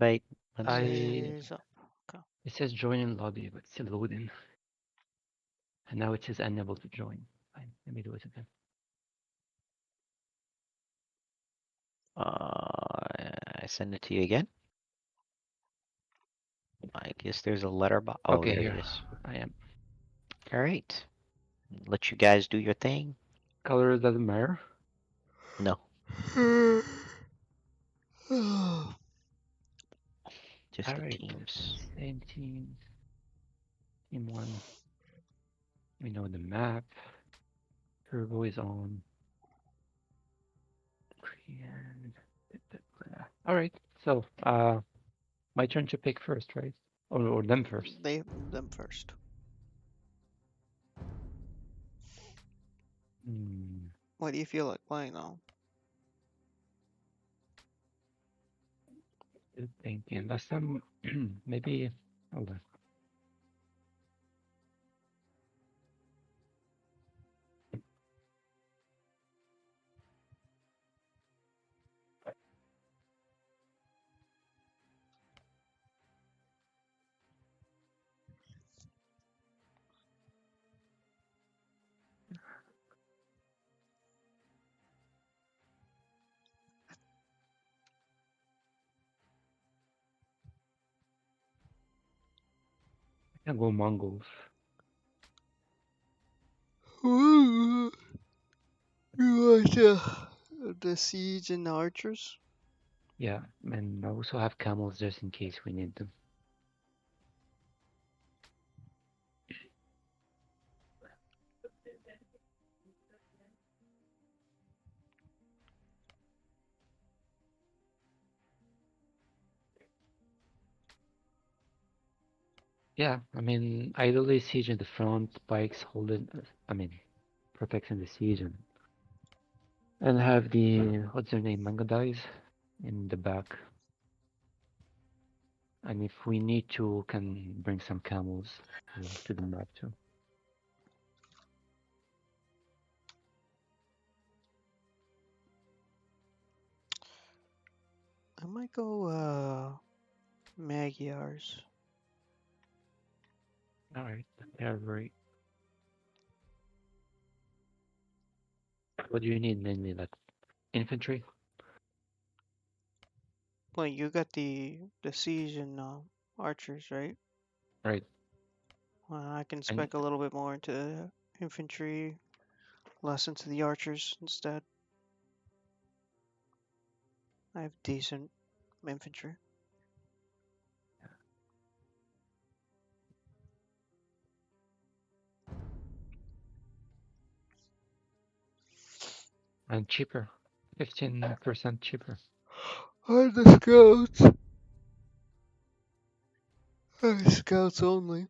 invite. Let's I Is up. Okay. it says join in lobby, but still loading. And now it says unable to join. Fine, let me do it again. I send it to you again. I guess there's a letter box. Oh, Okay, there it here is. I am. All right. Let you guys do your thing. Color doesn't matter. No, just All the right, teams. same team. Team one. We know the map. Turbo is on. Korean. All right. So, my turn to pick first, right? Or them first. Them first. Hmm. What do you feel like playing now? Good thinking. Last time, maybe. Hold on. I can go Mongols. You want the siege and the archers? Yeah, and I also have camels just in case we need them. Yeah, I mean, ideally siege in the front, pikes holding, protecting the siege, and have the, what's their name, Mangadais in the back. And if we need to, can bring some camels to the map too. I might go Magyars. All right, they're very. What do you need mainly, like infantry? Well, you got the siege and archers, right? Right. I can And spec a little bit more into the infantry, less into the archers instead. I have decent infantry. and cheaper, 15% cheaper. Are the scouts? Scouts only.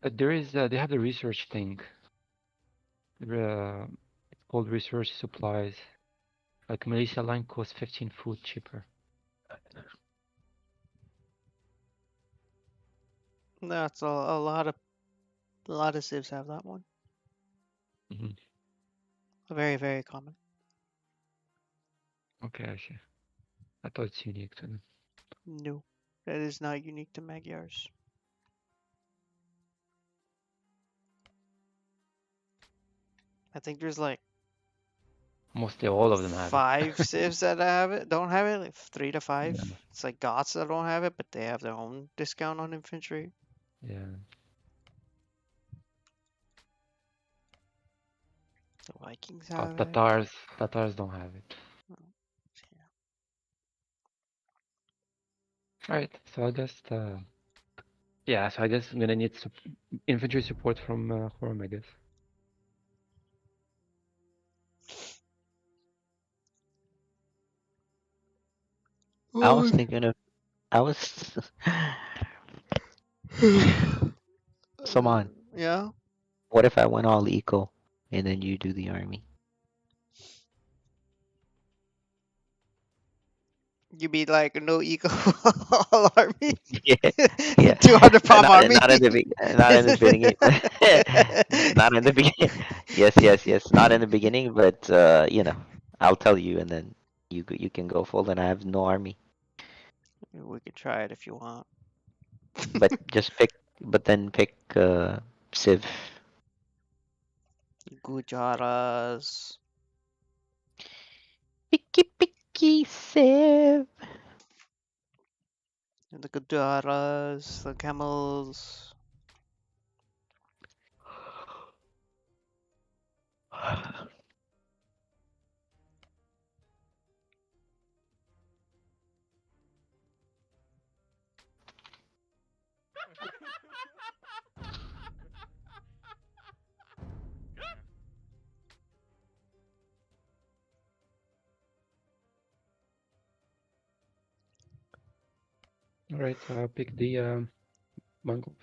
But there is, they have the research thing. It's called research supplies. Like Militia line costs 15 food cheaper. That's a lot of civs have that one. Hmm. Very, very common. Okay, I see. I thought it's unique to them. No, that is not unique to Magyars. I think there's like Mostly all of them have it. 5 civs that have it, don't have it, like 3 to 5. Yeah. It's like Goths that don't have it, but they have their own discount on infantry. Yeah. The Vikings Oh, have it. Tatars don't have it. Oh, All right, so I guess yeah, so I guess I'm gonna need infantry support from Horm, I guess. I was thinking of. I was. Saman, yeah. what if I went all eco and then you do the army? You be like no eco all army, Yeah, yeah. 200 prom Not army. not in the not in the beginning. Not in the beginning. Yes, yes, yes. Not in the beginning, but I'll tell you, and then You can go full, and I have no army. We could try it if you want. But just pick. But then pick Civ. Gujaras. Picky picky Civ. The Gujaras, the camels. All right, so I'll pick the Mongols.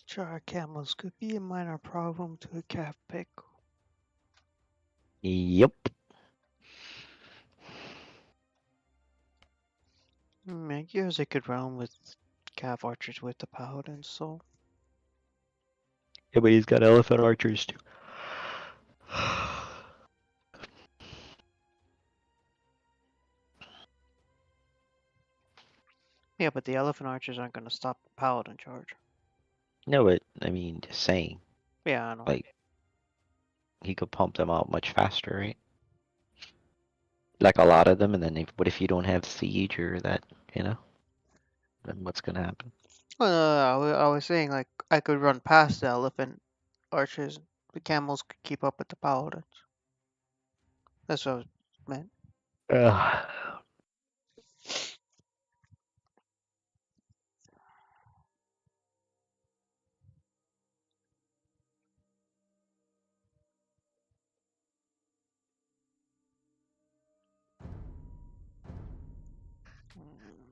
Gujarat camels could be a minor problem to a calf pick. Yep. I guess I could run with calf archers with the paladins, so. Yeah, but he's got elephant archers too. Yeah, but the elephant archers aren't going to stop the paladin charge. No, but I mean, just saying, Yeah, I know. like, he could pump them out much faster, right? Like a lot of them, and then what if you don't have siege or that, you know? Then what's gonna happen? I was saying, like, I could run past the elephant archers. The camels could keep up with the paladins. That's what I meant. Ugh. Mm.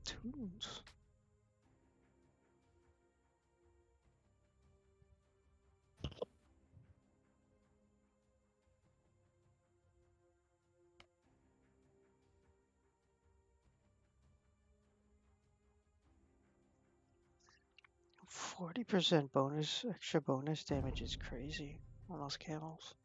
Tunes. %40 bonus, extra bonus damage is crazy on those camels.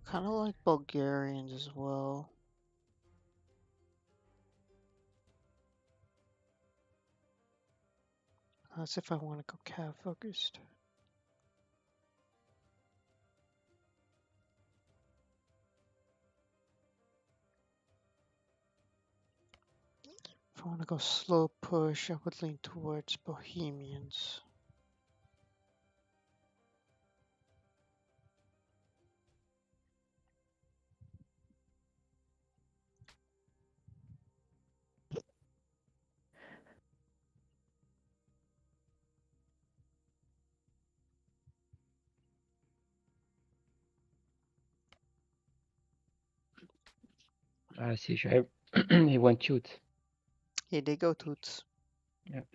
Kind of like Bulgarians as well. That's if I want to go cav focused. If I want to go slow push, I would lean towards Bohemians. I see. He went shoot. Here they go, Toots. Yep.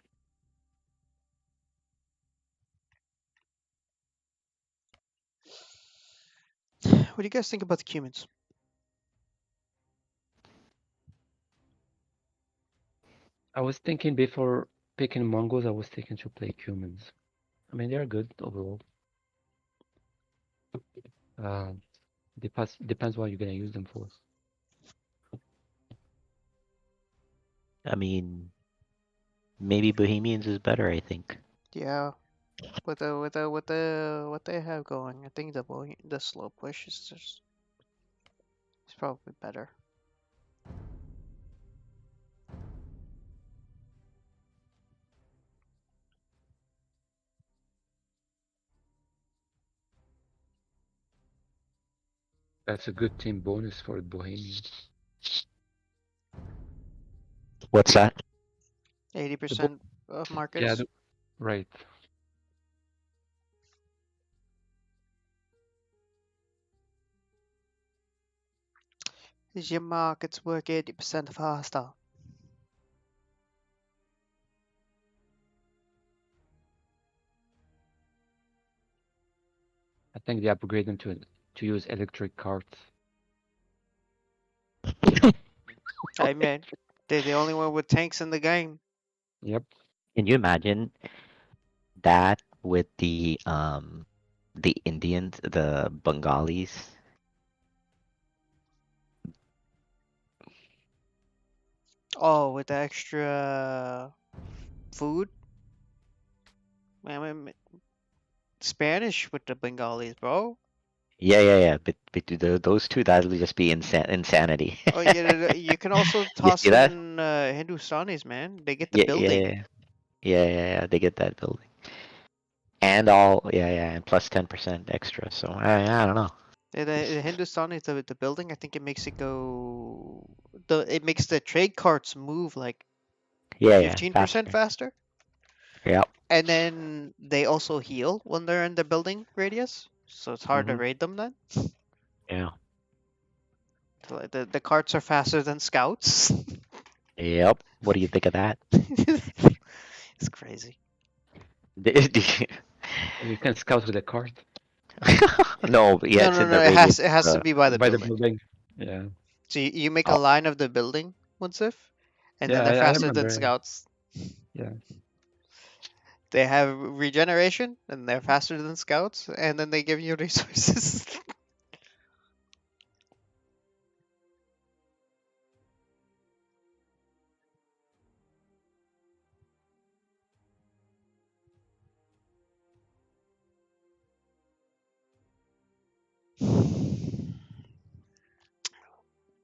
What do you guys think about the Cumans? I was thinking before picking Mongols, I was thinking to play Cumans. I mean, they're good overall. Depends what you're gonna use them for. I mean, maybe Bohemians is better, I think. Yeah, with what they have going, I think the slow push is just it's probably better. That's a good team bonus for Bohemians. What's that? 80% of markets. Yeah, right. Is your markets work 80% faster? I think they upgrade them to use electric carts. Hey man, they're the only one with tanks in the game. Yep. Can you imagine that with the Indians, the Bengalis? Oh, with the extra food. I mean, Spanish with the Bengalis, bro. Yeah. But those two, that'll just be insanity. Oh yeah, you can also You toss see that? in Hindustanis, man. They get the building. Yeah. They get that building, and all, and plus 10% extra. So I don't know. The Hindustanis, the building, I think it makes it go. It makes the trade carts move like Yeah, 15% faster. Yep. And then they also heal when they're in the building radius, so it's hard to Mhm. raid them then. Yeah. So, like, the carts are faster than scouts. Yep. What do you think of that? It's crazy. You can scout with a cart No, but yeah, it's in No. the It radius. has to be by the by the building. building. Yeah. So you make a Oh. line of the building, Winsif, and Yeah, then they're I faster than remember. scouts. Yeah. They have regeneration, and they're faster than scouts, and then they give you resources.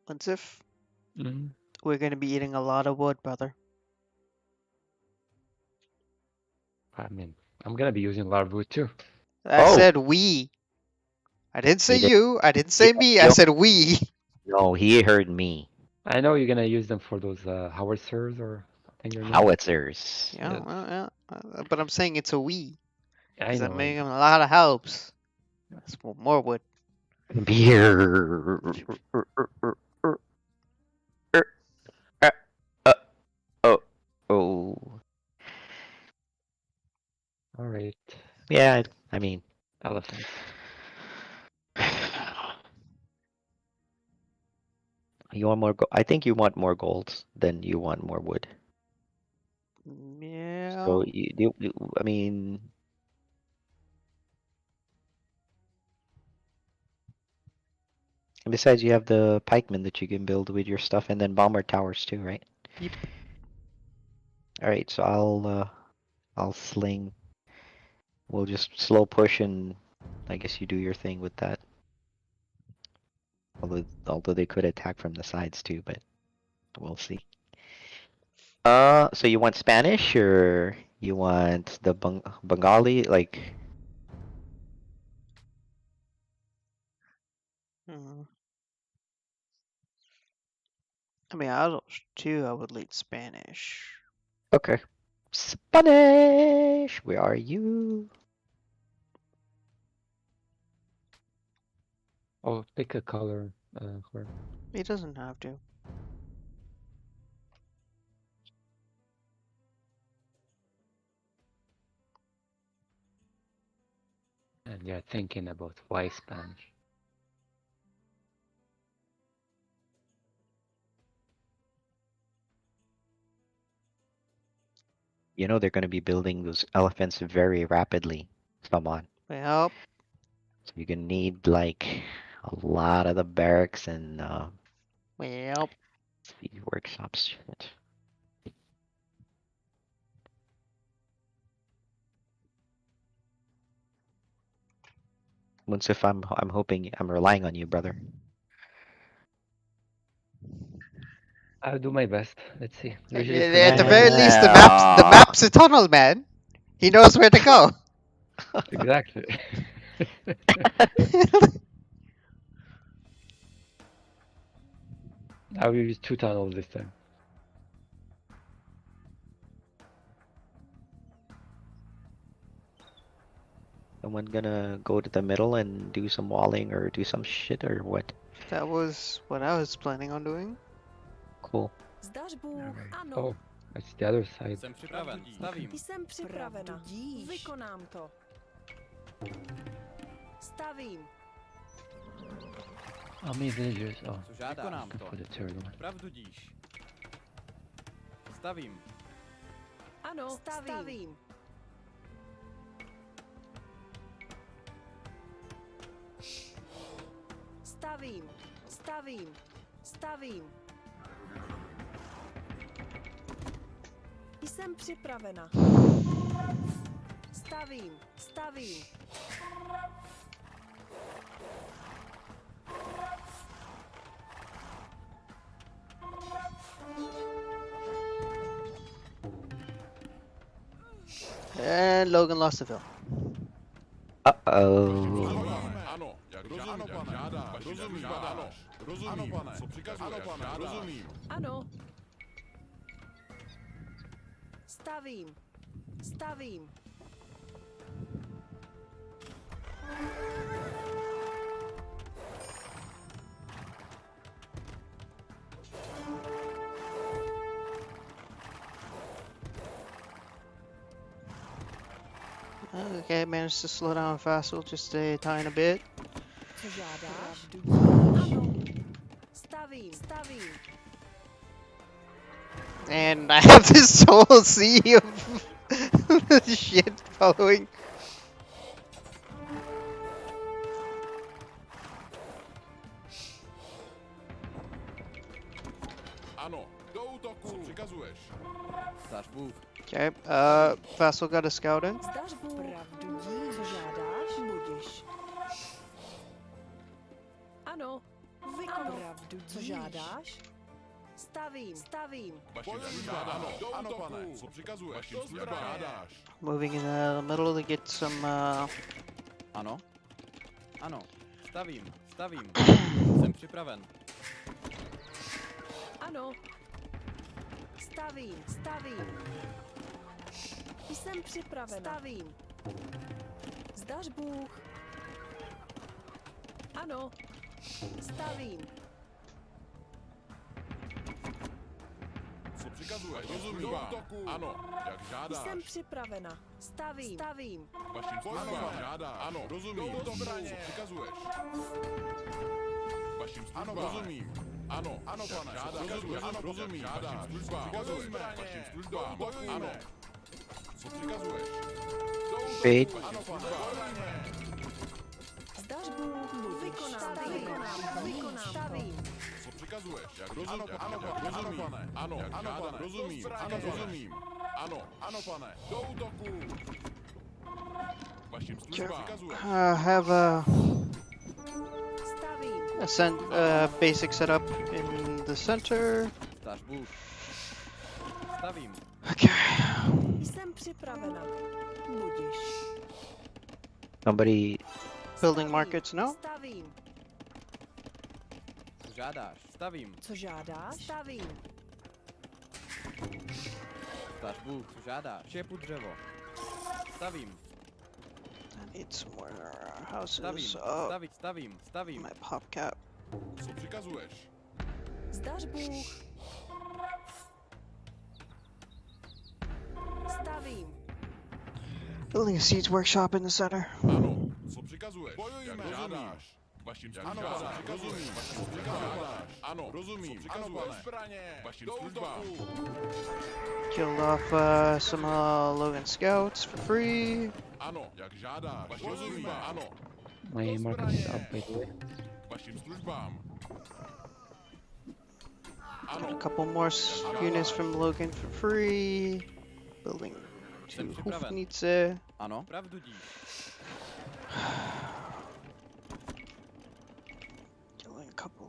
Winsif, Mhm. we're gonna be eating a lot of wood, brother. I mean, I'm gonna be using a lot of wood too. I Oh. said we. I didn't say He did- you. I didn't say you- me. I you- said we. No, he heard me. I know you're gonna use them for those howitzers or I think they're named. Howitzers. Yeah, Yeah. well, yeah. But I'm saying it's a we. I Because I'm know. making a lot of helps. That's more wood. Beer. Oh. All right. Yeah, I mean. Elephant. You want more I think you want more golds than you want more wood. Yeah. So I mean, And besides, you have the pikemen that you can build with your stuff, and then bomber towers too, right? Yep. All right, so I'll sling. We'll just slow push, and I guess you do your thing with that. Although they could attack from the sides too, but we'll see. So you want Spanish or you want the Bengali? Like, Hmm. I mean, out of two, I would lead Spanish. okay, Spanish. Where are you? Oh, pick a color. For He doesn't have to. and you're thinking about why Spanish. You know they're going to be building those elephants very rapidly. Come on. Well, So you're gonna need like a lot of the barracks and well. speed workshops. Shit. Munsif, I'm hoping I'm relying on you, brother. I'll do my best. Let's see. At Usually at the pretty very good. least, the map's a tunnel, man. He knows where to go. Exactly. I will use 2 tunnels this time. Someone gonna go to the middle and do some walling or do some shit or what? That was what I was planning on doing. Cool. Zdasz Bůh? Ano. Oh, it's the other side. Jsem připraven, stavím. Jsem připravena. Pravdudíš. Vykonám to. Stavím. How many villagers? Oh, Co žádáš? Vykonám can to. put a third one. Pravdu díš. Stavím. Ano, stavím. Stavím. Stavím. Stavím. Jsem připravena. Stavím. Stavím. And Logan lost the film. Uh-oh. Ano, jak rozumím, jak žádáš, rozumím, ano, rozumím, co přikazuješ, rozumím. Ano. Stavím. Stavím. Okay, managed to slow down Fassel just a tiny bit. Co žádáš? Pravdudíš. Ano. Stavím. Stavím. And I have this whole sea of shit following. Ano, do útoku, co přikazuješ. Zdaš Bůh. Okay, Fassel got a scout in. Zdaš Bůh? Pravdudíš. Co žádáš? Budiš. Ano. Ano. Vykonám. Co Pravdudíš. žádáš? Stavím. Stavím. Vašim službám, ano, do útoku, co přikazuješ, vašim službám, žádáš. Moving in the middle to get some, Ano. Ano. Stavím. Stavím. Jsem připraven. Ano. Stavím. Stavím. Jsem připravena. Stavím. Zdaš Bůh? Ano. Stavím. Co přikazuješ, rozumím, do útoku, ano, jak žádáš. Jsem připravena. Stavím. Stavím. Vašim službám, žádáš, ano, rozumím, do zbraně, co přikazuješ. Vašim službám, ano, rozumím. Ano, ano, pane, žádáš, ano, rozumím, vašim službám, vašim službám, ano. Co přikazuješ? Do útoku, Wait. vašim službám. Zdaš Bůh? Vykonám. Stavím. Vykonám to. Stavím. Co přikazuješ? Jak rozumím? Ano, pane. Ano, pane. Rozumím. Ano, rozumím. Ano, pane. Do útoku. Vašim službám. Přikazuješ. Have a Stavím. basic setup in the center. Zdař Bůh. Stavím. Okay. Jsem připravena. Budiš. Somebody, Building markets, no? Stavím. Co žádáš? Stavím. Co žádáš? Stavím. Zdař Bůh. Co žádáš? Štěpu dřevo. Stavím. I need some more houses. Stavím. Oh, Stavím. my pop cap. Co přikazuješ? Zdař Bůh. Stavím. Building a seeds workshop in the center. Ano. Co přikazuješ? Jak žádáš? Vašim službám. Rozumím. Co přikazuješ? Ano, rozumím. Ano, pane. Vašim službám. Killed off some Logan scouts for free. Ano, jak žádáš. Vašim službám. Ano, My market is up, by the way. vašim službám. A Ano, couple more units from Logan for free. Building Jsem two připraven. Hufnice. Ano, pravdu díš. Killing a couple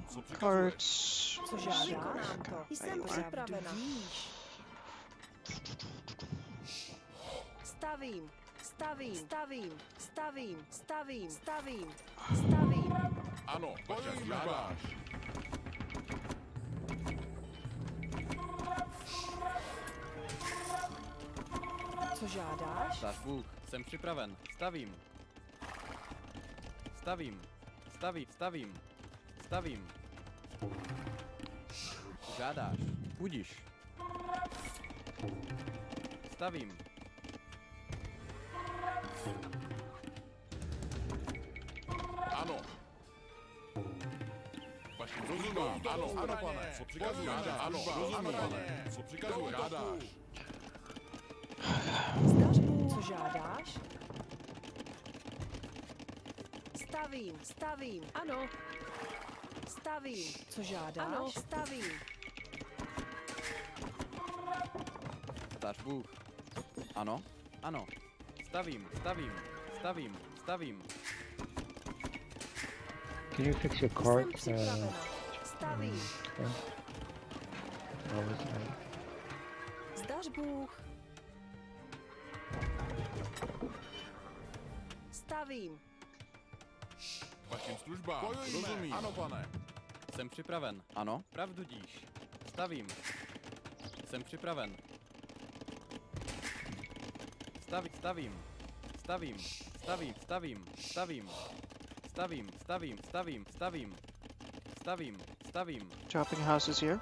co přikazuješ? carts. Co žádáš? Vykonám to. Jsem připravena. Stavím. Stavím. Stavím. Stavím. Stavím. Stavím. Stavím. Ano, vašim službám. Co žádáš? Zdař Bůh. Jsem připraven. Stavím. Stavím. Co žádáš? Budiš. Stavím. Ano. Vašim službám. Ano, pane. Co přikazuješ? Ano, rozumím, pane. Co přikazuješ? Žádáš. Zdař Bůh. Co žádáš? Stavím. Stavím. Ano. Stavím. Co žádáš? Ano. Stavím. Zdař Bůh. Ano. Stavím. Can you fix your Jsem cart? připravena. Stavím. Zdař Bůh. Stavím. Vašim službám. Rozumím. Ano, pane. Jsem připraven. Ano, pravdu díš. Stavím. Jsem připraven. Stavím. Dropping houses here.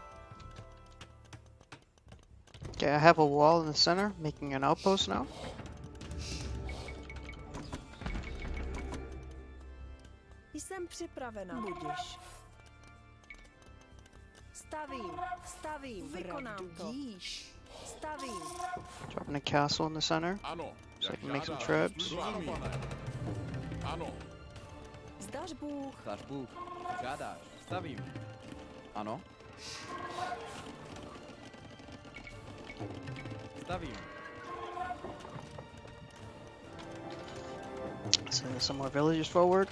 Okay, I have a wall in the center, making an outpost now. Jsem připravena. Budiš. Stavím. Vykonám to. Stavím. Dropping a castle in the center. Ano. So I Jak can make some žádáš. traps. Rozumím. Ano. Zdař Bůh. Zdař Bůh. Co žádáš? Stavím. Ano. Stavím. Send some more villagers forward.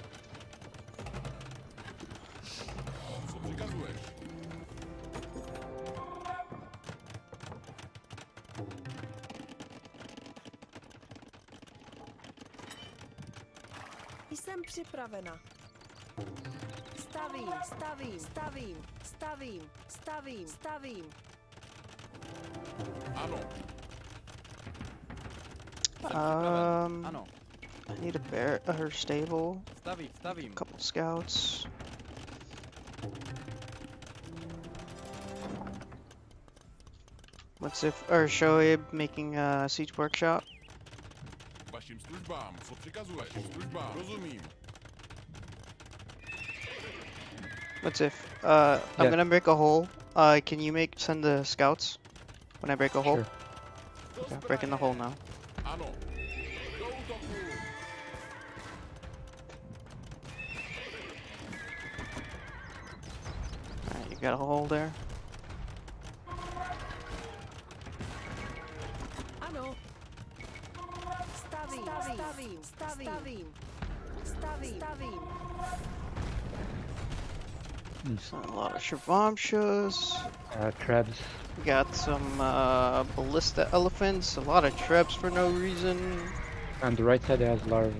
Co přikazuješ? Jsem připravena. Stavím. Ano. Jsem připraven. Um, Ano. I need a bear, her stable, Stavím. couple scouts. What's if or Shoaib making a siege workshop? Vašim službám. Co přikazuješ? Službám. Rozumím. What's if I'm Yeah. gonna break a hole. Can you send the scouts when I break a hole? Sure. Okay, breaking the hole now. Ano. Do útoku. got a hole there. Ano. Stavím, stavím, stavím, stavím, stavím. So a lot of Shavamshas. Crabs. We got some ballista elephants. A lot of trebs for no reason. On the right side, there's a lot of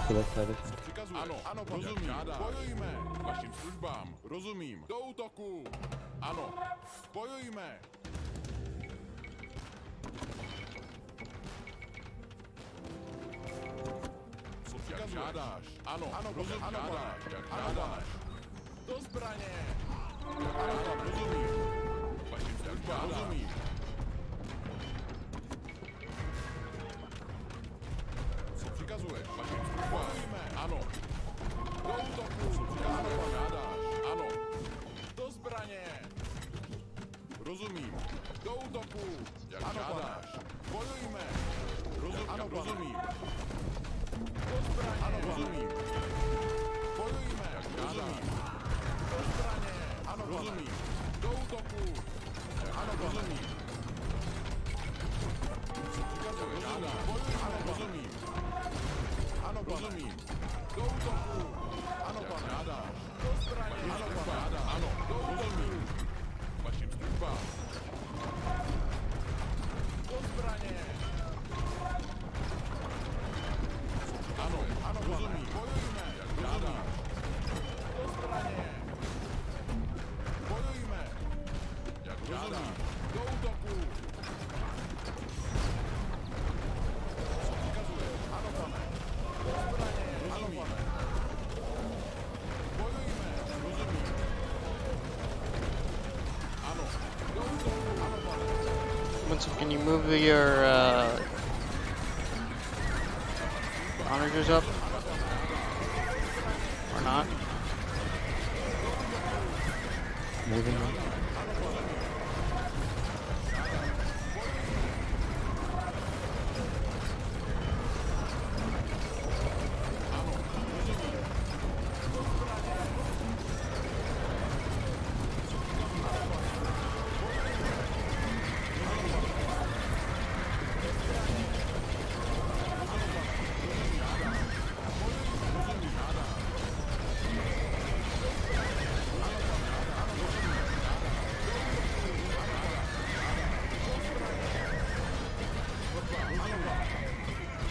Celeste elephants. Přikazuješ? Ano, rozumím. Bojujme. Vašim službám. Rozumím. Do útoku. Ano. Bojujme. Co přikazuješ? Jak žádáš? Ano, rozumím. Žádáš. Jak žádáš. Do zbraně. Ano, rozumím. Vašim službám. Rozumím. Co přikazuješ? Vašim službám. Ano. Do útoku. Co přikazuješ? Žádáš. Ano. Do zbraně. Rozumím. Do útoku. Jak žádáš. Bojujme. Ano, rozumím. Do zbraně. Ano, rozumím. Bojujme. Jak žádáš. Do zbraně. Ano, rozumím. Do útoku. Ano, rozumím. Co přikazuješ? Žádáš. Bojujme. Ano, rozumím. Ano, rozumím. Do útoku. Ano, pane. Žádáš. Do zbraně. Ano, pane. Ano, rozumím. Vašim službám. Do zbraně. Ano, ano, rozumím. Bojujme. Jak žádáš. Do zbraně. Bojujme. Jak žádáš. Do útoku. Co přikazuješ? Ano, pane. Do zbraně. Ano, pane. Bojujme. Rozumím. Ano. Do útoku. Ano, pane. Winston, can you move your monitors up? Or not? Moving on.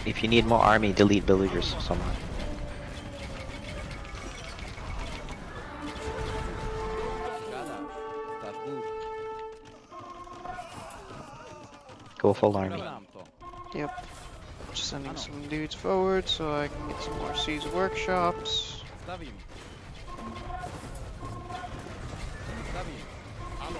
If you need more army, delete villagers, someone. Žádáš. Stav bůh. Go full army. Připrav nám to. Yep. Just sending some dudes forward so I can get some more siege workshops. Stavím. Stavím. Ano.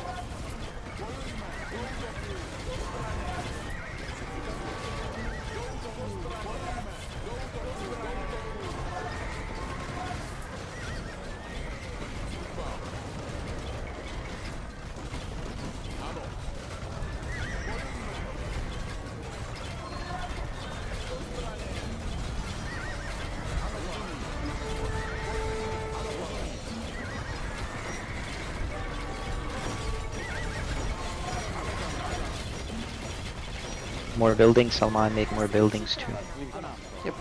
More buildings, Salman, make more buildings too. A nám to. Yep.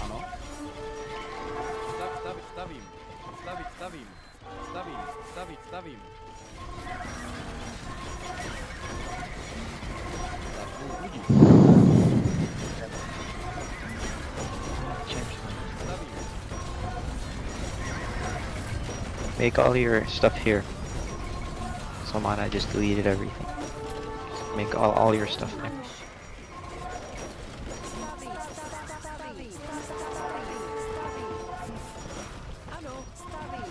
Ano. Stavím. Stavím. Stavím. Stav bůh budí. Stavím. Make all your stuff here. Salman, I just deleted everything. Make all your stuff there. Staví. Ano, staví.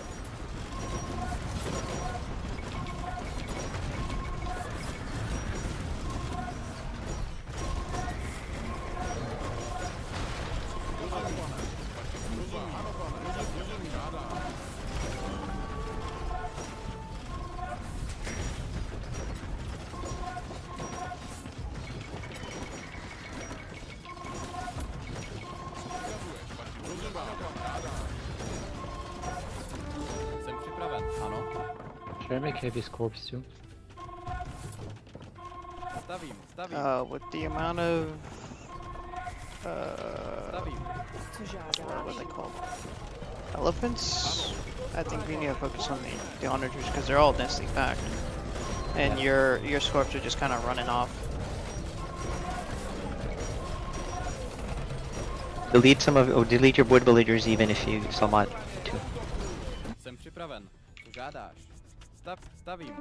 Should I make heavy scorps too? Stavím, stavím, With the amount of stavím. Co what are they žádáš? called? Elephants? I think we need to focus on the onagers because they're all densely packed. And your scorps are just kind of running off. Delete some of, delete your wood villagers even if you still want to. Jsem připraven. Co žádáš? Stavím.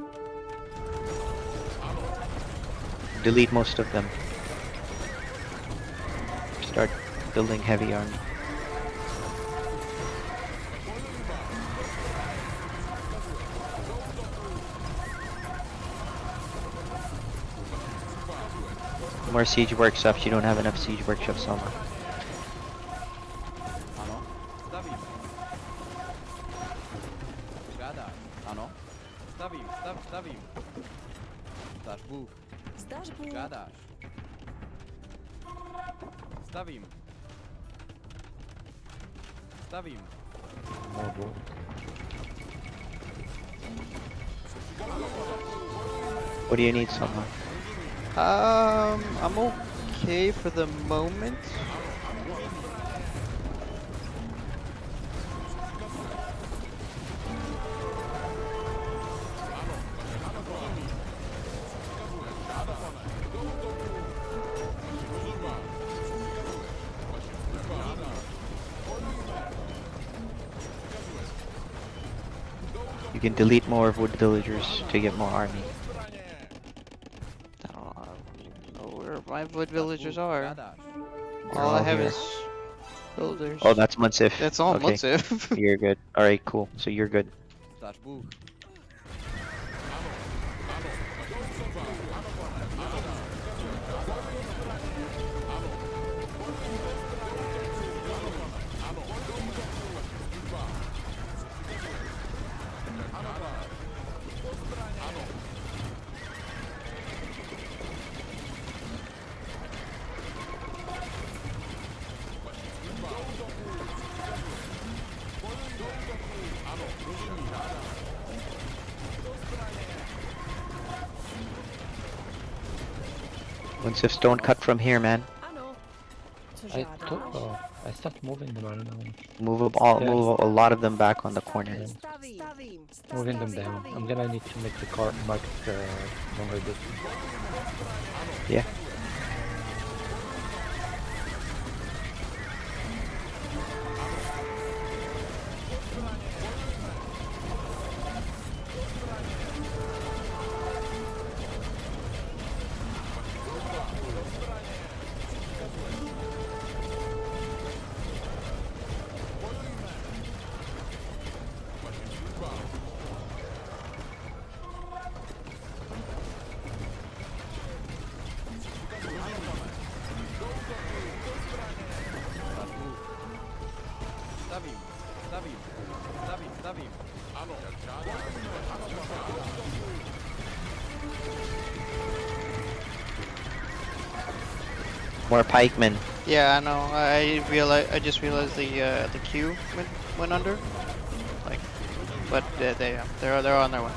Delete most of them. Start building heavy army. More siege workshops. You don't have enough siege workshops, Soma. Ano, stavím. Co žádáš? Ano, stavím. Zdař Bůh. Zdař Co Bůh. žádáš? Stavím. Stavím. More wood. What do you need, Soma? I'm okay for the moment. You can delete more wood villagers to get more army. I don't know where my wood villagers Co are. žádáš? They're All I all have here. is builders. Oh, that's Munsif. That's all Okay. Munsif. You're good. Alright, cool. So you're good. Zdař Bůh. Munsifs don't cut from here, man. Ano. Co I took. žádáš? Oh, I stopped moving them. I don't know. Move up all, Yeah. move a lot of them back on the corner. Stavím. Moving them down. I'm gonna need to make the cart mark longer distance. Yeah. Stavím. Ano, jak žádáš. More pikemen. Yeah, I know. I just realized the queue went under. Like, but they're on their way.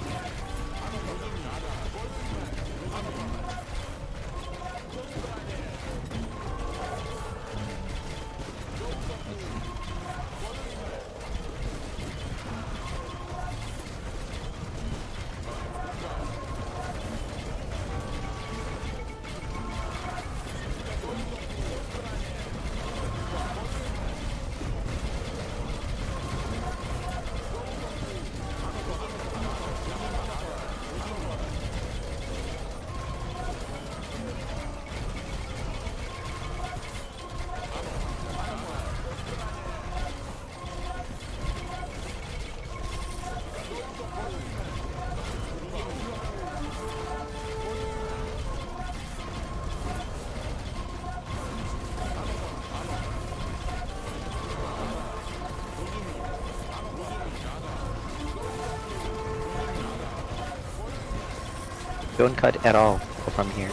Don't cut at all from here.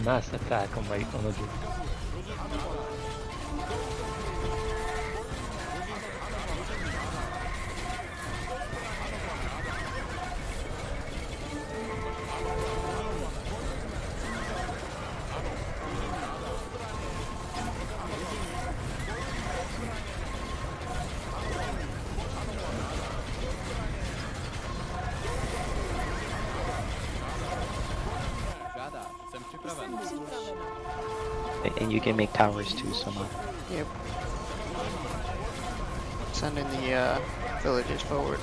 mass attack on my onager. Žádáš, jsem připraven. Jsem připravena. And you can make towers too, somehow. Yep. Sending the villagers forward.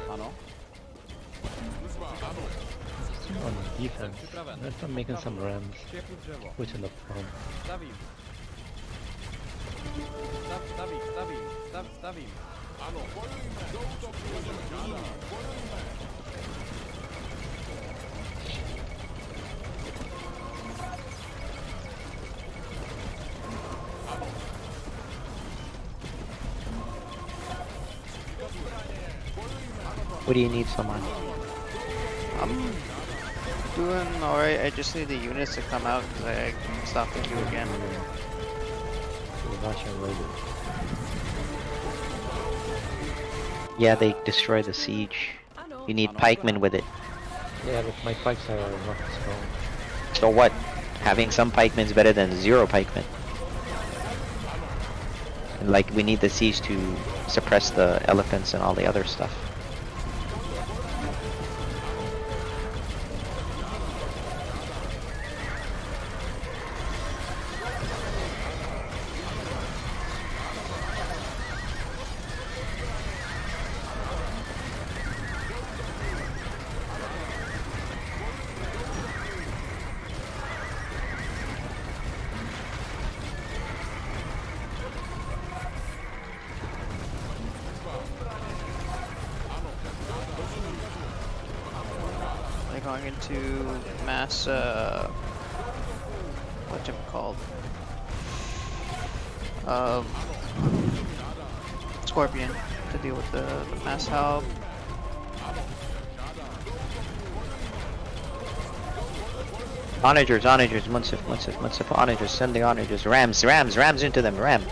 Ano, On defense. připraven. Let's start making some rams. Všechny dřevo. Put in the front. Stavím. Stavím. Ano, bojujme. Do útoku. Žádám. Bojujme. What do you need, someone? I'm doing alright. I just need the units to come out because I stopped the queue again. Russian raiders. Yeah, they destroy the siege. Ano. You need pikemen with it. Yeah, but my pikes are not strong. So what? Having some pikemen is better than 0 pikemen. And like, we need the siege to suppress the elephants and all the other stuff. They're going into mass, what's it called? Scorpion to deal with the mass help. Onagers, Munsif, onagers, send the onagers. Rams into them, ram.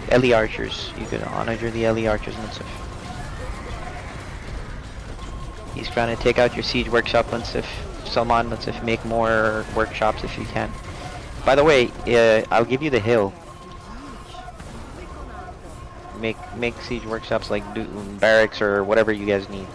Ellie archers, you could onager the Ellie archers, Munsif. He's trying to take out your siege workshop, Munsif. Salman, Munsif, make more workshops if you can. By the way, I'll give you the hill. Make siege workshops like barracks or whatever you guys need.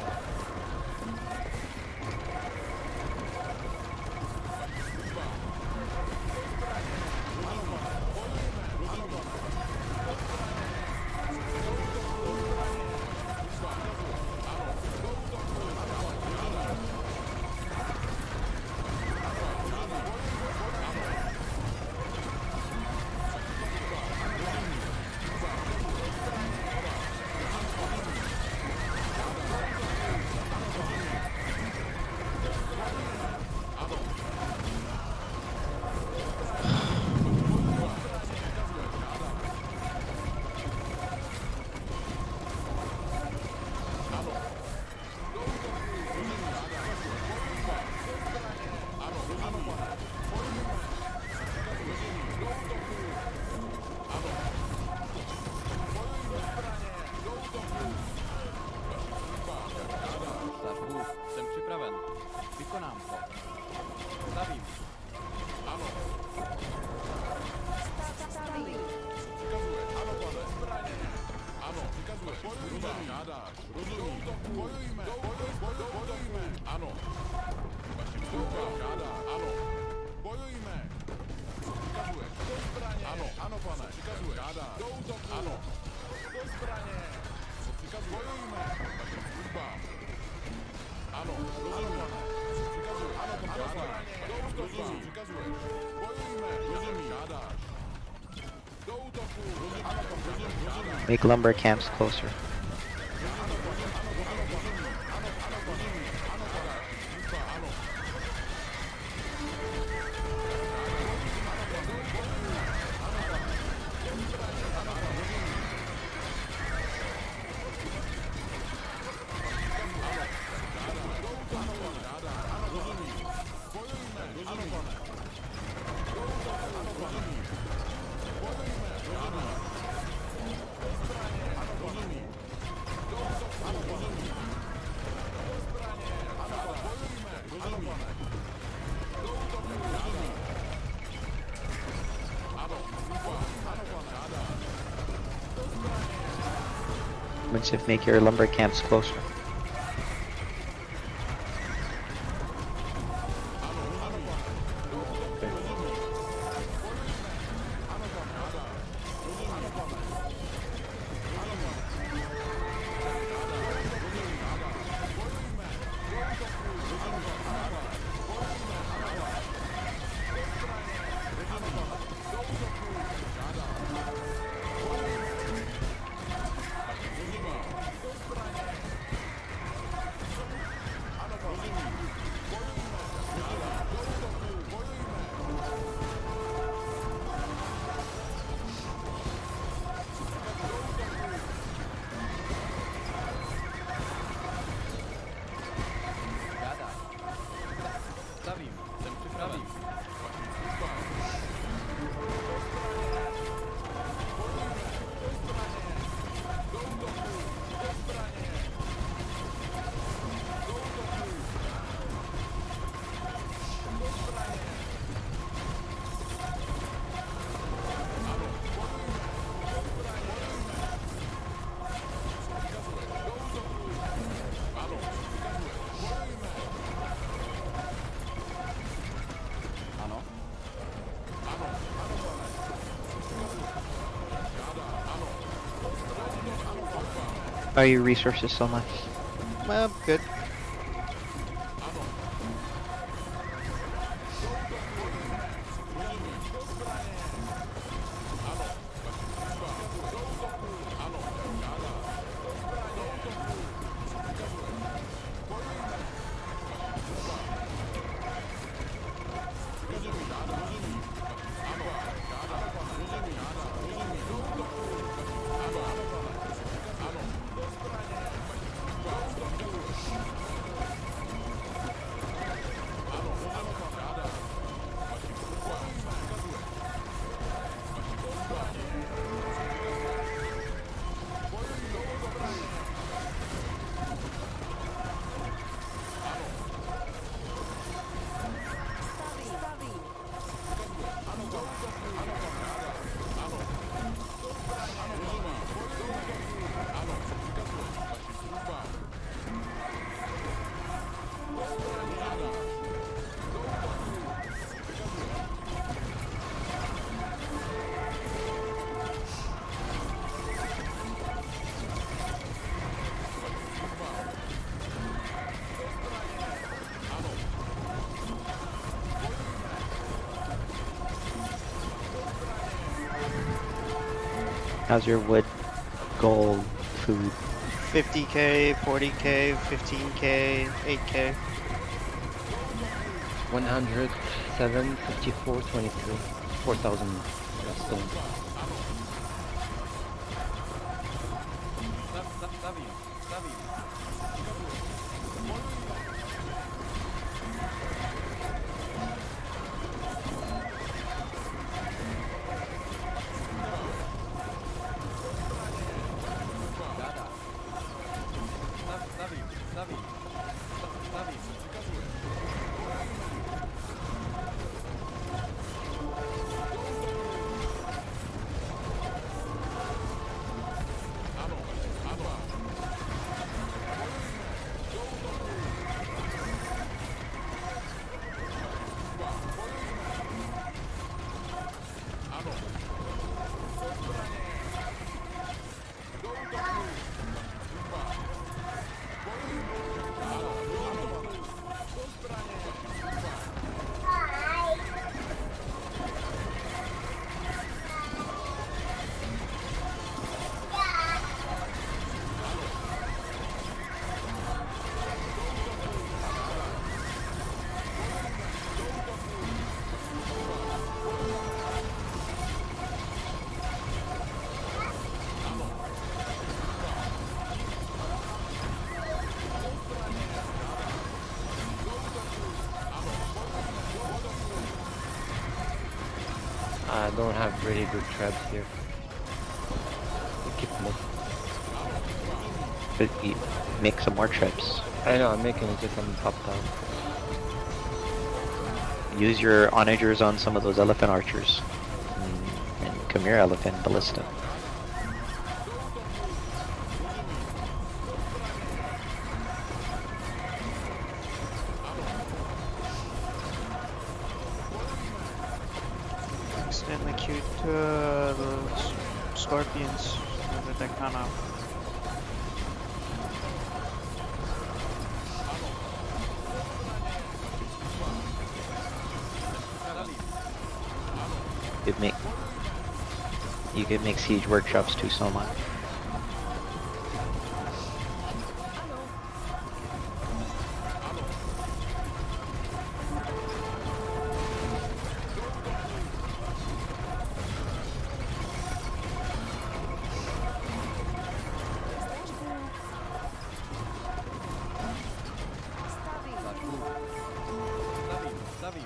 Stavbu, jsem připraven. Vykonám to. Stavím. Stavím. Ano, pane. Zbraně. Ano, přikazuje. Bojujme. Žádáš. Rozumím. Bojujme. Bojujme. Ano. Make lumber camps closer. Minsif, make your lumber camps closer. Žádá. Stavím. Jsem připraven. Ano. How are your resources so much? Good. Stavím. How's your wood, gold, food? 50k, 40k, 15k, 8k. 107, 54, 23. 4,000 stone. Stavím. Stavím. Žádá. Stavím. Stavím. Stavím. I don't have really good traps here. We keep them. But you make some more trips. I know, I'm making it just on top down. Use your onagers on some of those elephant archers. And Khmer elephant ballista. Extremely cute those scorpions that they kind of. You could make siege workshops too so much. Stavím.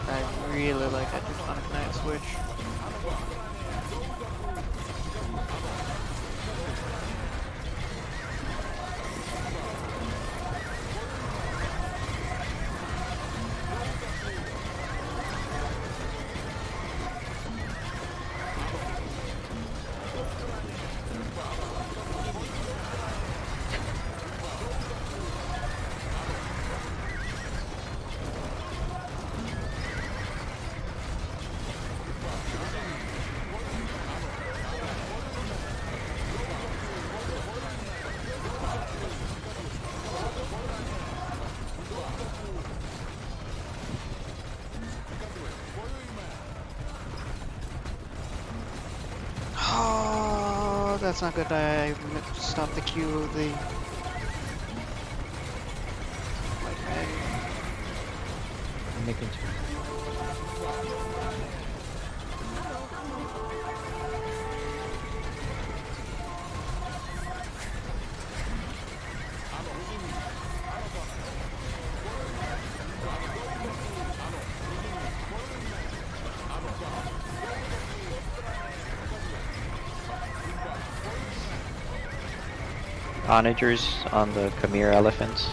I really like that Teutonic Knight switch. Oh, that's not good. I stopped the queue of the. Like, I'm making sure. Onagers on the Khmer elephants.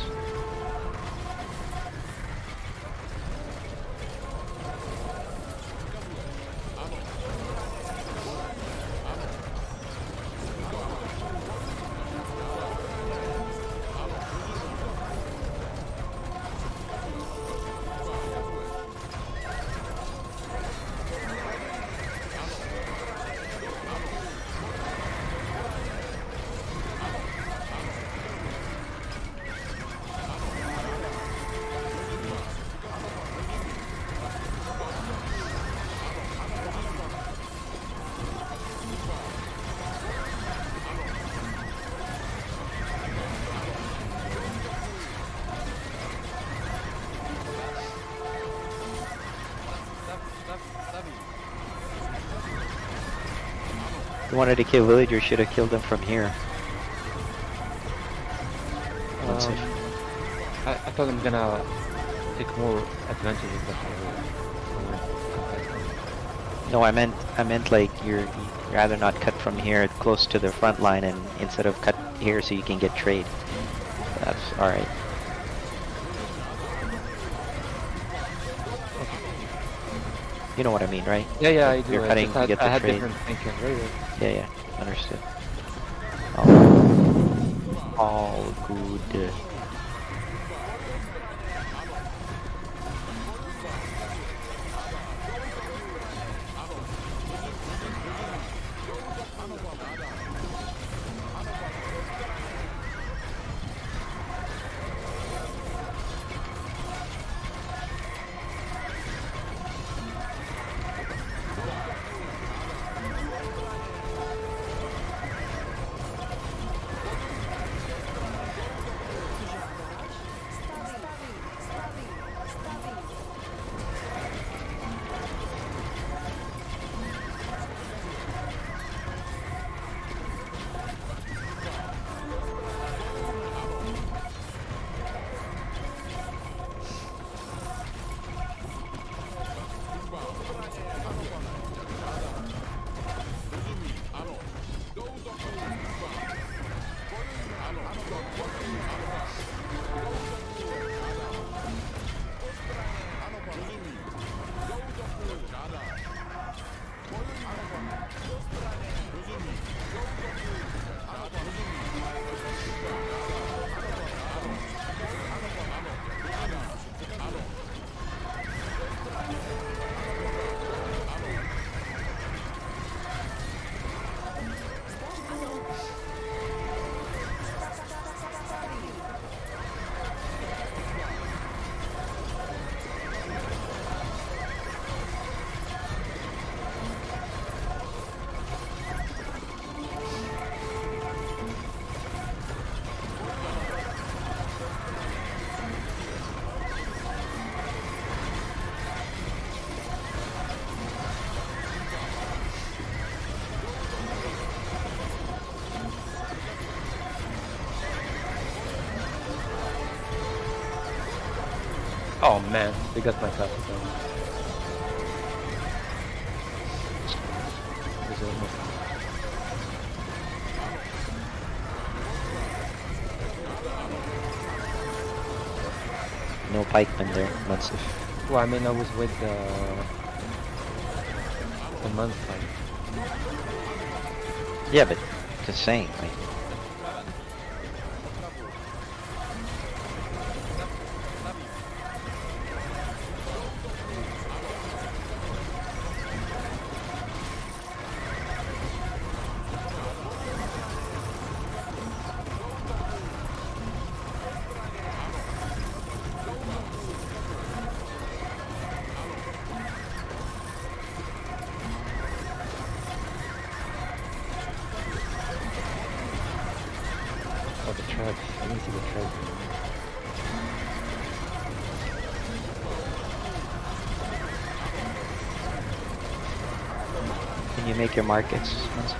Stavím. If you wanted to kill villagers, should have killed them from here. Once if- I thought I'm gonna take more advantages, but No, I meant like you'd rather not cut from here close to the front line and instead of cut here so you can get trade. That's alright. You know what I mean, right? yeah, Like, I do. You're I cutting just to had, get I the had trade. different thinking. Right. Yeah, understood. All good. Oh man, they got my capital. There's almost No pikemen there, Munsif. well, I mean, I was with the month fight. Yeah, but just saying, like, Oh, the trap. I didn't see the trap. can you make your markets, Munsif?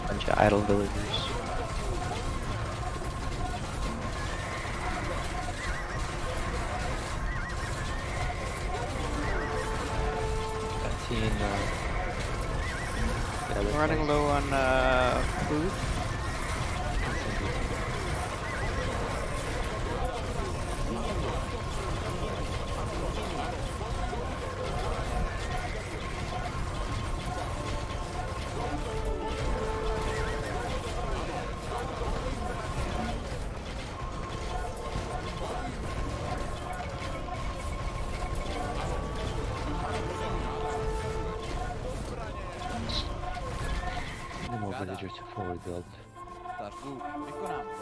Bunch of idle villagers. I've seen. Yeah, I'm running low on food. No more villagers to forward build. Stařku, vykonám to.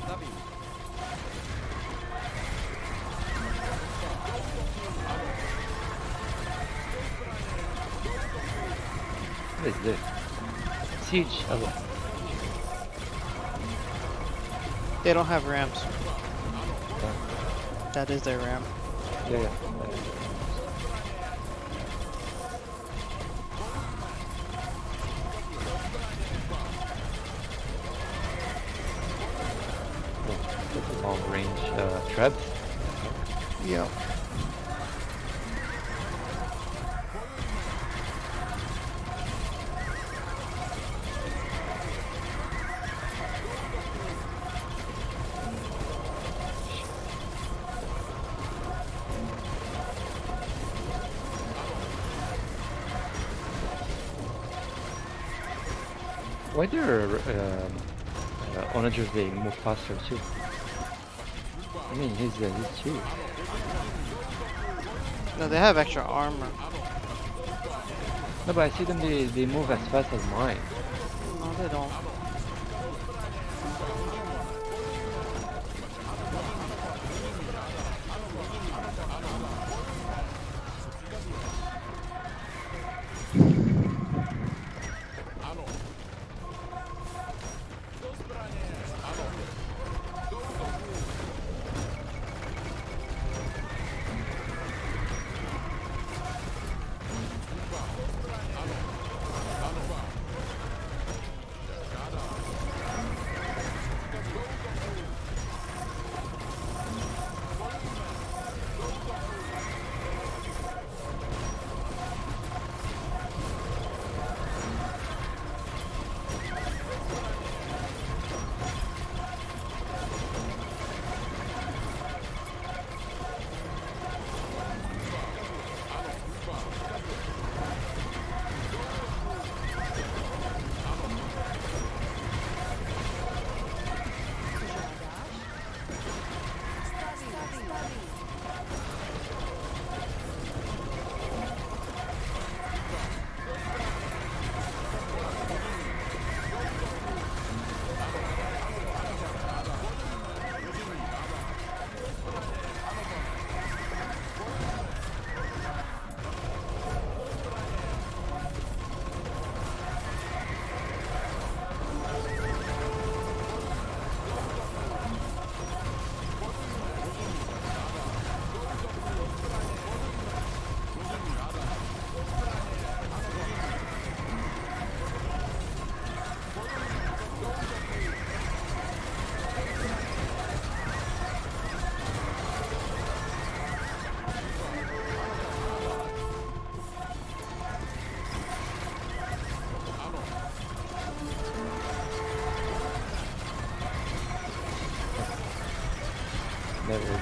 Stavím. What is this? Siege. Oh, They don't have ramps. That is their ramp. yeah, yeah. Long range traps. Yep. Why their onagers they move faster too? I mean, he's too. No, they have extra armor. No, but I see them they move as fast as mine. No, they don't.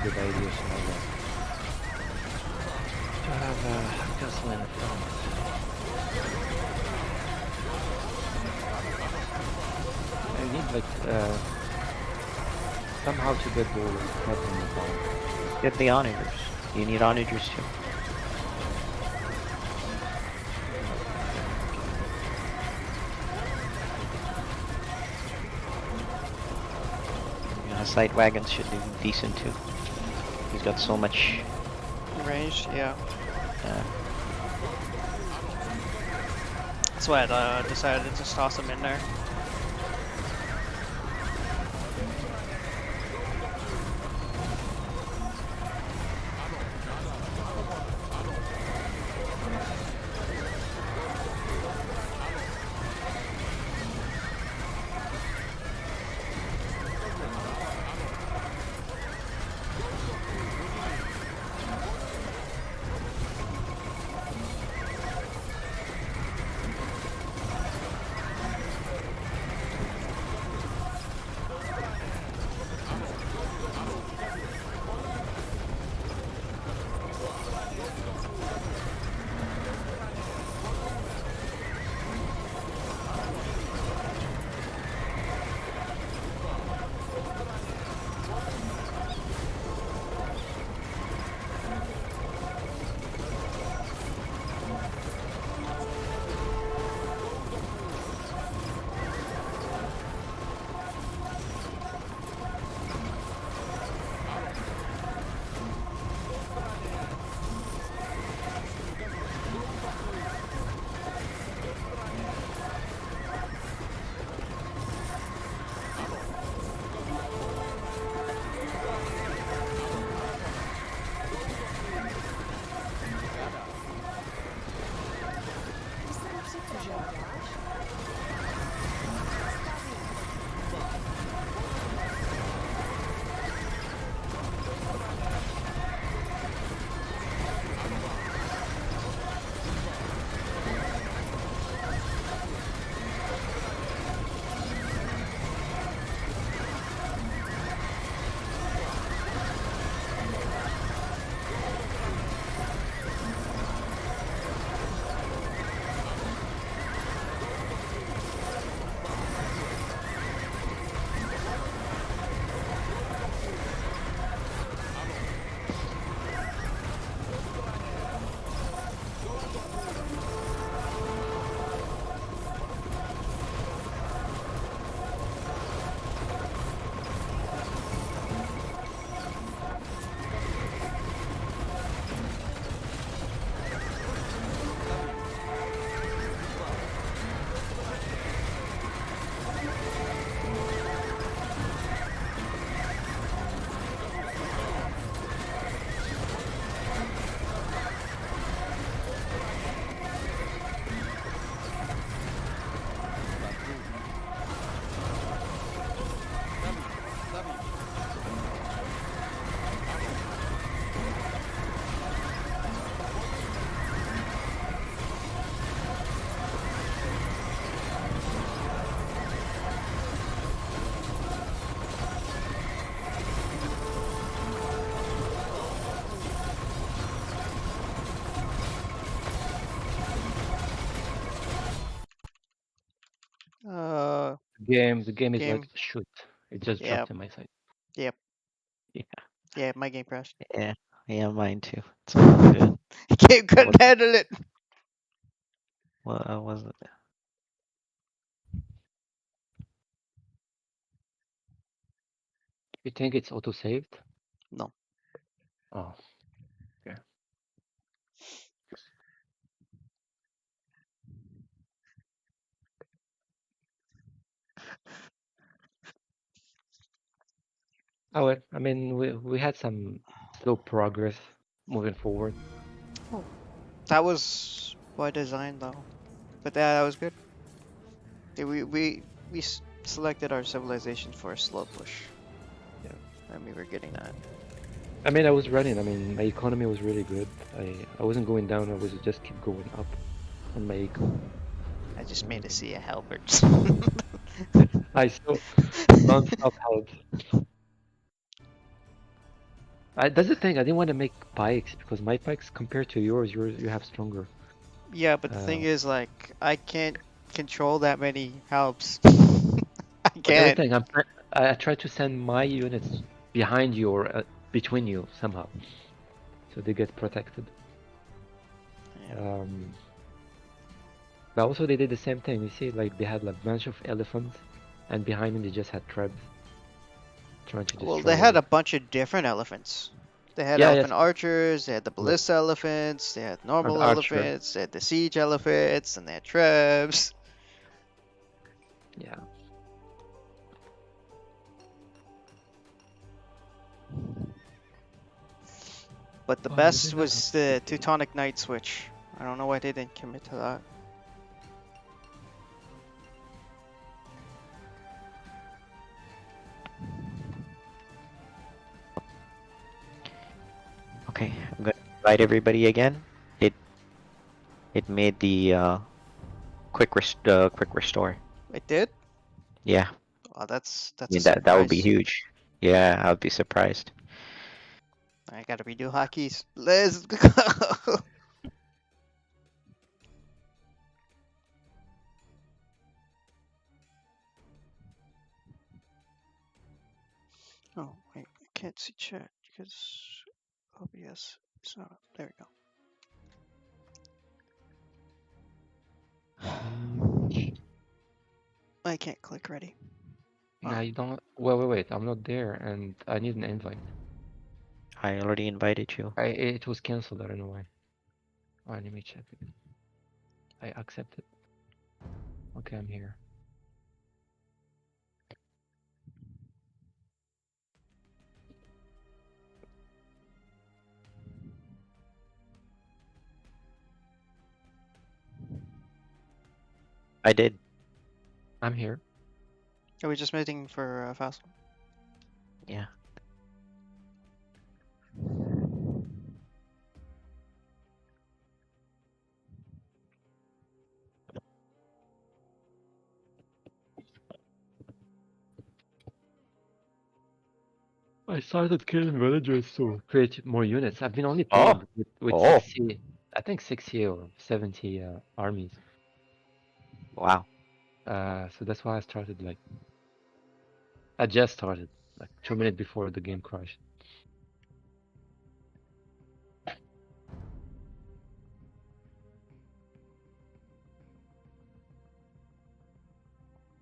good idea to have a castle in front. I need like somehow to get the head in the ball. Get the onagers. You need onagers too. Side wagons should do decent too. He's got so much. Range, yeah. Uh, That's why I decided to just toss him in there. The game is Game. like shoot. It just Yep. dropped in my side. Yep. Yeah. Yeah, my game crashed. Yeah, mine too. It's all good. Game couldn't handle it. What was it? You think it's auto saved? No. Oh. Okay. Oh well, I mean we had some slow progress moving forward. That was by design though. But yeah, that was good. Yeah, we selected our civilization for a slow push. Yeah. And we were getting that. I mean I was running, I mean my economy was really good. I wasn't going down, I was just keep going up on my eco. I just made a sea of Halberds. I saw non-stop health. That's the thing. I didn't want to make pikes because my pikes compared to yours, you have stronger. Yeah, but the thing Uh, is, like, I can't control that many helps. I But that's the can't. thing. I try to send my units behind you or between you somehow, so they get protected. Yeah. But also they did the same thing. You see, like they had like a bunch of elephants, and behind them they just had trebs trying to Well, destroy they had a everything. bunch of different elephants. They had Yeah, yes, elephant archers, they had the yeah. ballista elephants, they had And normal archer. elephants, they had the siege elephants, and they had trebs. Yeah. But the Oh, best didn't was the Teutonic Knight switch. I don't know why they didn't commit to that. Okay, I'm gonna invite everybody again. It made the quick restore. It did? Yeah, Oh, that's I a mean that would be surprise. huge. Yeah, I would be surprised. I gotta redo hotkeys. Let's go. Oh, wait, I can't see chat because OBS is not. There we go. I can't click ready. No, you don't. Wait. I'm not there, and I need an invite. I already invited you. It was cancelled. I don't know why. Alright, let me check again. I accepted. Okay, I'm here. I did. I'm here. Are we just waiting for Fast? Yeah. I started killing villagers to create more units. I've been only Oh. playing with Oh. 60, I think 60 or 70 armies. Wow. So that's why I started like, I just started like 2 minutes before the game crashed.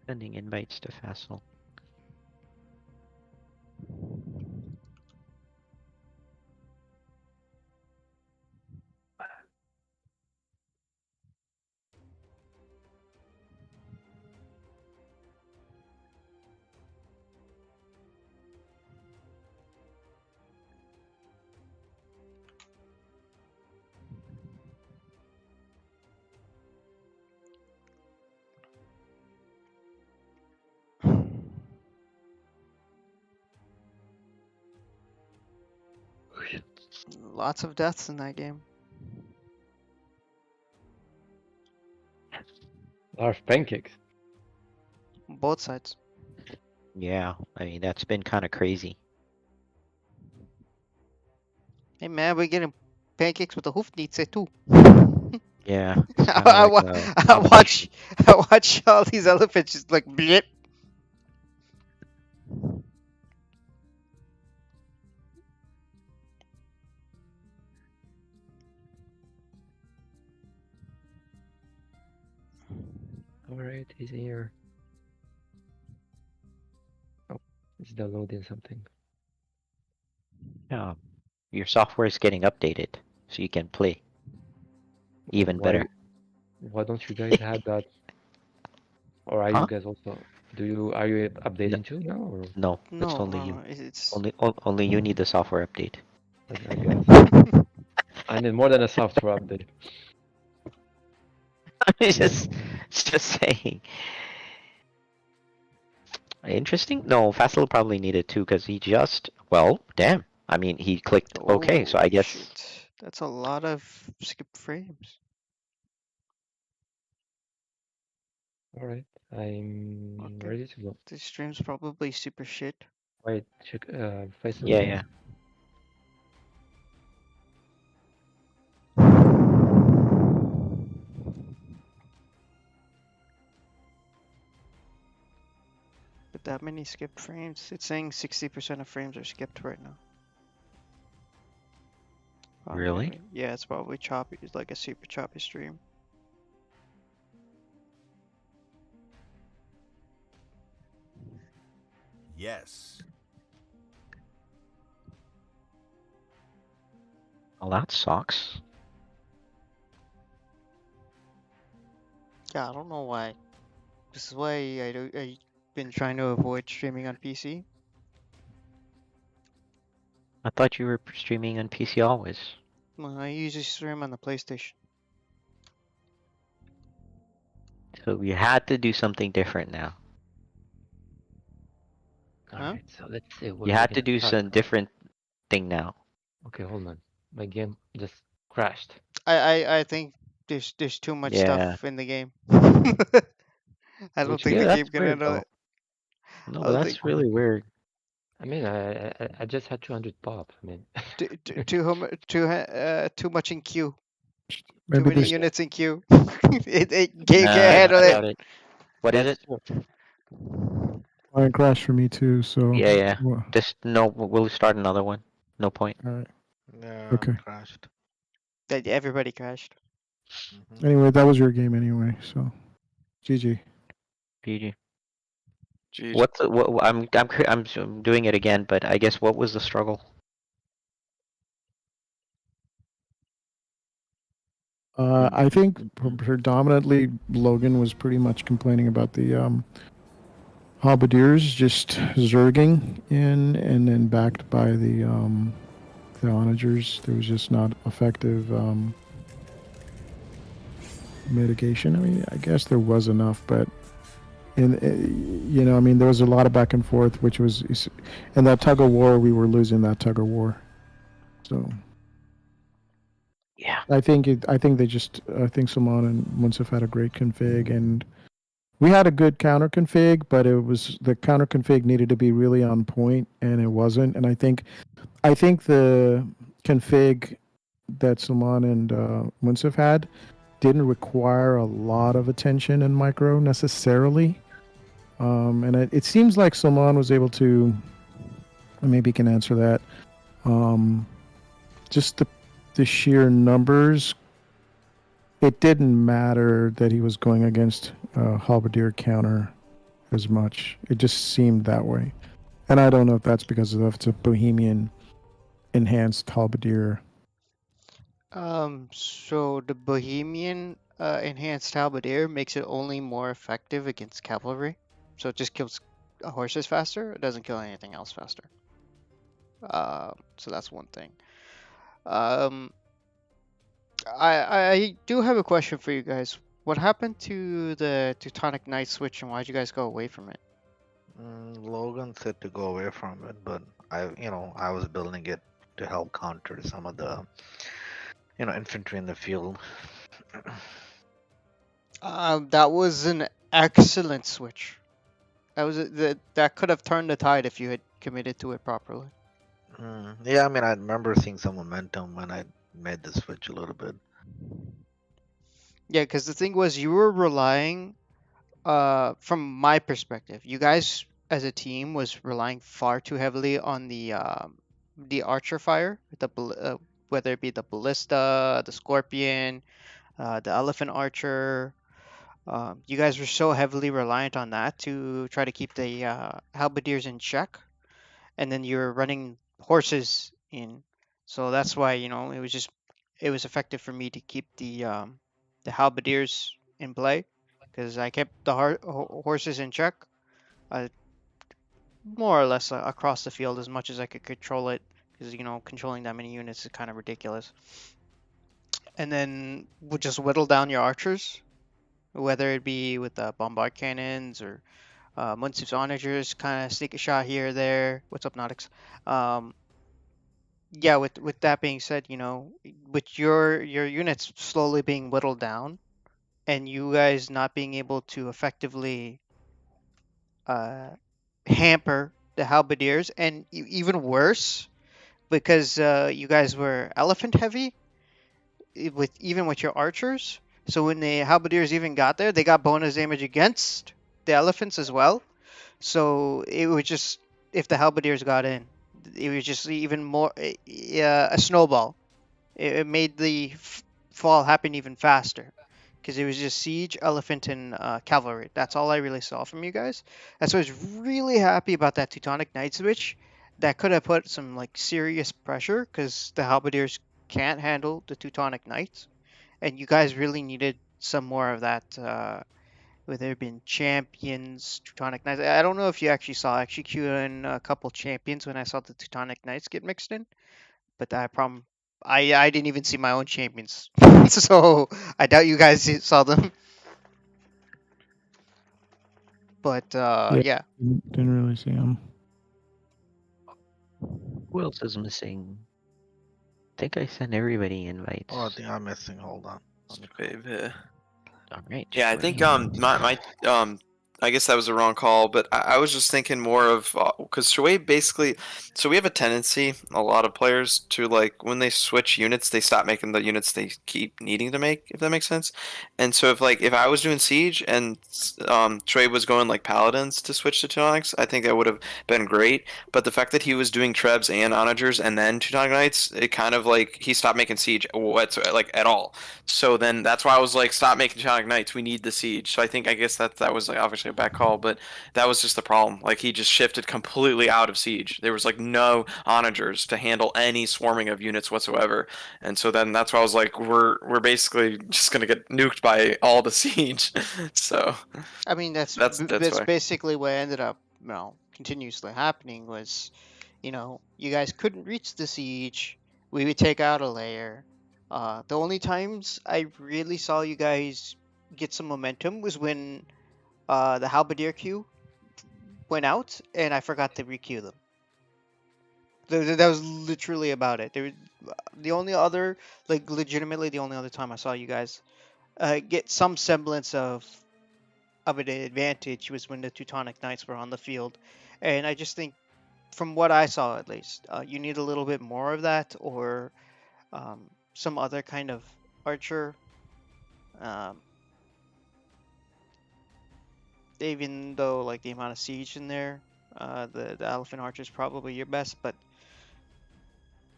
Sending invites to Fassel. Lots of deaths in that game. A lot of pancakes. Both sides. Yeah, I mean that's been kind of crazy. Hey man, we're getting pancakes with the Hoofdnietse too. Yeah. It's I, kind of I, like wa- I watch I watch all these elephants just like blip. Alright, he's here. Oh, it's downloading something. Yeah. Your software is getting updated, so you can play even Why, better. why don't you guys have that? Or are you Huh? guys also, are you updating too now? Or No, it's No, only no, you. no. It's Only you need the software update. I guess I need more than a software update. It's just saying. Interesting. No, Fassel probably needed too because he just well, damn. I mean, he clicked OK, so oh I guess shit, that's a lot of skip frames. Alright, I'm Okay. ready to go. This stream's probably super shit. Wait, check, Faisal. yeah. that many skipped frames. It's saying 60% of frames are skipped right now. Really? Maybe- Yeah, it's probably choppy. It's like a super choppy stream. Yes. Well, that sucks. Yeah, I don't know why. This is why I've been trying to avoid streaming on PC. I thought you were streaming on PC always. Well, I usually stream on the PlayStation. So you had to do something different now. Huh? Alright, so let's see what You we had to can do attack. some different thing now. Okay, hold on. My game just crashed. I think there's too much Yeah. stuff in the game. I don't Which think Yeah, the that's game can weird handle though. it. No, I but don't that's think really weird. I mean, I just had 200 pop. I mean, too much in queue. Too Maybe many this units in queue. it game Nah, can't handle I it. doubt it. What is that's it? true. line crashed for me too. So Yeah, yeah. Well, Just no. We'll start another one. No point. all right. Yeah, Okay. crashed. That everybody crashed. Mhm. Anyway, that was your game anyway. So, GG. GG. Jeez. What's I'm doing it again, but I guess what was the struggle? I think predominantly Logan was pretty much complaining about the Halberdiers just zerging in, and then backed by the onagers. There was just not effective mitigation. I mean, I guess there was enough, but I mean, there was a lot of back and forth, which was in that tug of war. We were losing that tug of war, so. Yeah. I think Simon and Munsif had a great config, and we had a good counter config, but the counter config needed to be really on point, and it wasn't. And I think the config that Simon and Munsif had didn't require a lot of attention in micro necessarily. And it seems like Simon was able to, maybe he can answer that. Just the sheer numbers, it didn't matter that he was going against Halberdier counter as much. It just seemed that way. And I don't know if that's because it's a Bohemian enhanced Halberdier. So the Bohemian enhanced halberdier makes it only more effective against cavalry. So it just kills horses faster. It doesn't kill anything else faster. So that's one thing. I do have a question for you guys. What happened to the Teutonic Knight switch, and why'd you guys go away from it? Logan said to go away from it, but I was building it to help counter some of the, infantry in the field. That was an excellent switch. That could have turned the tide if you had committed to it properly. Yeah, I mean, I remember seeing some momentum when I made the switch a little bit. Yeah, because the thing was, you were relying, from my perspective, you guys as a team was relying far too heavily on the archer fire, whether it be the ballista, the scorpion, the elephant archer. You guys were so heavily reliant on that to try to keep the halberdiers in check, and then you're running horses in. So that's why it was effective for me to keep the halberdiers in play, because I kept the horses in check, more or less across the field as much as I could control it, because controlling that many units is kind of ridiculous. And then we'll just whittle down your archers, whether it be with the bombard cannons or Munsif's onagers, kind of sneak a shot here or there. What's up, Nautix? Yeah, with that being said, with your units slowly being whittled down, and you guys not being able to effectively hamper the halberdiers, and even worse, because you guys were elephant heavy, with your archers. So when the halberdiers even got there, they got bonus damage against the elephants as well. So it was just, if the Halberdiers got in, it was just even more a snowball. It made the fall happen even faster because it was just siege, elephant, and cavalry. That's all I really saw from you guys. That's why I was really happy about that Teutonic Knight switch. That could have put some like serious pressure because the Halberdiers can't handle the Teutonic Knights, and you guys really needed some more of that. With there been champions, Teutonic Knights. I don't know if you actually saw Execute a couple champions when I saw the Teutonic Knights get mixed in, but I didn't even see my own champions, so I doubt you guys saw them. But yeah, Didn't really see him. Who else is missing? I think I sent everybody invites. Oh, I think I'm missing. Hold on. Let me Wave here. All right. Yeah, I where think you- my I guess that was the wrong call, but I was just thinking more of because Shui basically, so we have a tendency, a lot of players, to like when they switch units, they stop making the units they keep needing to make, if that makes sense. And so if I was doing Siege and Shui was going like Paladins to switch to Teutonics, I think that would have been great. But the fact that he was doing Trebs and Onagers and then Teutonic Knights, it kind of like he stopped making Siege like at all. So then that's why I was like, stop making Teutonic Knights. We need the Siege. So I guess that was like obviously a bad call, but that was just the problem. Like he just shifted completely out of Siege. There was like no Onagers to handle any swarming of units whatsoever. And so then that's why I was like, we're basically just gonna get nuked by all the Siege. So I mean that's That's why. basically what ended up continuously happening was, you guys couldn't reach the siege. We would take out a layer. The only times I really saw you guys get some momentum was when the Halberdier queue went out and I forgot to requeue them. That was literally about it. The only other, like legitimately the only other time I saw you guys get some semblance of an advantage was when the Teutonic Knights were on the field. And I just think, from what I saw at least, you need a little bit more of that, or some other kind of archer. Even though like the amount of siege in there, the elephant archer is probably your best, but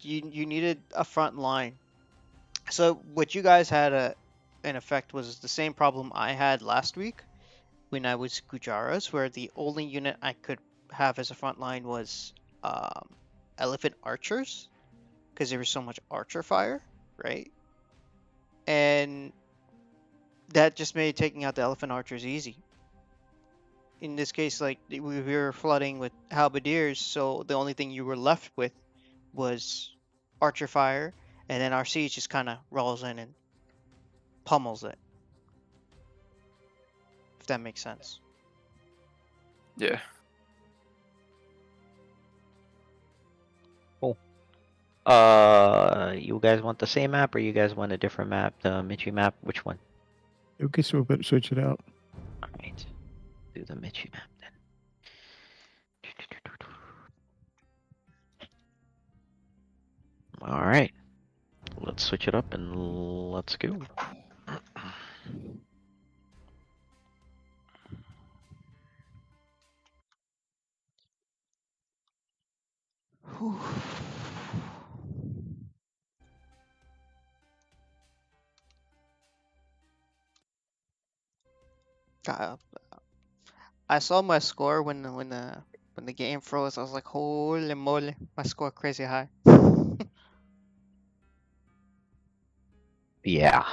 you needed a front line. So what you guys had in effect was the same problem I had last week when I was Gujaras, where the only unit I could have as a front line was elephant archers, because there was so much archer fire, right? And that just made taking out the elephant archers easy. In this case, like we were flooding with halberdiers, so the only thing you were left with was archer fire, and then our siege just kind of rolls in and pummels it. If that makes sense. Yeah. You guys want the same map or you guys want a different map? The Michi map? Which one? Okay, so we better switch it out. All right. Do the Michi map then. All right. Let's switch it up and let's go. Whew. I saw my score when the game froze. I was like, holy moly, my score crazy high. Yeah.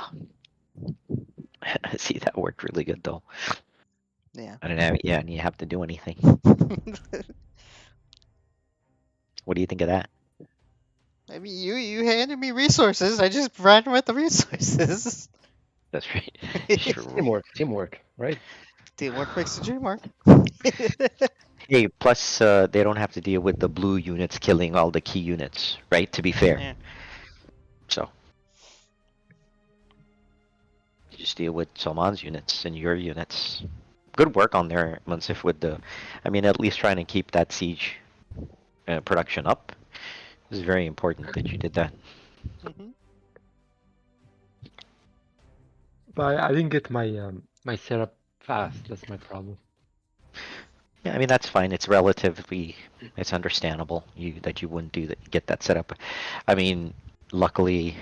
See, that worked really good though. Yeah. I didn't have, you have to do anything. What do you think of that? I mean, you handed me resources. I just ran with the resources. That's right. Sure. Teamwork, right? Teamwork makes the dream work. Hey, plus they don't have to deal with the blue units killing all the key units, right? To be fair. Yeah. So. You just deal with Salman's units and your units. Good work on there, Munsif, with at least trying to keep that siege production up. This is very important that you did that. Mhm. But I didn't get my my setup fast. That's my problem. Yeah, I mean that's fine. It's relatively, it's understandable that you wouldn't do that, get that set up. I mean, luckily,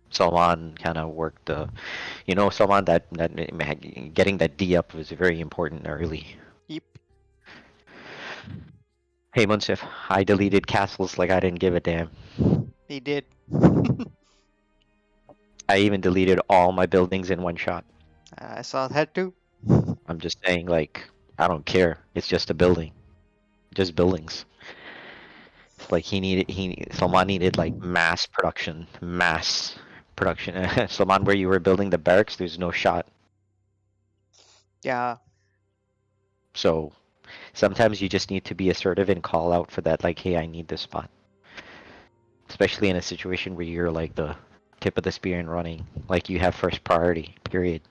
Salman kind of worked Salman getting that D up was very important early. Yep. Hey Munsif, I deleted castles like I didn't give a damn. He did. I even deleted all my buildings in one shot. I saw that too. I'm just saying, like, I don't care. It's just a building, just buildings. Like Salman needed like mass production. Salman, where you were building the barracks, there's no shot. Yeah. So sometimes you just need to be assertive and call out for that, like, hey, I need this spot. Especially in a situation where you're like the tip of the spear and running, like you have first priority, period.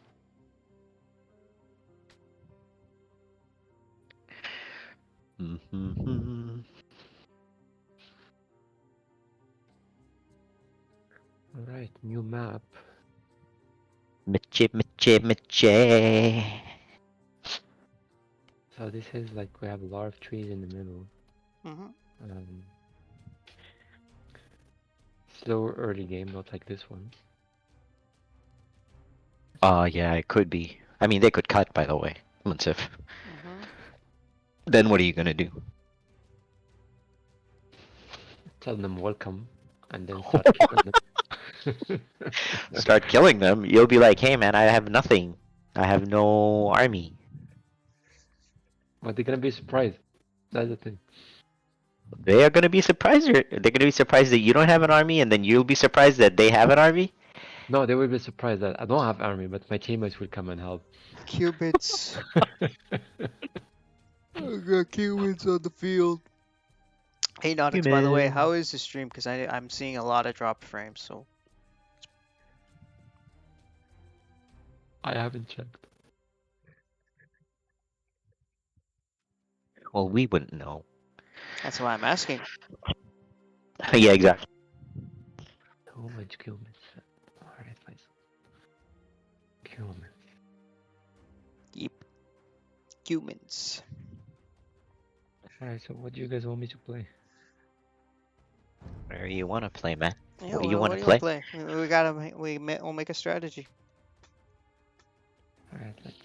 Mm-hmm. Alright, new map. Miche. So this is like we have a lot of trees in the middle. Hmm. Slow early game, not like this one. Yeah, it could be. I mean, they could cut, by the way. Munsif. Hmm. Then what are you gonna do? Tell them welcome, and then start killing them. Start killing them. You'll be like, hey man, I have nothing. I have no army. But they're gonna be surprised. That's the thing. They are gonna be surprised. They're gonna be surprised that you don't have an army, and then you'll be surprised that they have an army. No, they will be surprised that I don't have army, but my teammates will come and help. Cubits. I got cubits on the field. Hey Nautix, by the way, Human. how is the stream? Because I'm seeing a lot of drop frames. So I haven't checked. Well, we wouldn't know. that's why I'm asking. Yeah, exactly. Too much humans. Alright, nice. Humans. Yep. Humans. Alright, so what do you guys want me to play? Where you want to play, man? Yeah, What do you want what to do you play? wanna play? We gotta we'll make a strategy. Alright, let's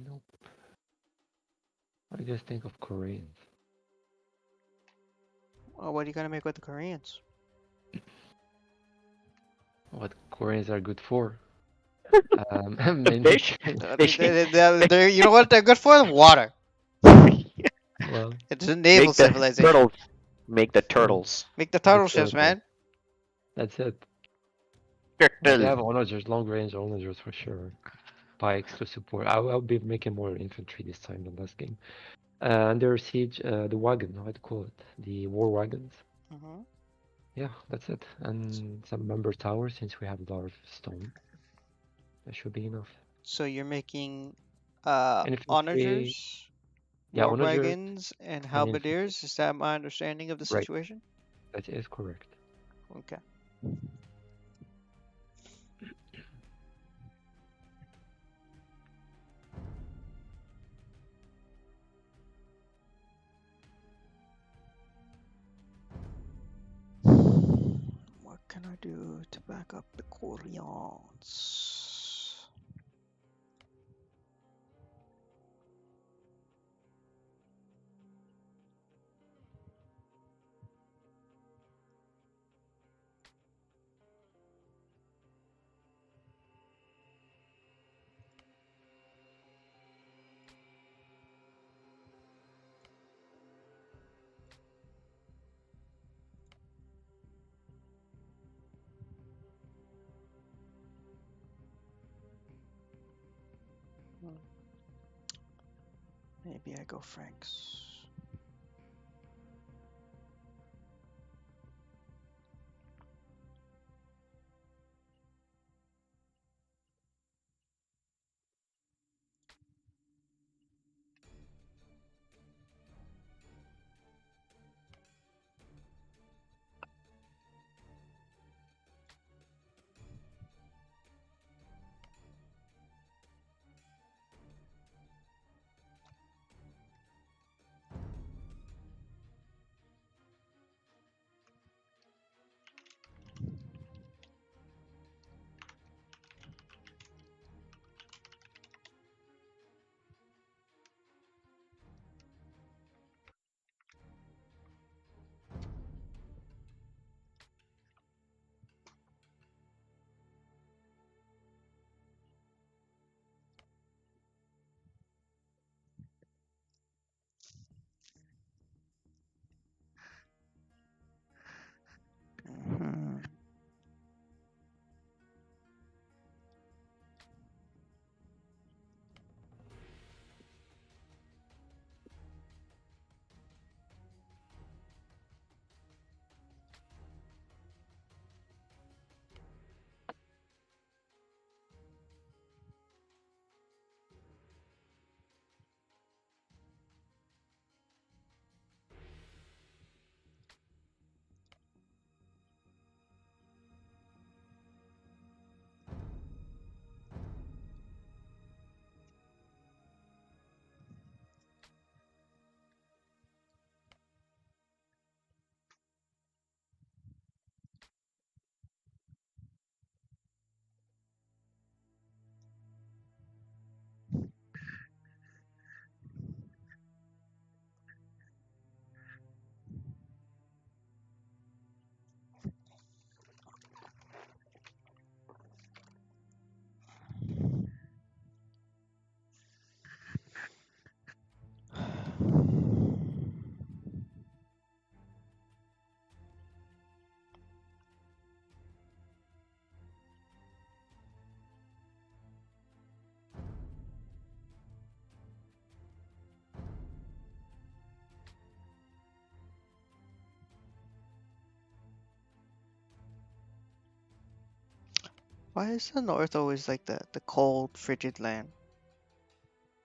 nope. What do you guys think of Koreans? Well, what are you gonna make with the Koreans? What Koreans are good for? Mainly, Fish. You know what they're good for? Water. well, It's a naval Make the civilization. turtles. Make the turtles. Make the turtle turtle. ships, man. that's it. Well, they Turtle. have onagers, long range onagers for sure. Pikes to support. I'll be making more infantry this time than last game. Under siege, the wagon, how to call it? The war wagons. Hmm. Yeah, that's it. And some member towers since we have a lot of stone. That should be enough. So you're making Infantry, onagers, yeah, war onager, wagons, and infantry. halberdiers. Is that my understanding of the Right. situation? That is correct. Okay. What can I do to back up the Koreans? Maybe I go Franks. Mhm. Why is the north always like the cold, frigid land?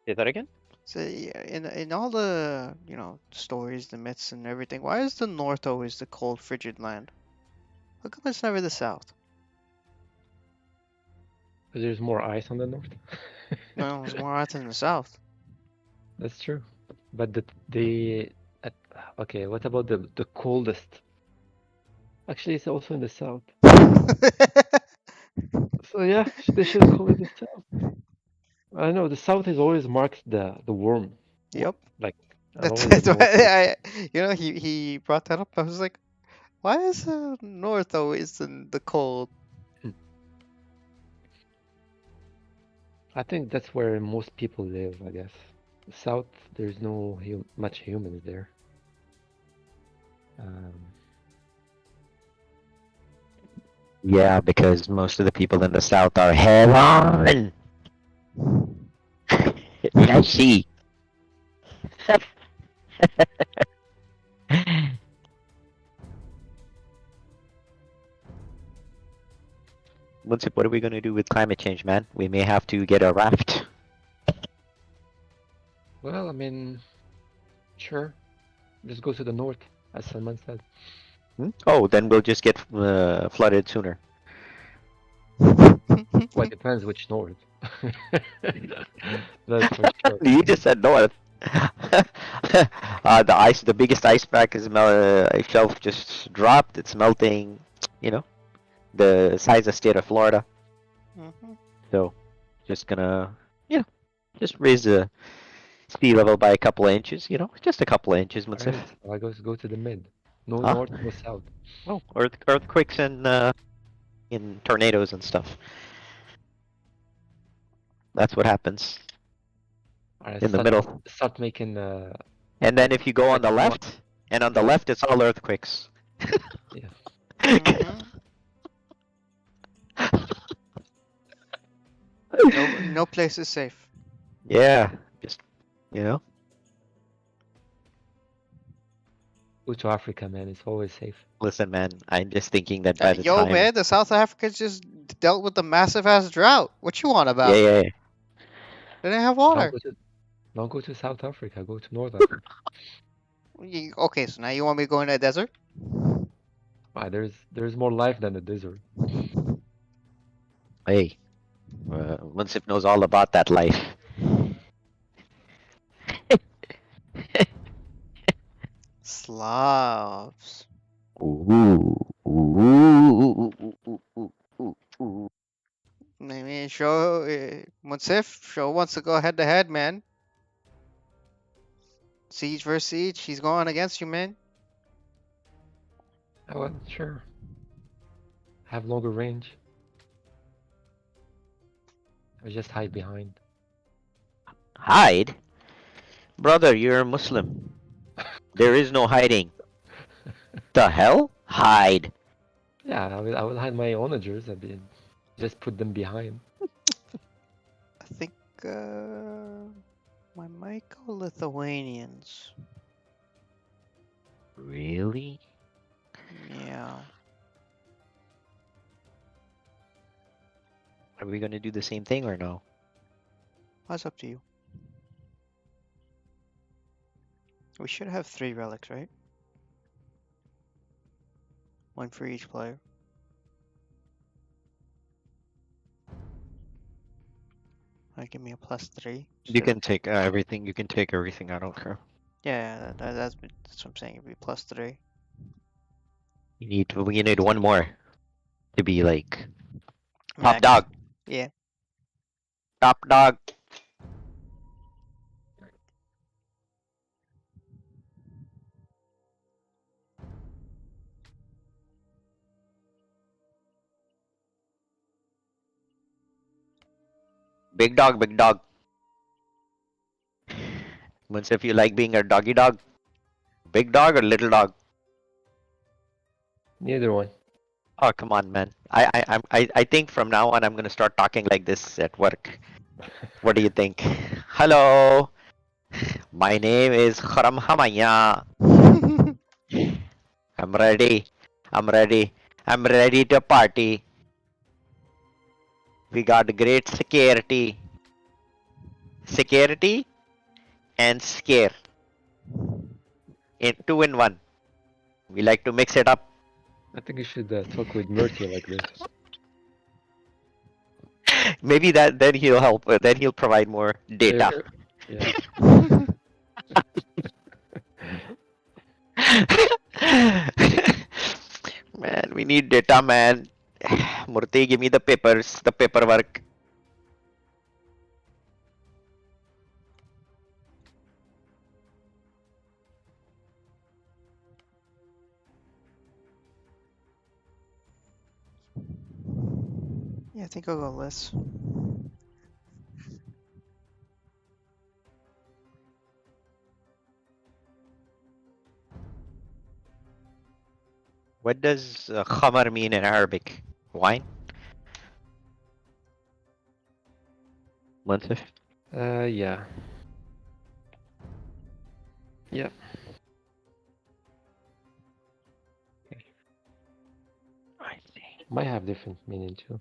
Say that again? So yeah, in all the stories, the myths, and everything, why is the north always the cold, frigid land? How come it's never the south? Because there's more ice on the north. No, it's more hot in the south. That's true. But okay, what about the coldest? Actually, it's also in the south. So yeah, they should call it the south. I know the south is always marked the warm. Yep. Like That's, always that's the why north. he brought that up. I was like, why is the north always in the cold? I think that's where most people live, I guess. The south, there's no much humans there. Yeah, because most of the people in the south are heaven. I see. Munsip, what are we gonna do with climate change, man? We may have to get a raft. Well, I mean, sure. Just go to the north, as Salman said. Oh, then we'll just get flooded sooner. Well, it depends which north. That's for sure. You just said north. The biggest iceberg is shelf just dropped. It's melting. The size of state of Florida. Mhm. So, just gonna, just raise the sea level by a couple of inches. Just a couple of inches. Munsip. Alright, I go to the mid. No Huh? north, no south. Oh, earthquakes and in tornadoes and stuff. That's what happens Alright, in the middle. Start making And then if you go on the Like left, and on the left it's all earthquakes. Yeah. Mhm. No place is safe. Yeah, just Go to Africa, man. It's always safe. Listen, man, I'm just thinking that by the Yo, time. man, the South Africans just dealt with a massive ass drought. What you want Yeah, about? yeah. They didn't have Don't water. go to don't go to South Africa. Go to North Africa. Okay, so now you want me to go in a desert? Why, there's more life than the desert. Hey, Munsif knows all about that life. Slavs. Ooh, ooh, ooh. I mean, show Munsif, show wants to go head to head, man. Siege versus siege, he's going against you, man. Oh, well, sure. Have longer range. I just hide behind. Hide? Brother, you're a Muslim. There is no hiding. The hell? Hide. Yeah, I will hide my onagers and then just put them behind. I think my might go Lithuanians. Really? Yeah. Are we gonna do the same thing or no? That's up to you. We should have 3 relics, right? 1 for each player. Give me a +3. You can take everything. You can take everything. I don't care. Yeah, that's what I'm saying. It'd be +3. We need one more to be like top Max. dog. Yeah. Top dog. Big dog, big dog. Once if you like being a doggy dog, big dog or little dog. Neither one. Oh come on, man. I think from now on I'm gonna start talking like this at work. What do you think? Hello. My name is Kharam Hamaya. I'm ready. I'm ready. I'm ready to party. We got great security. Security and scare. In 2 in 1. We like to mix it up. I think you should talk with Mercy like this. Maybe then he'll help. Then he'll provide more data. Yeah. Man, we need data, man. Murthy, give me the papers, the paperwork. Yeah, I think I'll go less. What does khamar mean in Arabic? Wine? Munsif? Yeah. Yep. I see. Might have different meaning too.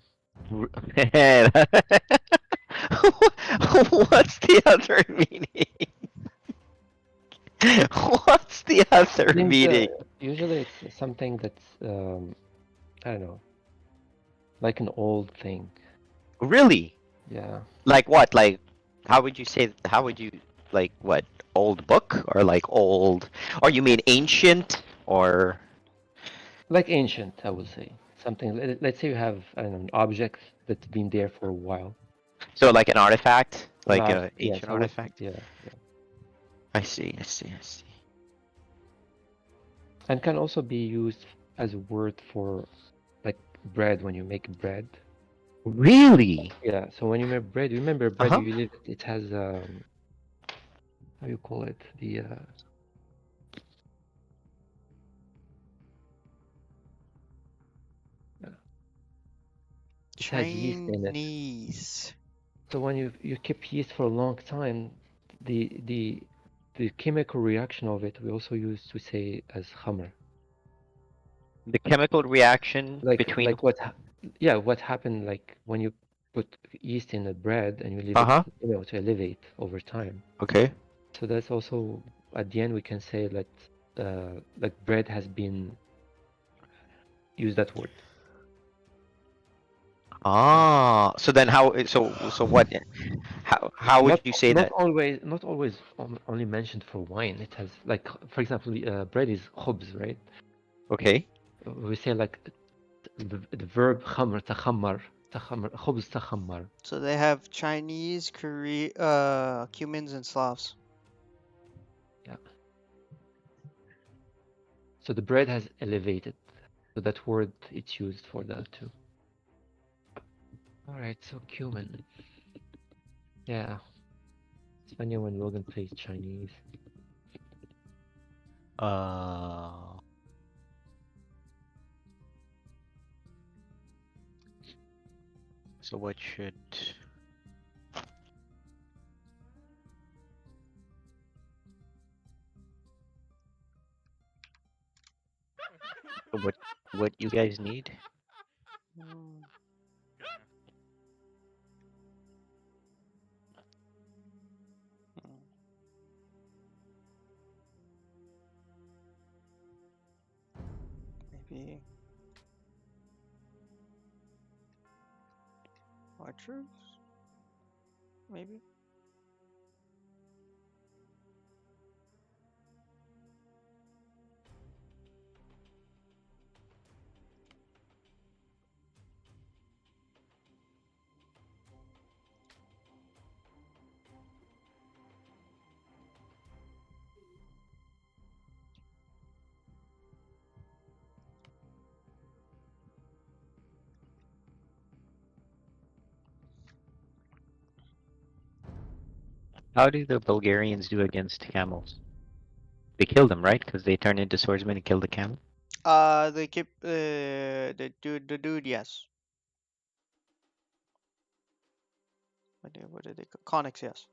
What's the other meaning? What's the other I think, meaning? usually it's something that's I don't know, like an old thing. Really? Yeah. Like what? Like, how would you say? How would you like what? Old book or like old? Or you mean ancient or? Like ancient, I would say. Something. Let's say you have an object that's been there for a while. So like an artifact, like An an yes, ancient I would- artifact. Yeah, yeah. I see. I see. I see. And can also be used as a word for like bread when you make bread. Really? Yeah. So when you make bread, remember bread. Uh-huh. Usually it has how you call it, the it has yeast in it. Chinese. So when you keep yeast for a long time, the the chemical reaction of it we also use to say as hammer. The chemical reaction Like between. like what what happened like when you put yeast in the bread and you leave Uh-huh. it, you know, to elevate over time. Okay. So that's also at the end we can say that like bread has been use that word. Ah. So then how? So what? How would you say Not that? always only mentioned for wine. It has like for example bread is khubz, right? Okay. We say like the verb khamr takhammar khubz takhammar. So they have Chinese, Cumans, and Slavs. So the bread has elevated. So that word it's used for that too. All right, so cumin. Yeah. It's funny when Logan plays Chinese. So what should? What you guys need? Hmm. Maybe archers? Maybe? How do the Bulgarians do against camels? They kill them, right? Because they turn into swordsmen and kill the camel. They keep the dude, yes. What did they call Conics, yes.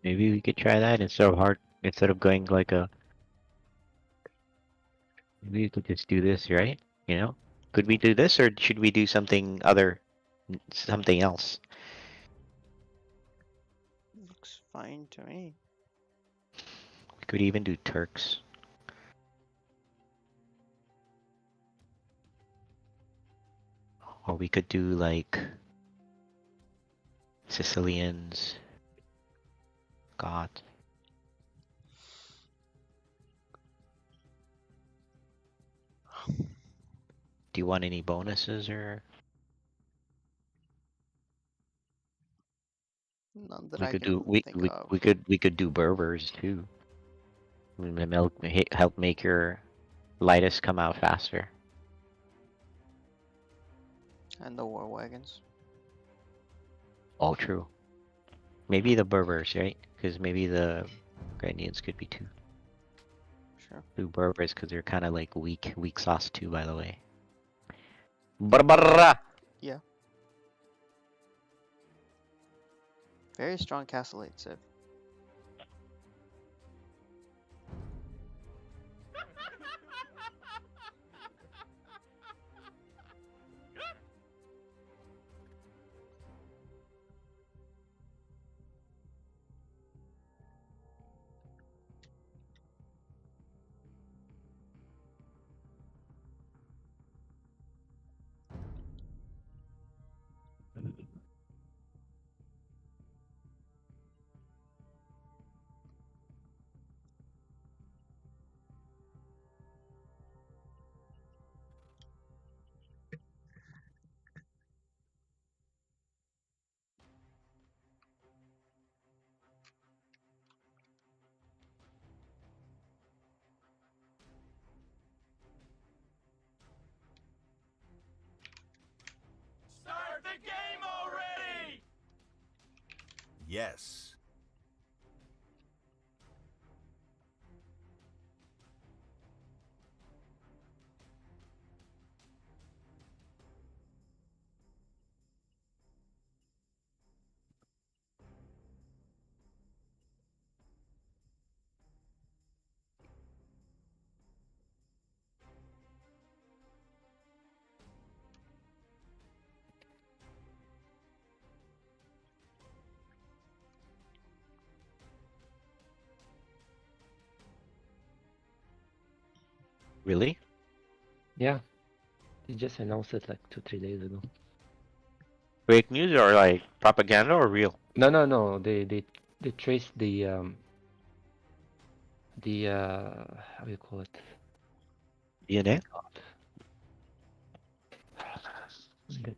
Maybe we could try that instead of going like a. Maybe we could just do this, right? You know, could we do this or should we do something something else? Looks fine to me. We could even do Turks. Or we could do like Sicilians. God. Do you want any bonuses or None that we I could can do think of. we could do Berbers too. Help make your lightest come out faster. And the war wagons. All true. Maybe the Berbers, right? Because maybe the Ukrainians could be too. Sure. Do Berbers because they're kind of like weak sauce too, by the way. Barbara! Yeah. Very strong castle 8 Civ. Start the game already! Yes. Really? Yeah, they just announced it like 2-3 days ago. Fake news or like propaganda or real? No. They traced the how do you call it? DNA?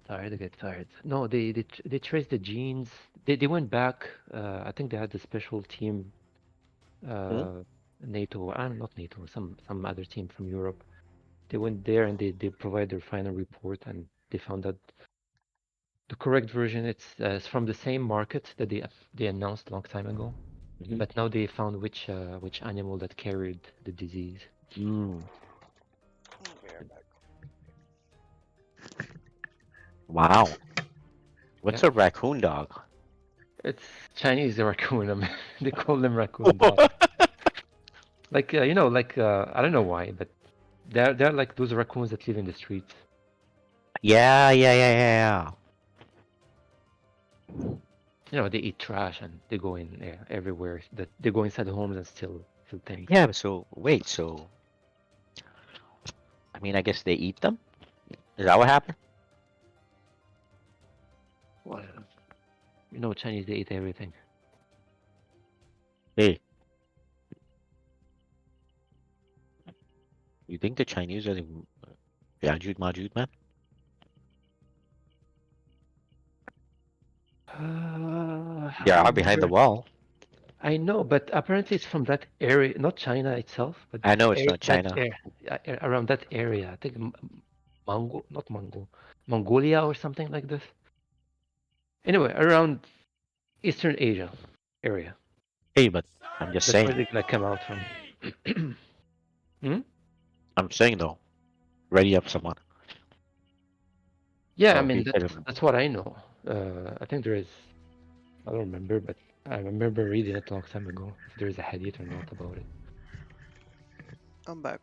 I get tired. No, they traced the genes. They went back. I think they had a special team. NATO. Not NATO. Some other team from Europe. They went there and they provide their final report, and they found that the correct version it's from the same market that they announced a long time ago. Mhm. But now they found which animal that carried the disease. Mm. Wow. What's Yeah. a raccoon dog? It's Chinese raccoon. I mean, they call them raccoon dogs. Like I don't know why, but they're like those raccoons that live in the streets. Yeah. They eat trash and they go in everywhere. That they go inside the homes and steal things. Yeah, so wait, so I mean I guess they eat them? Is that what happened? Well, Chinese, they eat everything. Hey. You think the Chinese are the Yajud Majud man? They are behind the wall. I know, but apparently it's from that area, not China itself, but I know it's that not China. around that area. I think Mongolia or something like this. Anyway, around Eastern Asia area. Hey, but I'm just That's where saying. they come out from. I'm saying though. Ready up someone. Yeah, I So mean he said that's what I know. I think there is. I don't remember, but I remember reading it a long time ago. If there is a hadith or not about it. I'm back.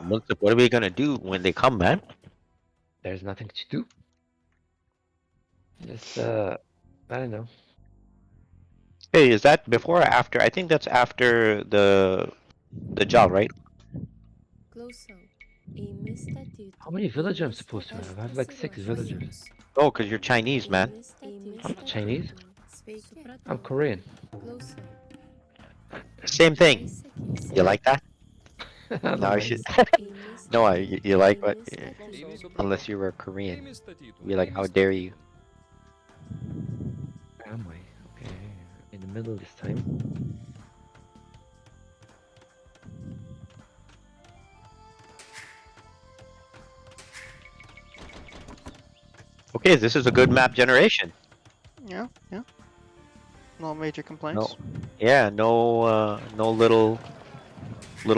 What are we gonna do when they come, man? There's nothing to do. Just I don't know. Hey, is that before or after? I think that's after the job, right? How many villagers I'm supposed to have? I have like 6 villagers. Oh, cause you're Chinese, man. I'm not Chinese. I'm Korean. Same thing. You like that? I don't No, know. you should. No, you like what? Unless you were Korean. Be like, how dare you? Where am I? Okay, in the middle this time. Okay, this is a good map generation. Yeah. No major complaints. Yeah, no little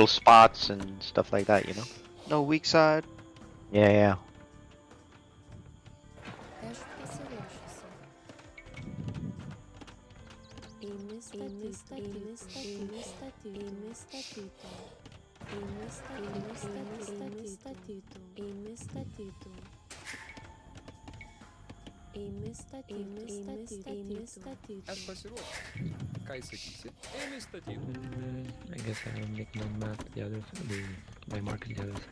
spots and stuff like that, you know? No weak side. Yeah. I guess I'll make my map the others, my market the others.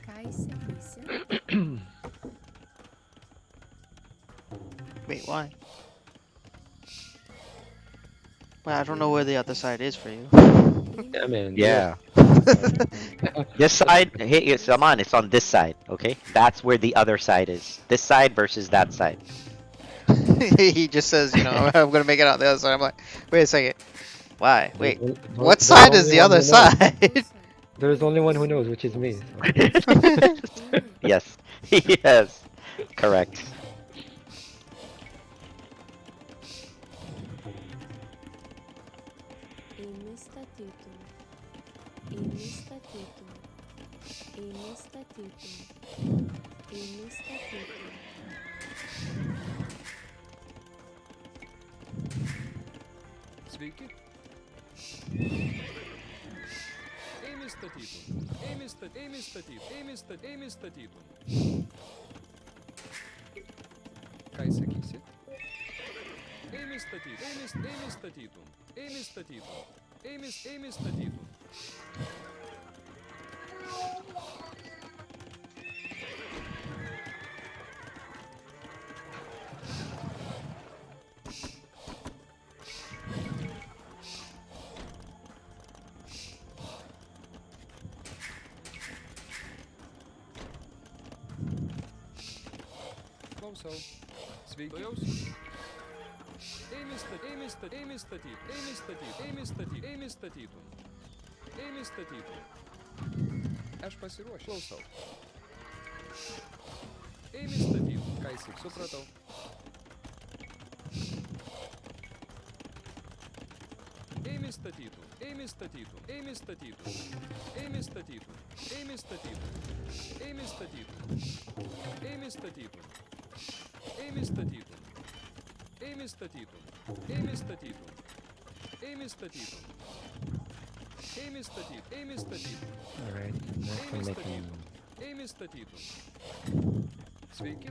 Wait, why? Well, I don't know where the other side is for you. I mean, Yeah. This side, hey, Saman, it's on this side, okay? That's where the other side is. This side versus that side. He just says, I'm gonna make it out the other side. I'm like, wait a second. Why? Wait, what there's side is only the one other who knows. side? There's only one who knows, which is me. Yes. Yes. Correct. Ėmė statytum. Ėmė statytum. Ėmė statytum. Klausau. Sveiki. Ėmė statytum. Aš pasiruošiu. Klausau. Ėmė statytum. Ką jis supratau. Ėmė statytum. Alright, next I'm making Ėmė statytum. Sveiki.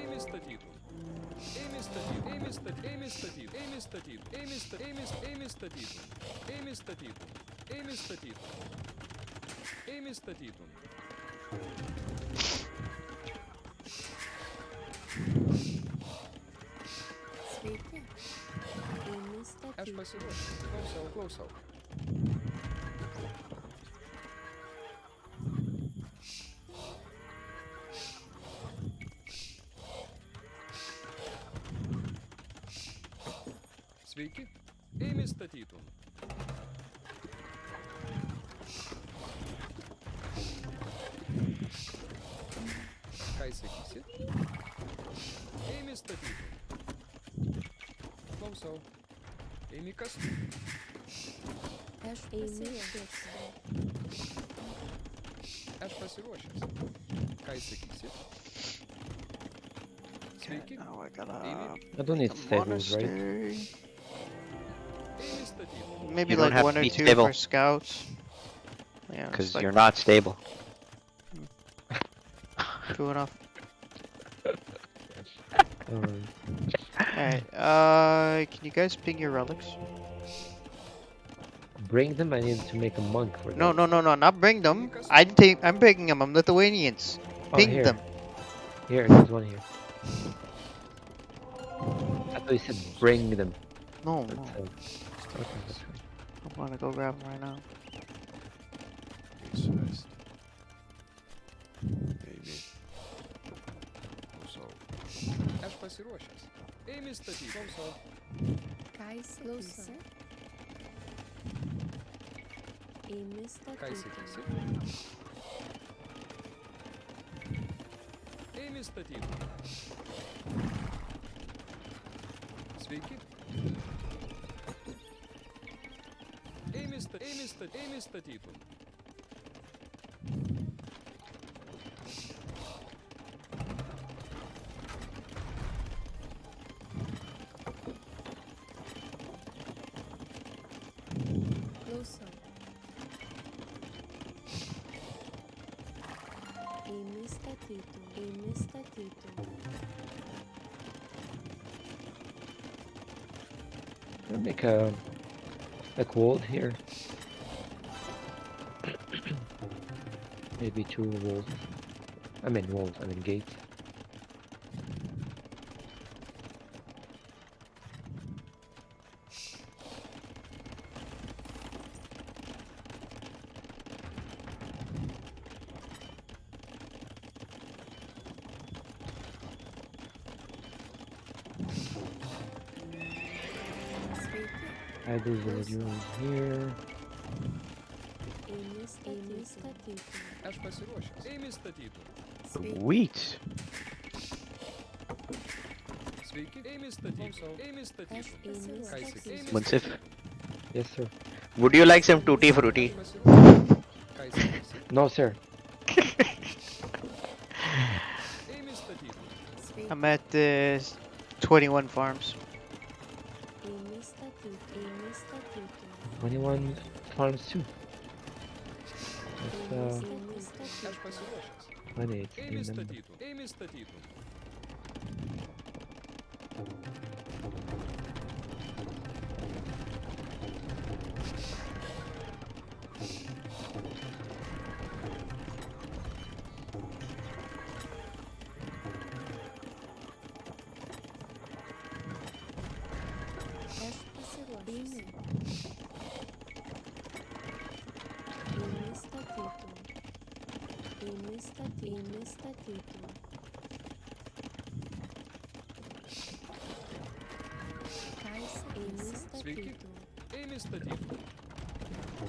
Ėmė statytum. Sveiki. Ėmė Aš statytum. pasiruošiu. Klausau. Sveiki. Ėmė statytum. Ką įsakysi? Ėmė statytum. Klausau. Ėmė kas? Aš pasiruošęs. Aš pasiruošęs. Ką įsakysi? Sveiki. Now I gotta. I don't need stables, right? Monastery. Ėmė statytum. Maybe You don't like have one to or be two stable. for scouts. Yeah, Because it's like you're not stable. true enough. Alright. Alright, can you guys ping your relics? Bring them, I need to make a monk for them. No, not bring them. I'm bringing them. I'm Lithuanians. Oh, Ping here. them. Here, there's one here. I thought you said bring them. No, That's, no. okay, that's fine. I want to go grab them right now. East-west. Maybe. So, Aš pasiruošęs. Ėmė statytum. Klausau. Ką įsakysi? Ėmė Ką statytum. įsakysi? Ėmė statytum. Sveiki. Ėmė statytum. Klausau. Ėmė statytum. I'll make a wall here. Maybe 2 walls. I mean gates. Sveiki. I do the rooms here. Ėmė statytum. Aš pasiruošęs. Ėmė statytum. Sweet. Sveiki. Ėmė statytum. Ėmė Aš statytum. ėmė Ką įsakysi? statytum. Munsif, Yes, sir. would you like some tutti frutti? Aš pasiruošęs. Ką įsakysi? No, sir. Ėmė statytum. Sveiki. I'm at 21 farms. Ėmė statytum. 21 farms too. That's Aš statytum. pasiruošęs. 28 Ėmė in them. statytum. Ėmė statytum. Imi. Imi statuto. Imi statuto. Cais imi statuto. Imi statytų.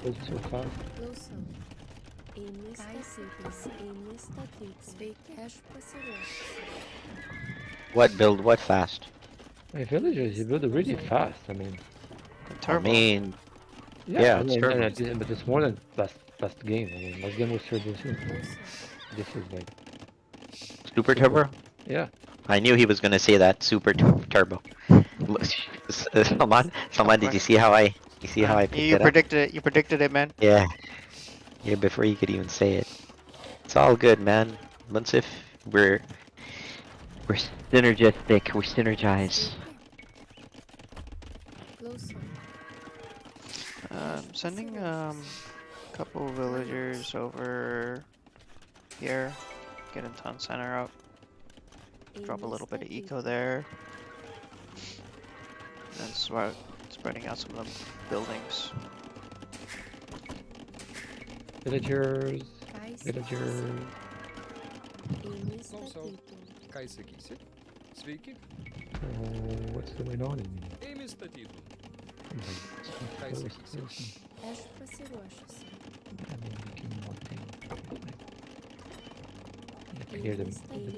Was so fast. Klausau. Imi statuto. Imi statuto. Sveiki, aš pasiruošusi. What build? What fast? My villagers, you build really fast. I mean, I Turbo. mean, yeah, Yeah, I it's mean, turbo. but it's more than last game. I mean, last game was turbo too. Klausau. This is like, super turbo. yeah. I knew he was gonna say that. Super turbo. Look, Salman, did you see how I? You see how I picked You it up? predicted it. You predicted it, man. Yeah. Yeah, before you could even say it. It's all good, man. Munsif, we're synergistic. We're synergized. Klausau. Sending a couple villagers over here. Get a ton center out. Drop a little bit of eco there. And spreading out some of the buildings. Villagers, Cais villagers. Imi Klausau. statuto. Ką įsakysi? Sveiki. Oh, what's going on in here? Imi statytų. Like, Cais close, įsakysi? close. Aš pasiruošusi. I mean, we can one thing. I hear the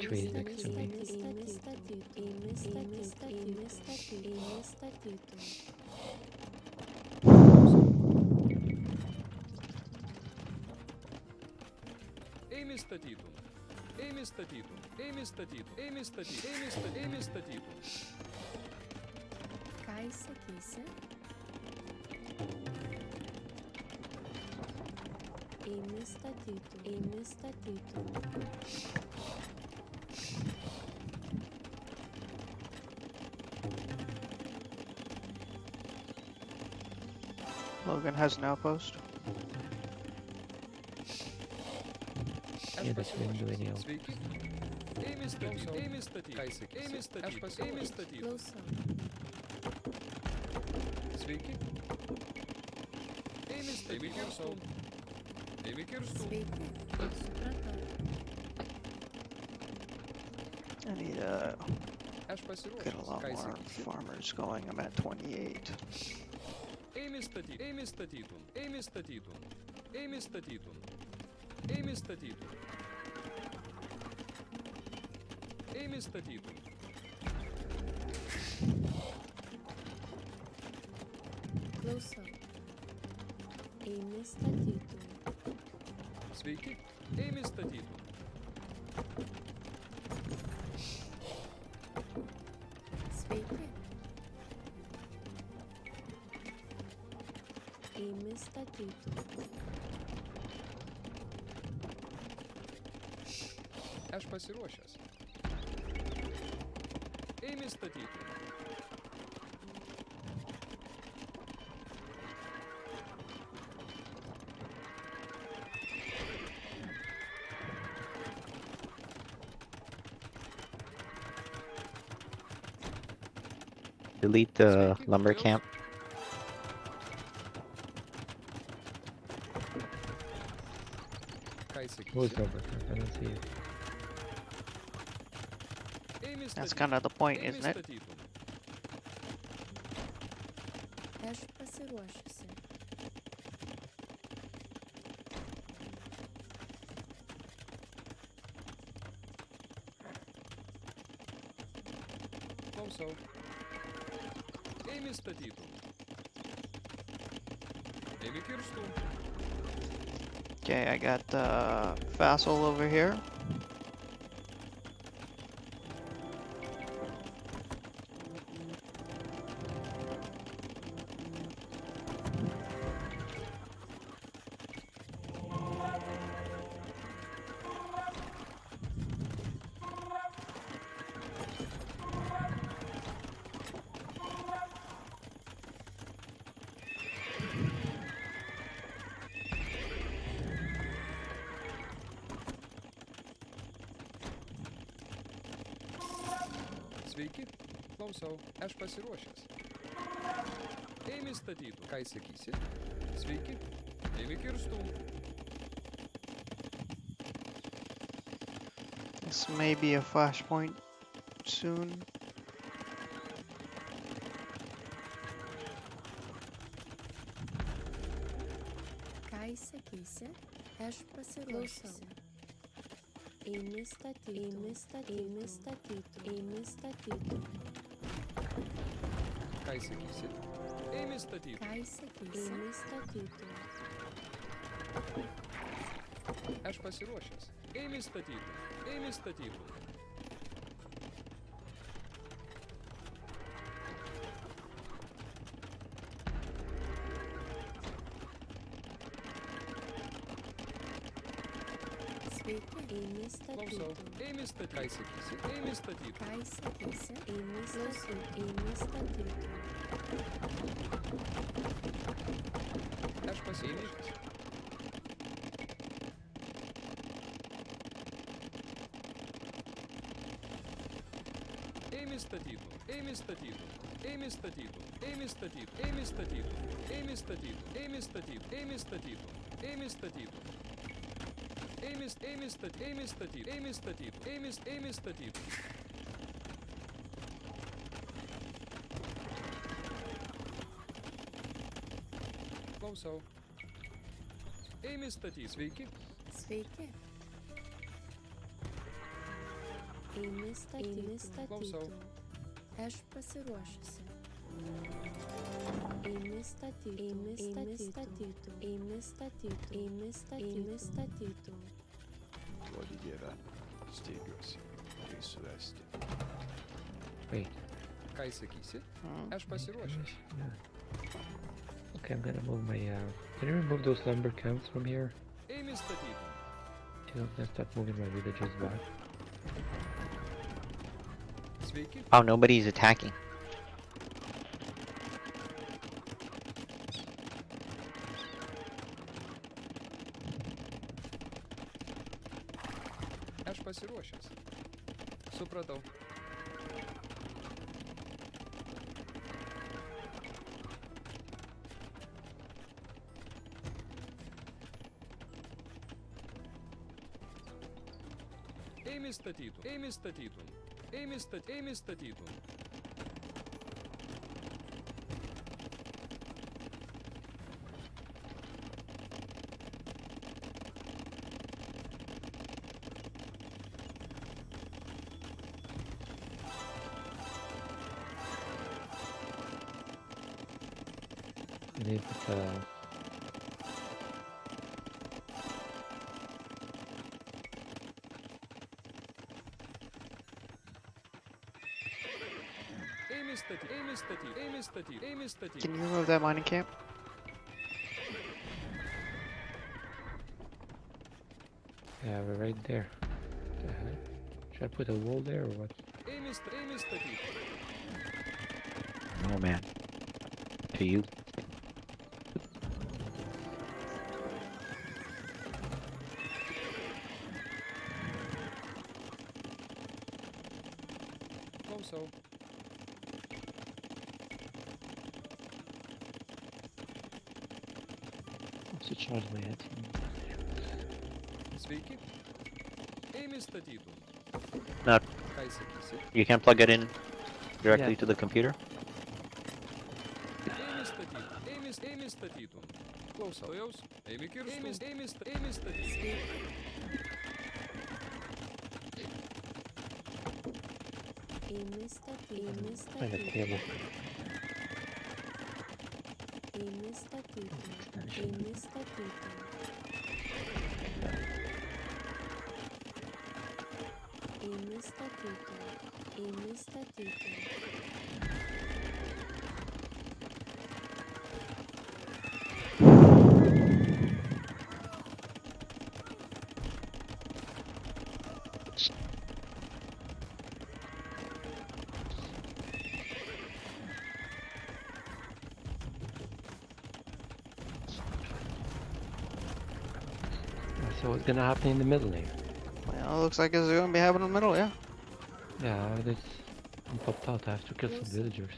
trees next to me. Imi statuto. Imi statuto. Imi statuto. Imi statuto. Imi statytų. Imi statytų. Imi statytų. Imi statytų. Imi statytų. Ką įsakysi? Imi statuto. Imi statuto. Logan has an outpost. Yeah, that's what I'm doing now. Sveiki. Imi statytų. Imi statytų. Ką įsakysi? Imi statytų. Imi statytų. Klausau. Sveiki. Imi statytų. Imi kirstų. Sveiki. Supratau. I need to Aš get a pasiruošęs. lot Ką more įsakysi? farmers going. I'm at 28. Imi statytų. Imi statytų. Imi statytų. Imi statytų. Imi statytų. Imi statytų. Klausau. Imi statytų. Sveiki. Imi statytų. Sveiki. Imi statytų. Aš pasiruošęs. Imi statytų. Delete the lumber camp. Ką Who's įsakysi? over? I don't see it. Imi That's statytų. kind of the point, Imi isn't it? statytų. Aš pasiruošusi. Klausau. Imi statytų. Imi kirstų. Okay, I got Vassal over here. Sveiki. Klausau. Aš pasiruošęs. Eimi statytų. Ką įsakysi? Sveiki. Eimi kirstų. This may be a flashpoint soon. Ką įsakysi? Aš pasiruošusi. Eimi statytų. Eimi statytų. Eimi statytų. Eimi statytų. Ką įsakysi? Eimi statytų. Ką įsakysi? Eimi statytų. Aš pasiruošęs. Eimi statytų. Eimi statytų. Sveiki. Eimi Klausau. statytų. Eimi statytų. Ką įsakysi? Eimi statytų. Ką įsakysi? Eimi statytų. Eimi statytų. Aš pasiruošęs. Eimi statytų. Eimi statytų. Eimi statytų. Eimi statytų. Eimi statytų. Eimi statytų. Eimi statytų. Eimi statytų. Eimi statytų. Eimi statytų. Eimi statytų. Eimi statytų. Eimi statytų. Klausau. Eimi statytų. Sveiki. Sveiki. Eimi statytų. Klausau. Aš pasiruošusi. Eimi statytų. Eimi statytų. Eimi statytų. Eimi statytų. Eimi statytų. Duodi Dieve, steigiuosi, tai suvesti. Wait. Ką įsakysi? Hmm. Aš pasiruošęs. Okay, I'm gonna move my. Can you remove those lumber camps from here? Eimi statytų. I'm gonna start moving my villagers back. Sveiki. Oh, nobody's attacking. Aš pasiruošęs. Supratau. Eimi statytų. Eimi statytų. Eimi statytų. I need Eimi statytų. Can you remove that mining camp? Yeah, we're right there. The heck? Should I put a wall there or what? Eimi statytų. Oh man. To you. Klausau. Let's charge my head. Sveiki. Eimi statytų. No, Ką įsakysi? you can't plug it in directly Yeah. to the computer. Eimi statytų. Eimi statytų. Klausau. Jaus. Eimi kirstų. Eimi statytų. Eimi statytų. Eimi Find a statytų. table. Eimi statytų. Eimi statytų. Eimi statytų. Eimi statytų. So what's gonna happen in the middle here? Well, looks like it's gonna be happening in the middle, yeah. Yeah, that's I'm popped out. I have to kill some villagers.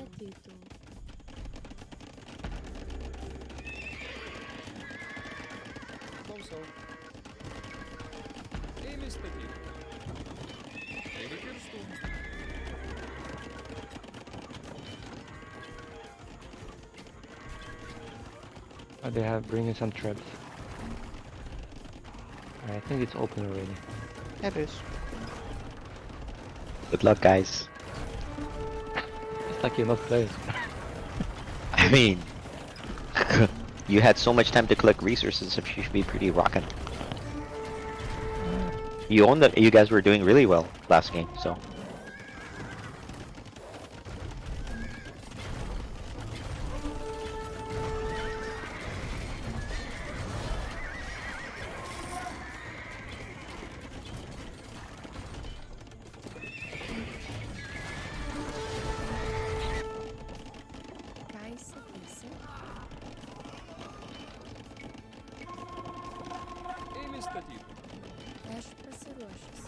estatuto. Klausau. Ėmė statyti. Eini kirstų. They have bringing some traps. I think it's open already. It is. Good luck, guys. It's like you're not playing. I mean, you had so much time to collect resources, so you should be pretty rocking. You owned that. You guys were doing really well last game, so. Caixa visa. Ėmė statyti. Aš pasiruošęs.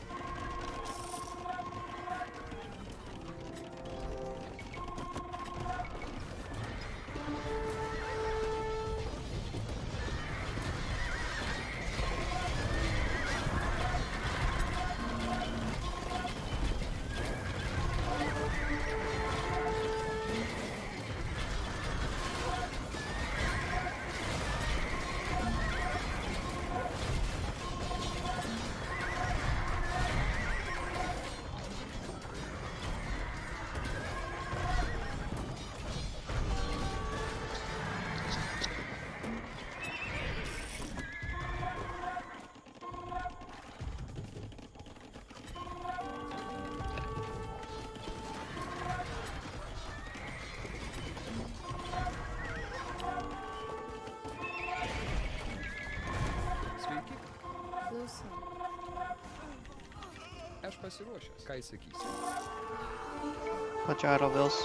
Sveiki. Klausau. Aš pasiruošęs. Ką įsakysi? Punch out of Vils.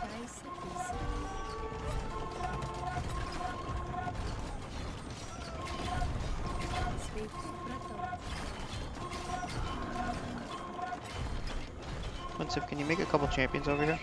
Caixa visa. Sveiki, supratau. Winsif, can you make a couple champions over here?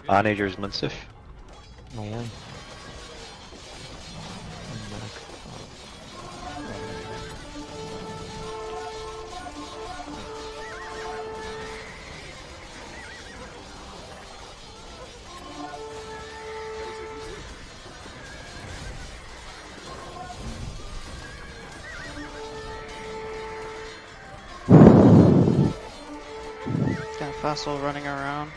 Onagers, Munsif. I am. I'm back. Got Fossil running around.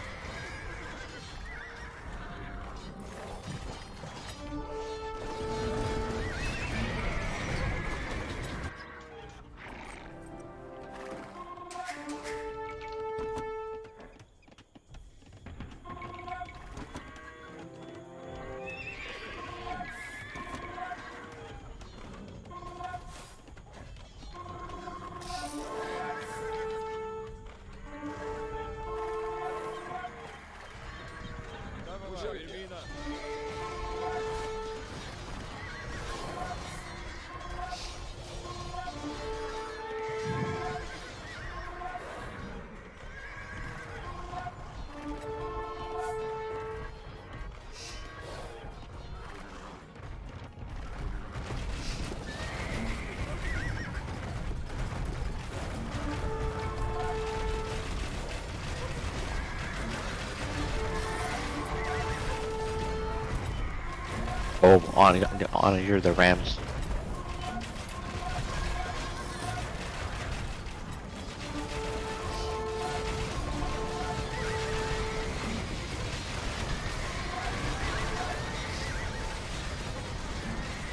Oh, on you're the Rams.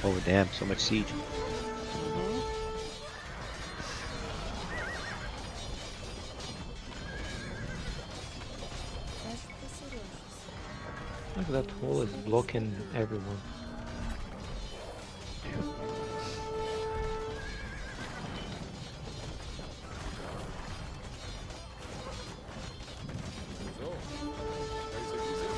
Oh damn, so much siege. Look, that hole is blocking everyone. So, Kaiser Giselle.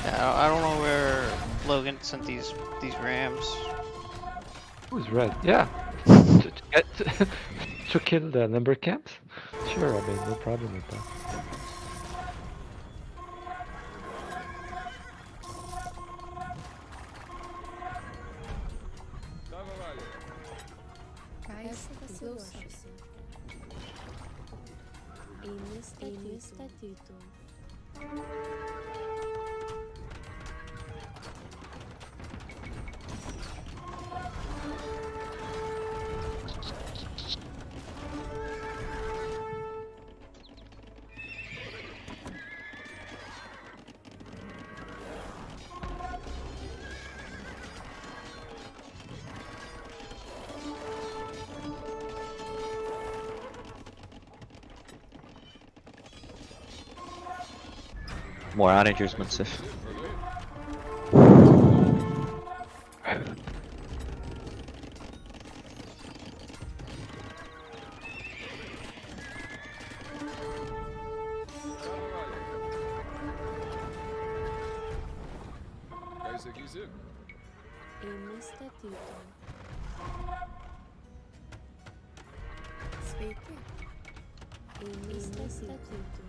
Yeah, I don't know where Logan sent these Rams. Who's red? Yeah. To kill the lumber camps? Sure, I mean, no problem with that. Tava Vale. Caixa Veloso. Inestatito. More onagers, Munsif. Kaiser Giselle. Inestatito. Sveiki. Inestatito.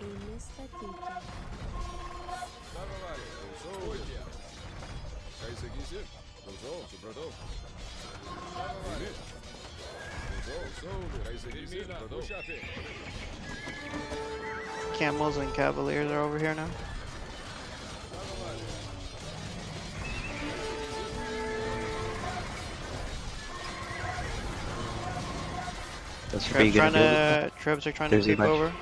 Inestatito. Tava Vale. Usou, Odia. Kaiser Giselle. Usou, suprador. Tava Vale. Usou, Kaiser Giselle. Suprador. Chape. Camels and Cavaliers are over here now. That's where you gonna do it. Trebs are trying There's to a creep bunch. over.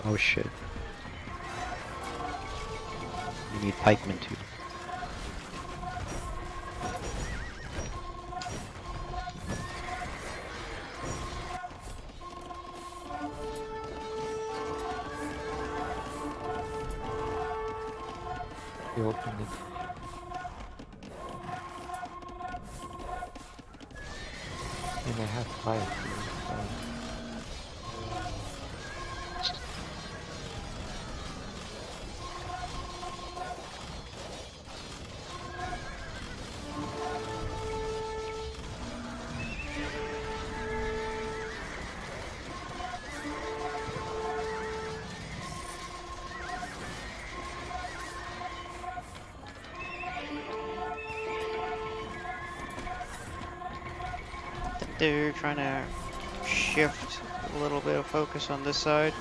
Oh shit. You need pikemen too. He opened it. And I have 5. So they're trying to shift a little bit of focus on this side.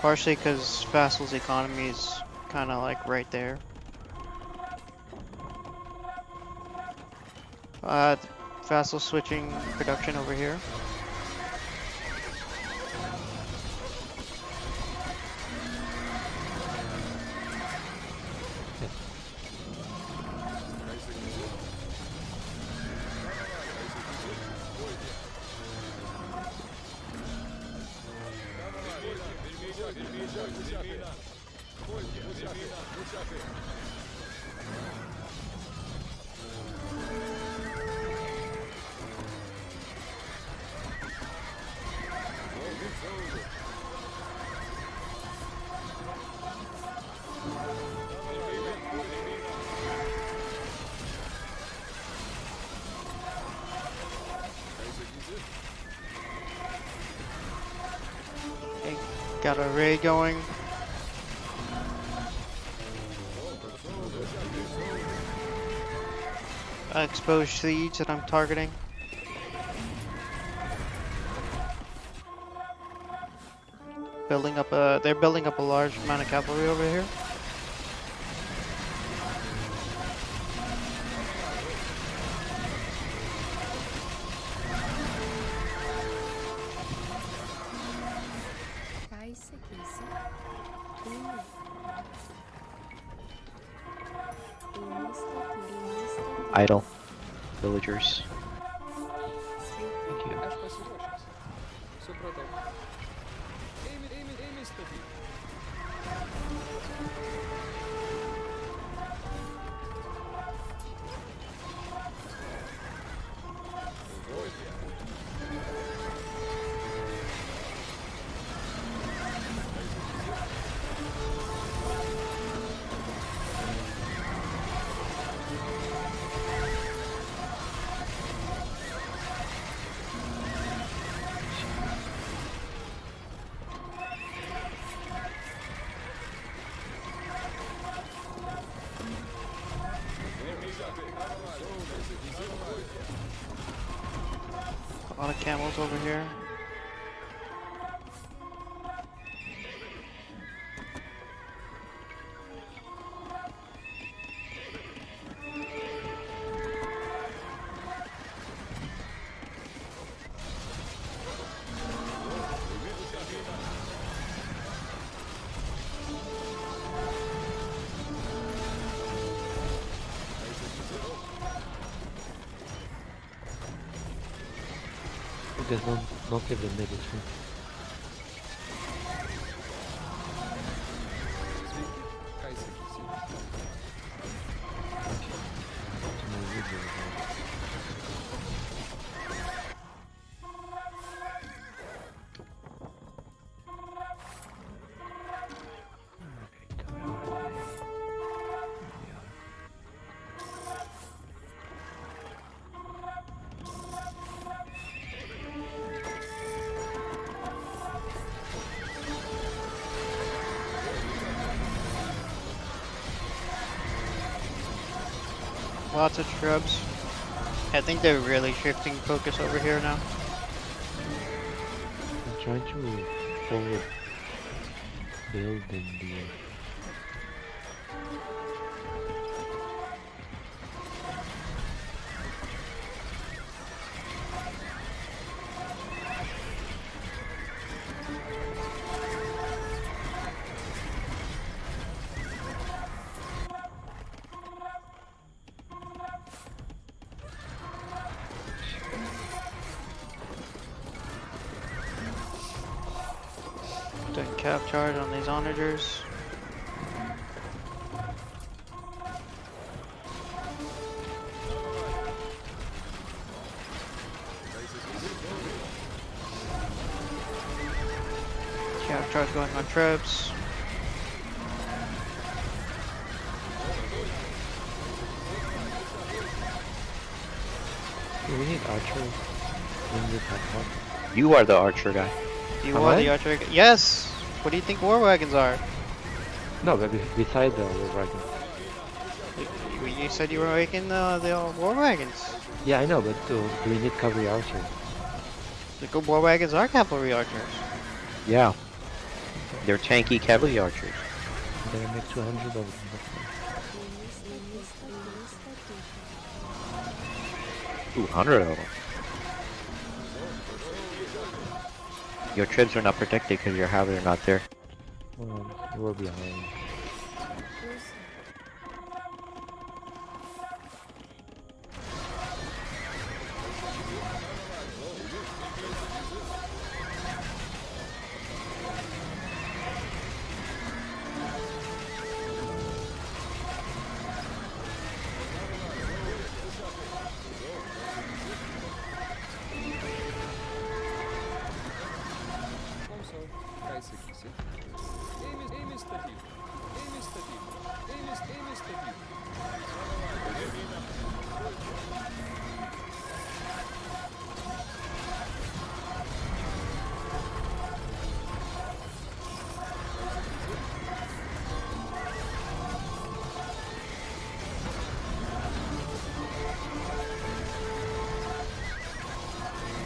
Partially because Vassal's economy is kind of like right there. Vassal switching production over here. Got a raid going. Exposed siege that I'm targeting. Building up a, they're building up a large amount of cavalry over here. Idle. Villagers. Thank you. Аж посрочись. Супротив. Ей містотів. A lot of camels over here. There's not even military. Lots of shrubs. I think they're really shifting focus over here now. I'm trying to forward build in the Doing cap charge on these onagers. Cap charge going on troops. we need archers in the attack. You are the archer guy. You Am are I? the archer. Yes! What do you think war wagons are? No, but beside the war wagon. You said you were making the war wagons. Yeah, I know, but do we need cavalry archers? The good war wagons are cavalry archers. Yeah. They're tanky cavalry archers. They make 200 of them. 200 of them. Your tribs are not protected because your cavalry are not there. Well, you were behind. Console. K6. Aim estativo. Aim estativo. Aim estativo.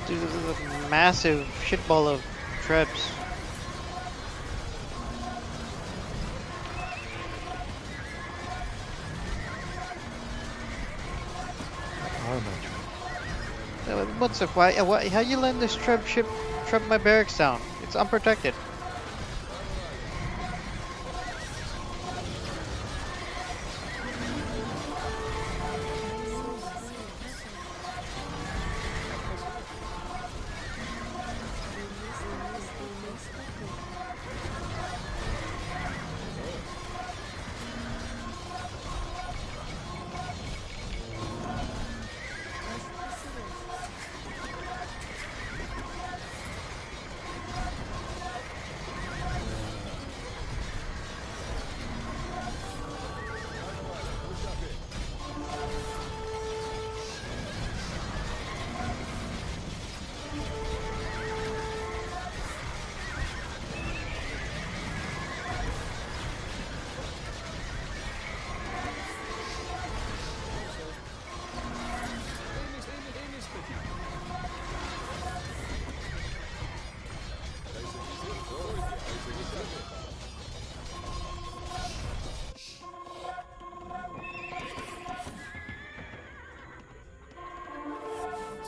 Dude, this is a massive shitball of trebs. What's up? Why? How you letting this treb my barracks down? It's unprotected.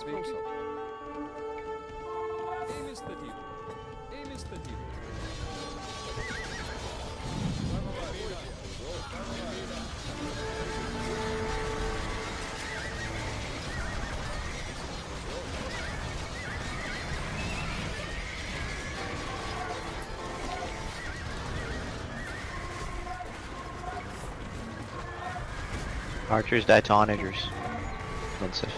Console. Aim estativo. Aim estativo. Archers die to onagers. Expensive.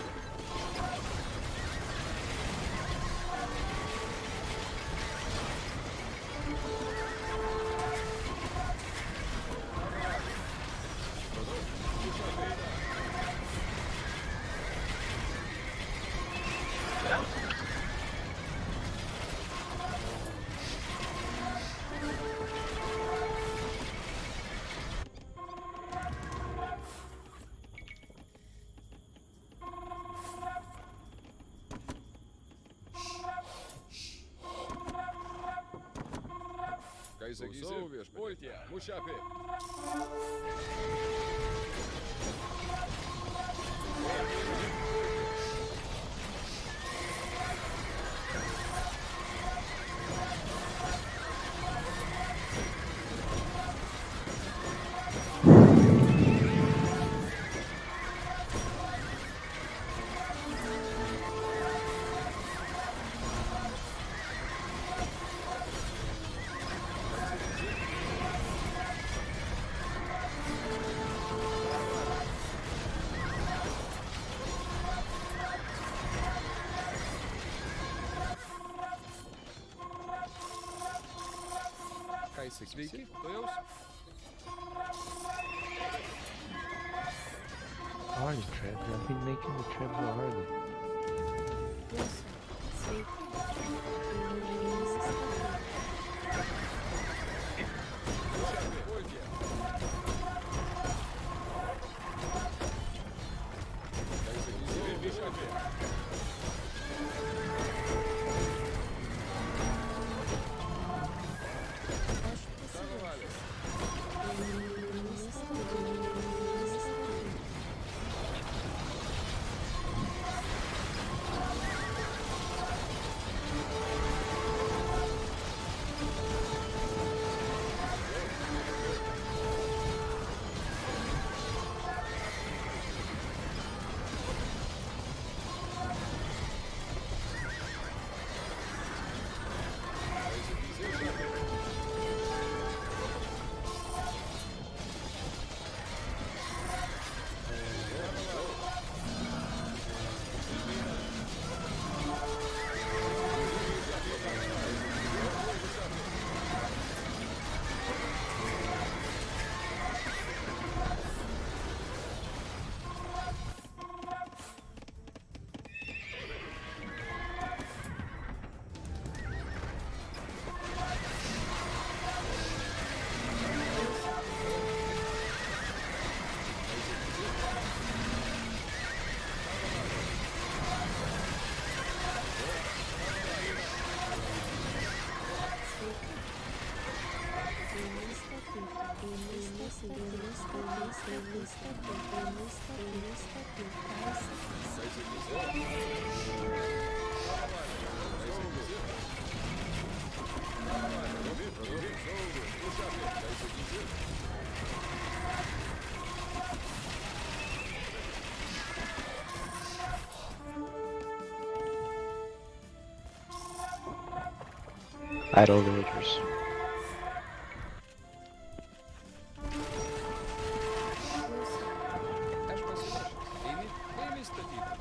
Console. Пойте. Мушапе. Sveiki, tuojaus. Hardy trebs. I've been making the trebs already. Idle villagers. Эми статику.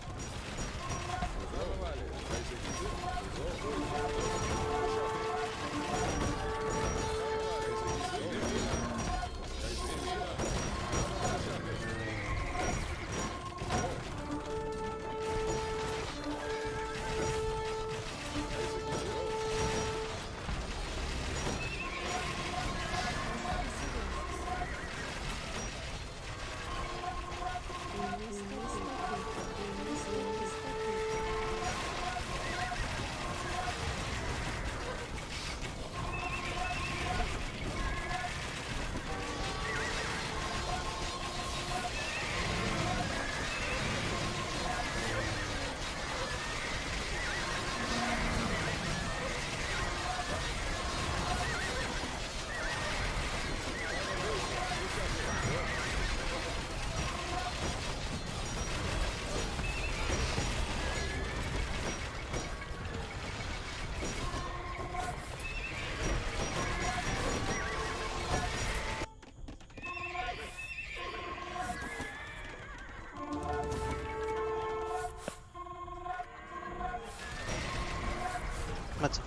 Здравствуйте.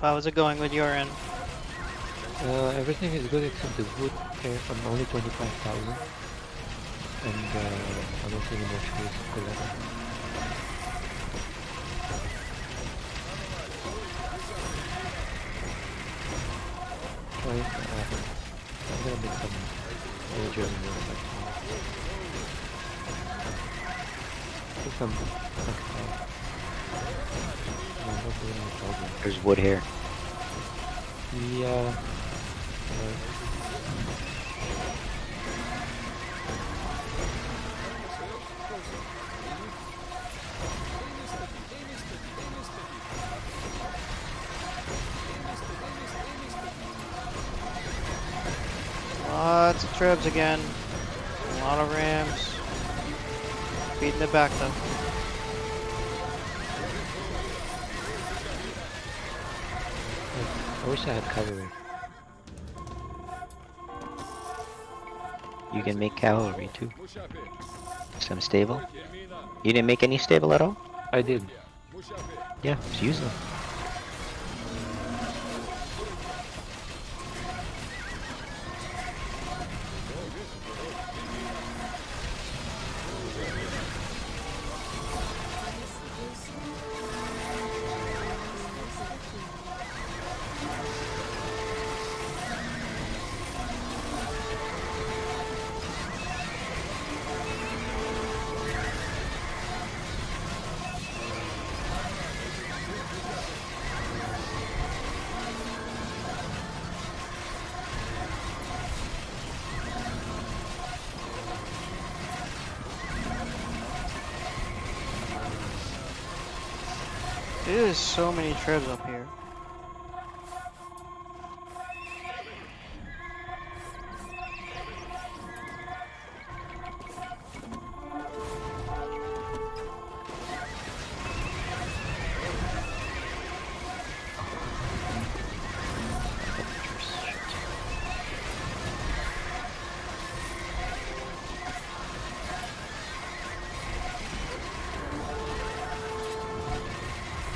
How's it going with your end? Everything is good except the wood. I'm only 25,000. And I don't see any more trees to collect. I'm gonna make some villagers in the next one. Put some no, not doing any problem. There's wood here. Yeah. Lots of trebs again. A lot of rams. Beating it back though. I wish I had cavalry. You can make cavalry too. Some stable. You didn't make any stable at all? I did. Yeah, just use them. There's so many trebs up here.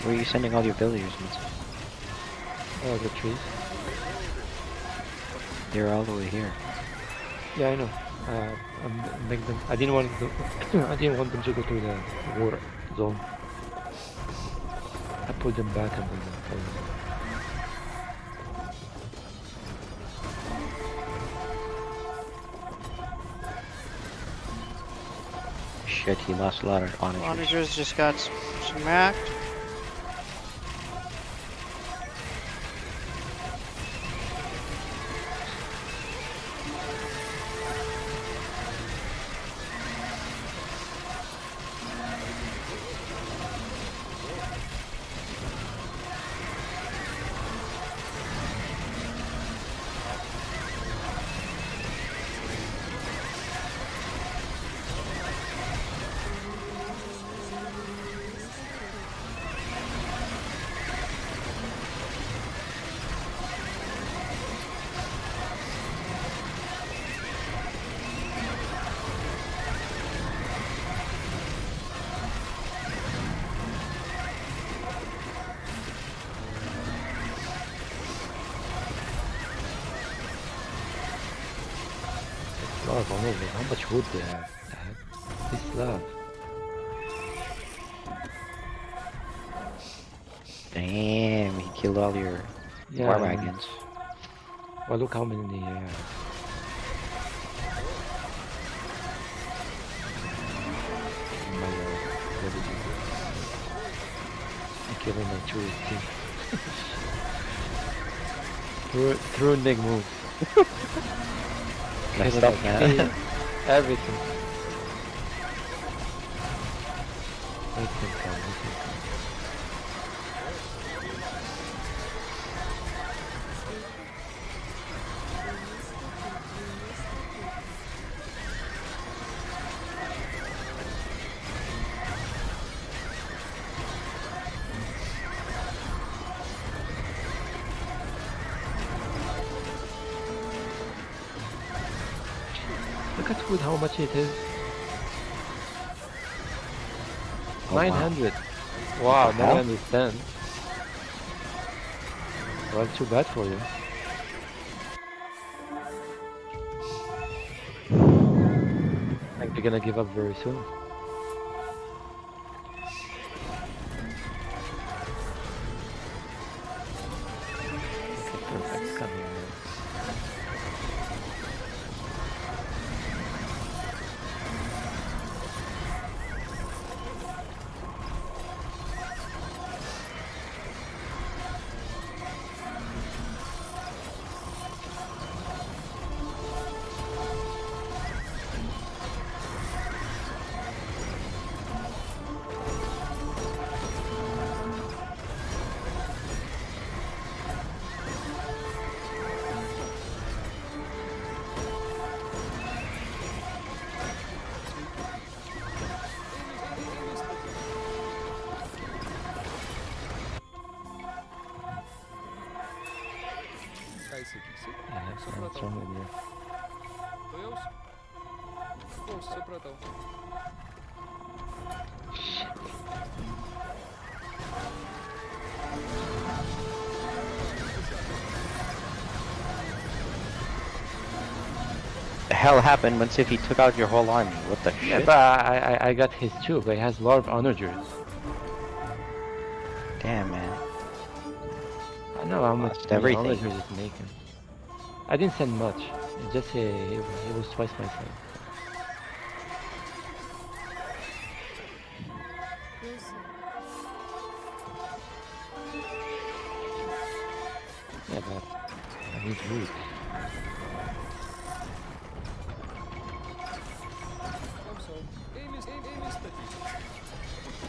Where are you sending all your villagers? Oh, the trees. They're all the way here. Yeah, I know. I'm make them. I didn't want to. I didn't want them to go through the war zone. I put them back and bring them forward. Shit, he lost a lot of onagers. Onagers just got smacked. are vulnerable. How much wood they have? This love. Damn, he killed all your war wagons. Well, look how many they have. My what did you do? I killed my true team. True Nick move. Nice Killing stuff, my man. team, everything. Let him come, let him come. Look at wood, how much it is. Oh, wow. 900. Wow, What the hell? 910. Well, too bad for you. I think they're gonna give up very soon. Okay, perfect. Come here, man. Yeah, what's wrong with you? To już? Puść, supratał. The hell happened once if he took out your whole army? What the Yeah, shit? but I got his too, but he has a lot of onagers. Damn, man. I know how much Lost everything. onagers it's making. I didn't send much. It just it was twice my size. Yeah, but I need wood. Also, aim is static. Aim is static.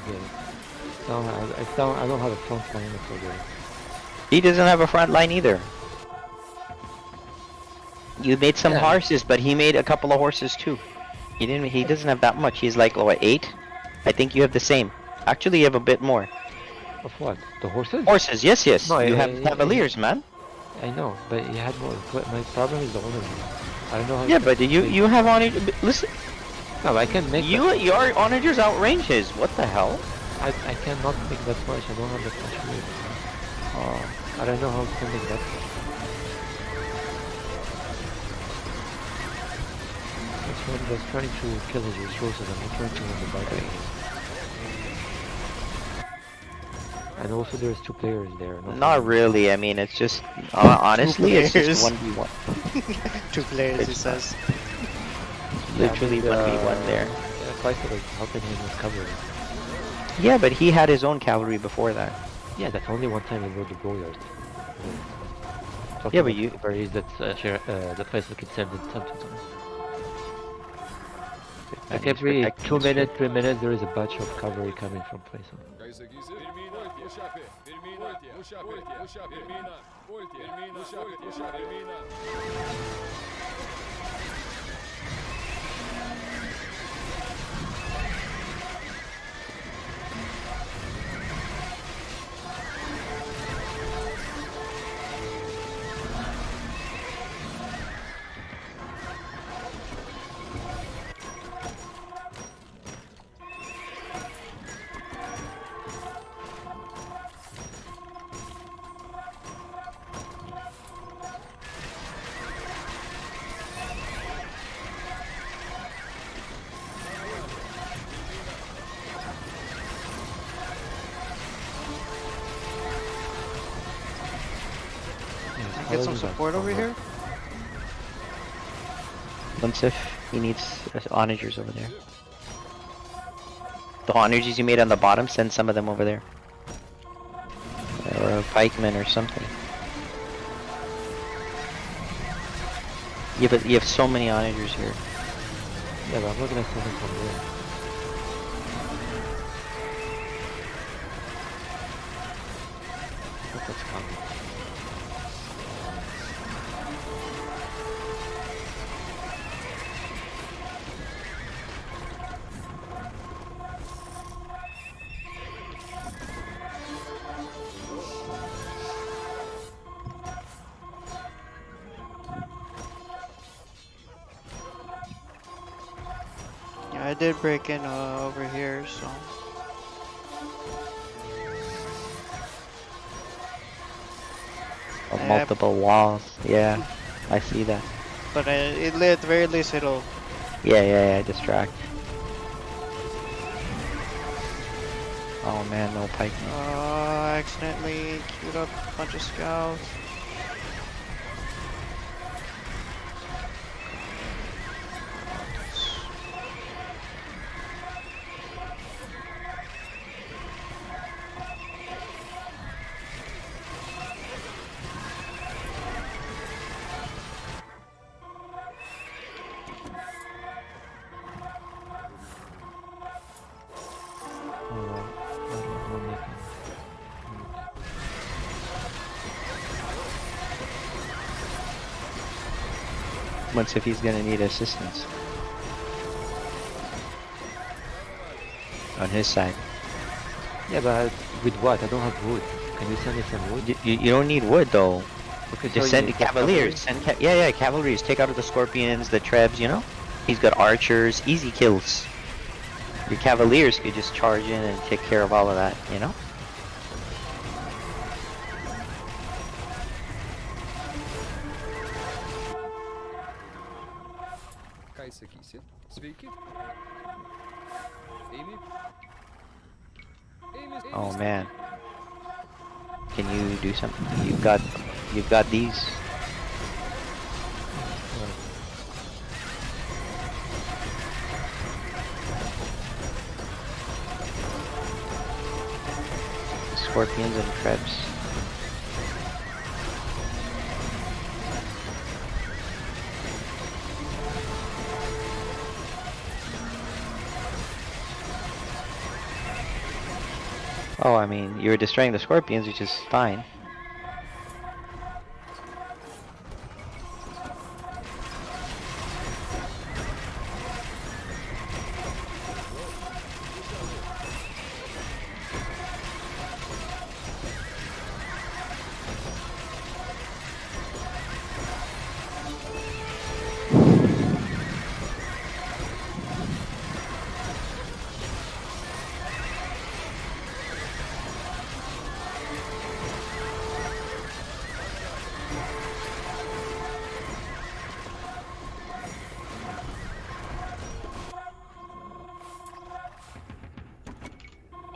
get it. I don't have a front line for the. He doesn't have a front line either. You made some Yeah. horses, but he made a couple of horses too. He didn't. He doesn't have that much. He's like what, 8? I think you have the same. Actually, you have a bit more. Of what? The horses? Horses, yes, yes. No, you I- have I- Cavaliers, man. I know, but he had more. But my problem is the order. I don't know how. Yeah, to but you make- you have on listen. No, I can make. Your onagers outrange his. What the hell? I cannot make that much. I don't have that much weight. I don't know how to make that much. That's why I'm just trying to kill his resources. I'm not trying to win the battle. And also there's 2 players there. Not really. I mean, it's just honestly, it's players. just 1v1. 2 players, he It's says. Literally 1v1 there. Faisal is helping him with cover. Yeah, but he had his own cavalry before that. Yeah, that's only one time he rode the Goliath. Yeah, but you- Berries that Faisal can send in sometimes. And Like he's every protecting 2 his minutes, 3 minutes, there is a batch of cavalry coming from Faisal. Кайса гизе. Пермина. Ушапе. Пермина. Ушапе. Ушапе. Пермина. Вольте. Пермина. Ушапе. Ушапе. Пермина. Get some support over here. Munsif, he needs onagers over there. The onagers you made on the bottom, send some of them over there. Or a pikeman or something. Yeah, but you have so many onagers here. Yeah, but I'm not gonna send him from there. But that's coming. Yeah, I did break in over here, so. Of Yep. multiple walls. Yeah, I see that. But at the very least, it'll. Yeah, distract. Oh man, no pikemen. I accidentally queued up a bunch of scouts. Once if he's gonna need assistance. On his side. Yeah, but with what? I don't have wood. Can you send me some wood? You don't need wood though. Okay, Just so send you get cavaliers. Yeah, cavalries. Take out the scorpions, the trebs, you know? He's got archers, easy kills. Your cavaliers could just charge in and take care of all of that, you know? Кайса гизе. Sveiki. Amy. Amy. Oh man. Can you do something? You've got these. Scorpions and trebs. Oh, I mean, you were destroying the scorpions, which is fine.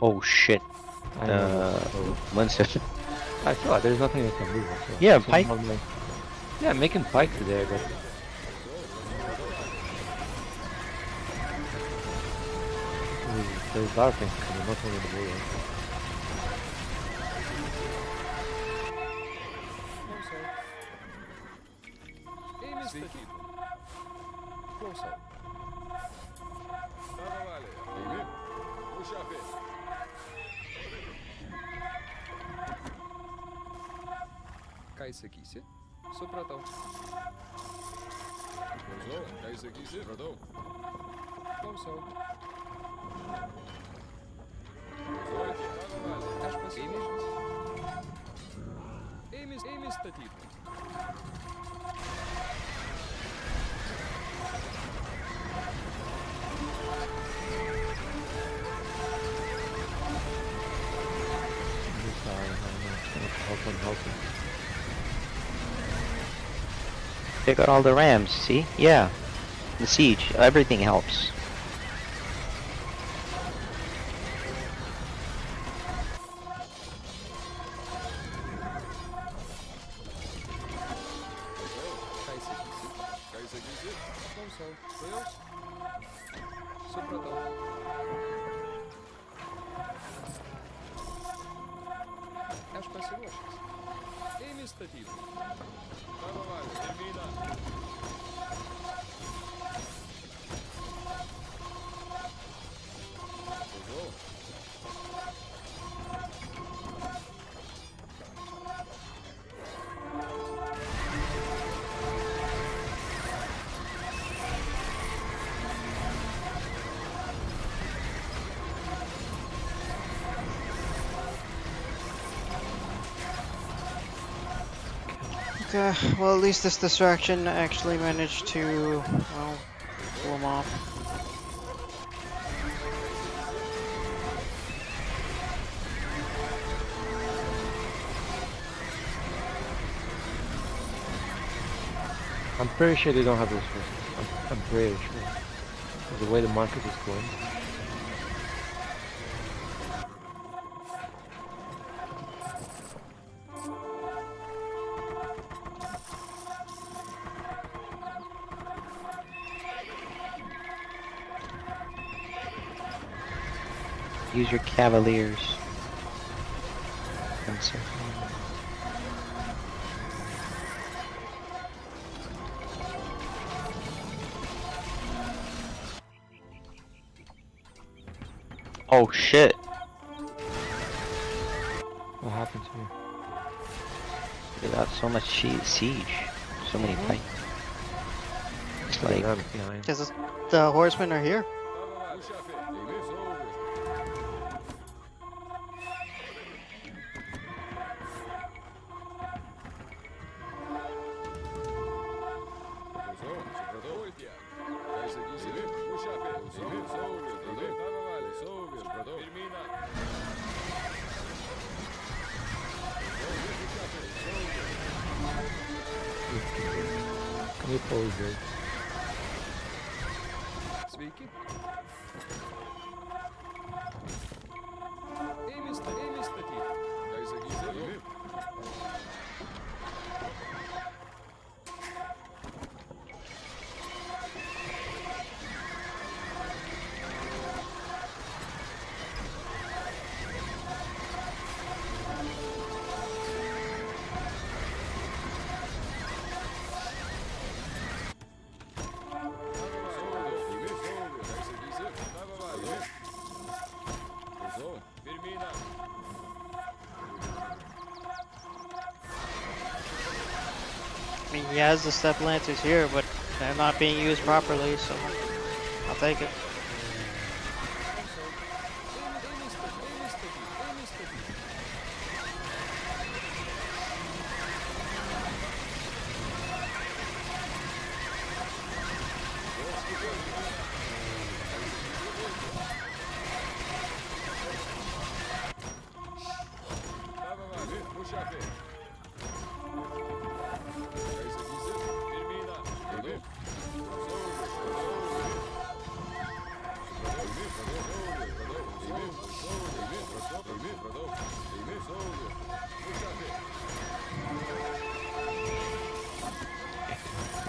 Oh shit. I know. So, Munsif. I saw there's nothing I can do. So Yeah, some pike. of my- Yeah, making pikes there, but there's a lot of things coming, not only the blue one. Aim is the key. Close up. Tava vale. Eğimi. Puxa a vez. Kai sakysi, supratau. Klausau. Ką jis sakysi? Radau. Klausau. Klausau. Tava vale. Aš pasiryžęs. Ėmė statyti. Help him. They got all the rams, see? Yeah. The siege, everything helps. Kai sakysi, Ką jis sakysi? klausau. Tuojaus. Supratau. Aš pasiruošęs. Ėmė statyti. Tava vale. Termina. Klausau. Okay, well, at least this distraction actually managed to, well, pull him off. I'm pretty sure they don't have resources. I'm pretty sure. The way the market is going. Use your cavaliers. Encircle. Oh shit. What happens here? They got so much siege. So many Mhm. fights. It's Look at like, them behind. Because the horsemen are here. Tava vale. Puxa a vez. Eğimi. Resolve. Klausau. Supratau. Oitia. Ką jis sakysi? Eğimi. Puxa a vez. Eğimi. Resolve. Radau. Tava vale. Resolve. Supratau. Termina. Can we pause it? Sveiki. Ėmė statyti. Ką jis sakysi? Eğimi. Termina. He has the step lancers here, but they're not being used properly, so I'll take it.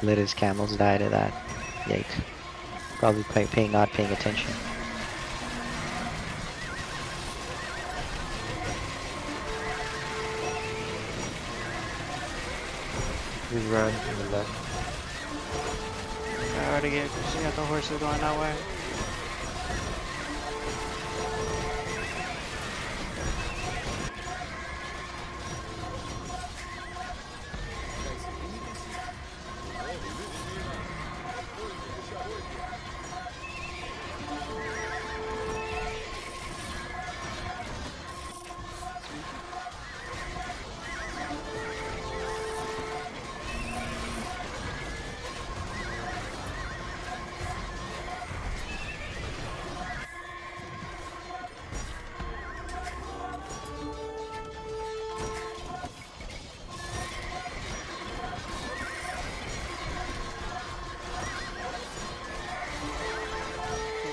Let his camels die to that. Yikes. Probably not paying attention. We run to the left. I already got the horses going that way.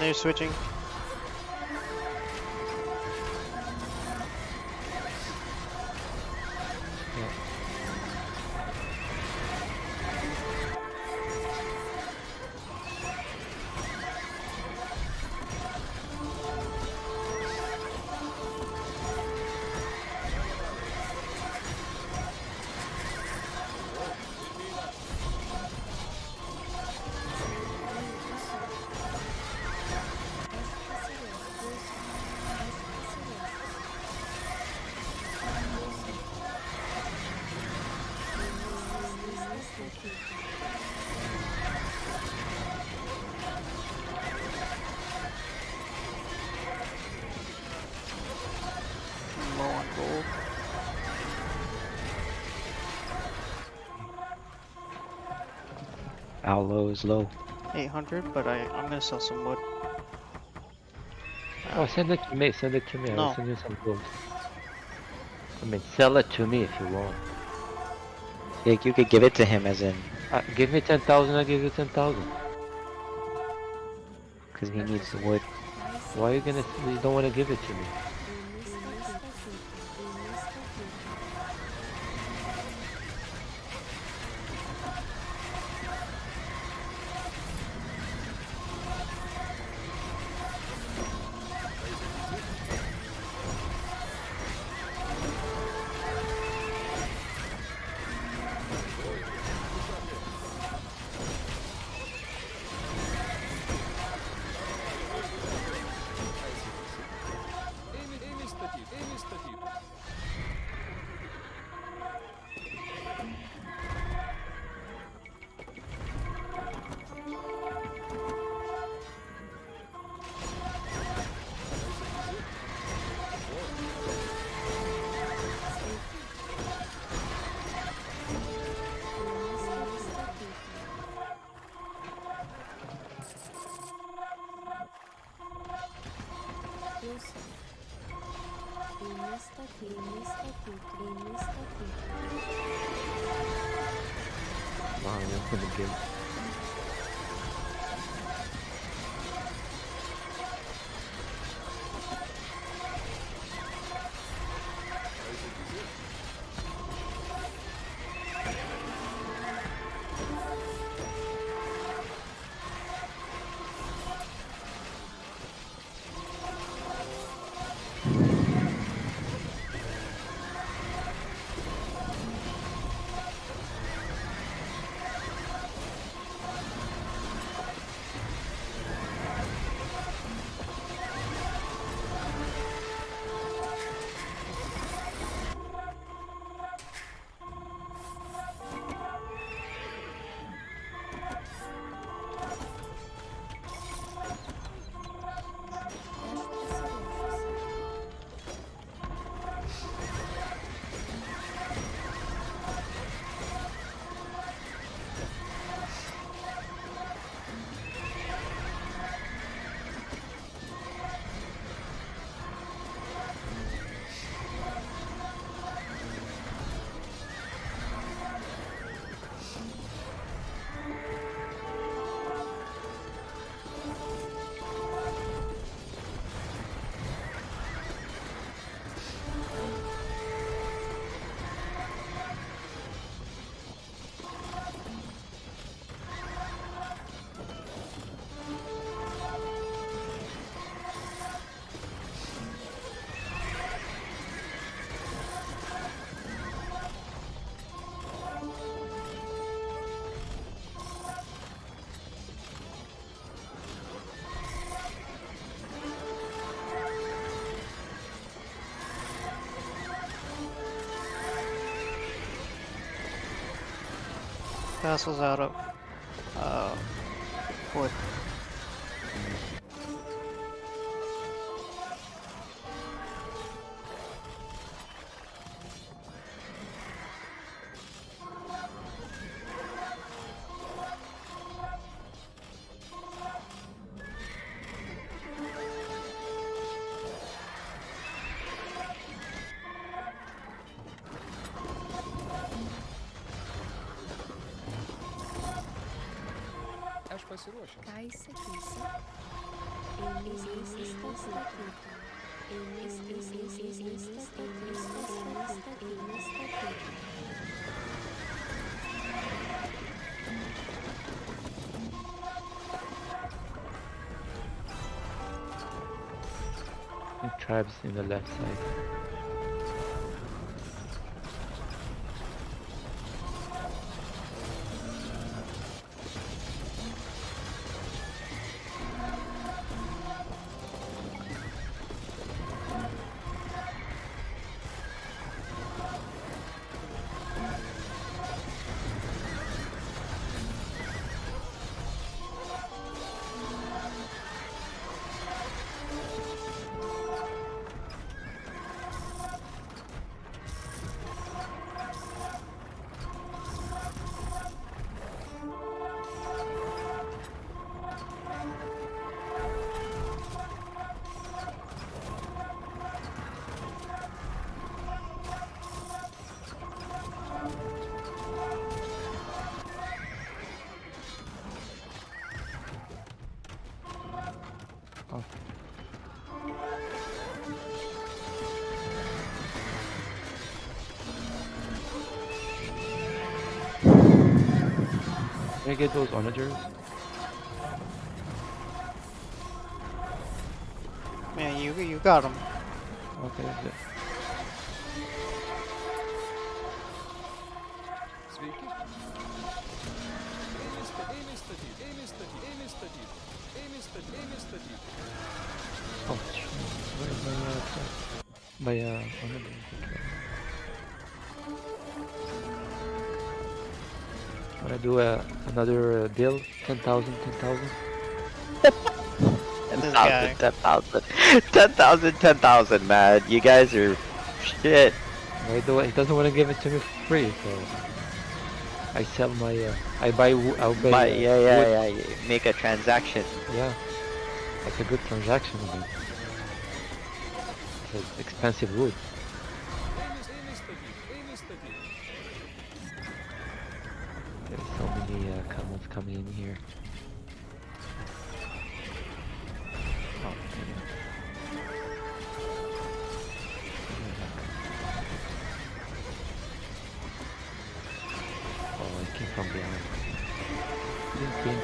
They're switching. Low on gold. How low is low? 800, but I'm gonna sell some wood. Oh, send it to me. Send it to me. No. I'll send you some gold. I mean, sell it to me if you want. Like you could give it to him as in, Give me 10,000. I'll give you 10,000. because he needs the wood. Why are you gonna? You don't want to give it to me? Wow, I'm gonna give. castles out of wood. Aš pasiruošęs. Ką įsakysi? Eilės įstatyti. Eilės įstatyti. Tribes in the left side. Can I get those onagers? Man, you got him. Okay, that's it. Sveiki. Ėmė statyti. Oh, by onager. Wanna do another deal? 10,000, 10,000? 10,000, 10,000, 10,000, 10,000, man. You guys are shit. He doesn't want to give it to me for free, so I sell my. I'll buy. Yeah. You make a transaction. Yeah, that's a good transaction. I mean. It's expensive wood. There's so many comments coming in here. Oh, oh, it came from behind. Didn't see me.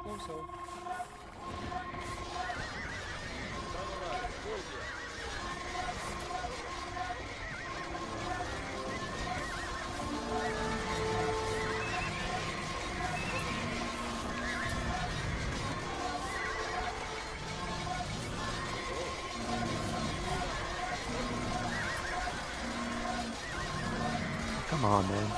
Klausau. Come on, man.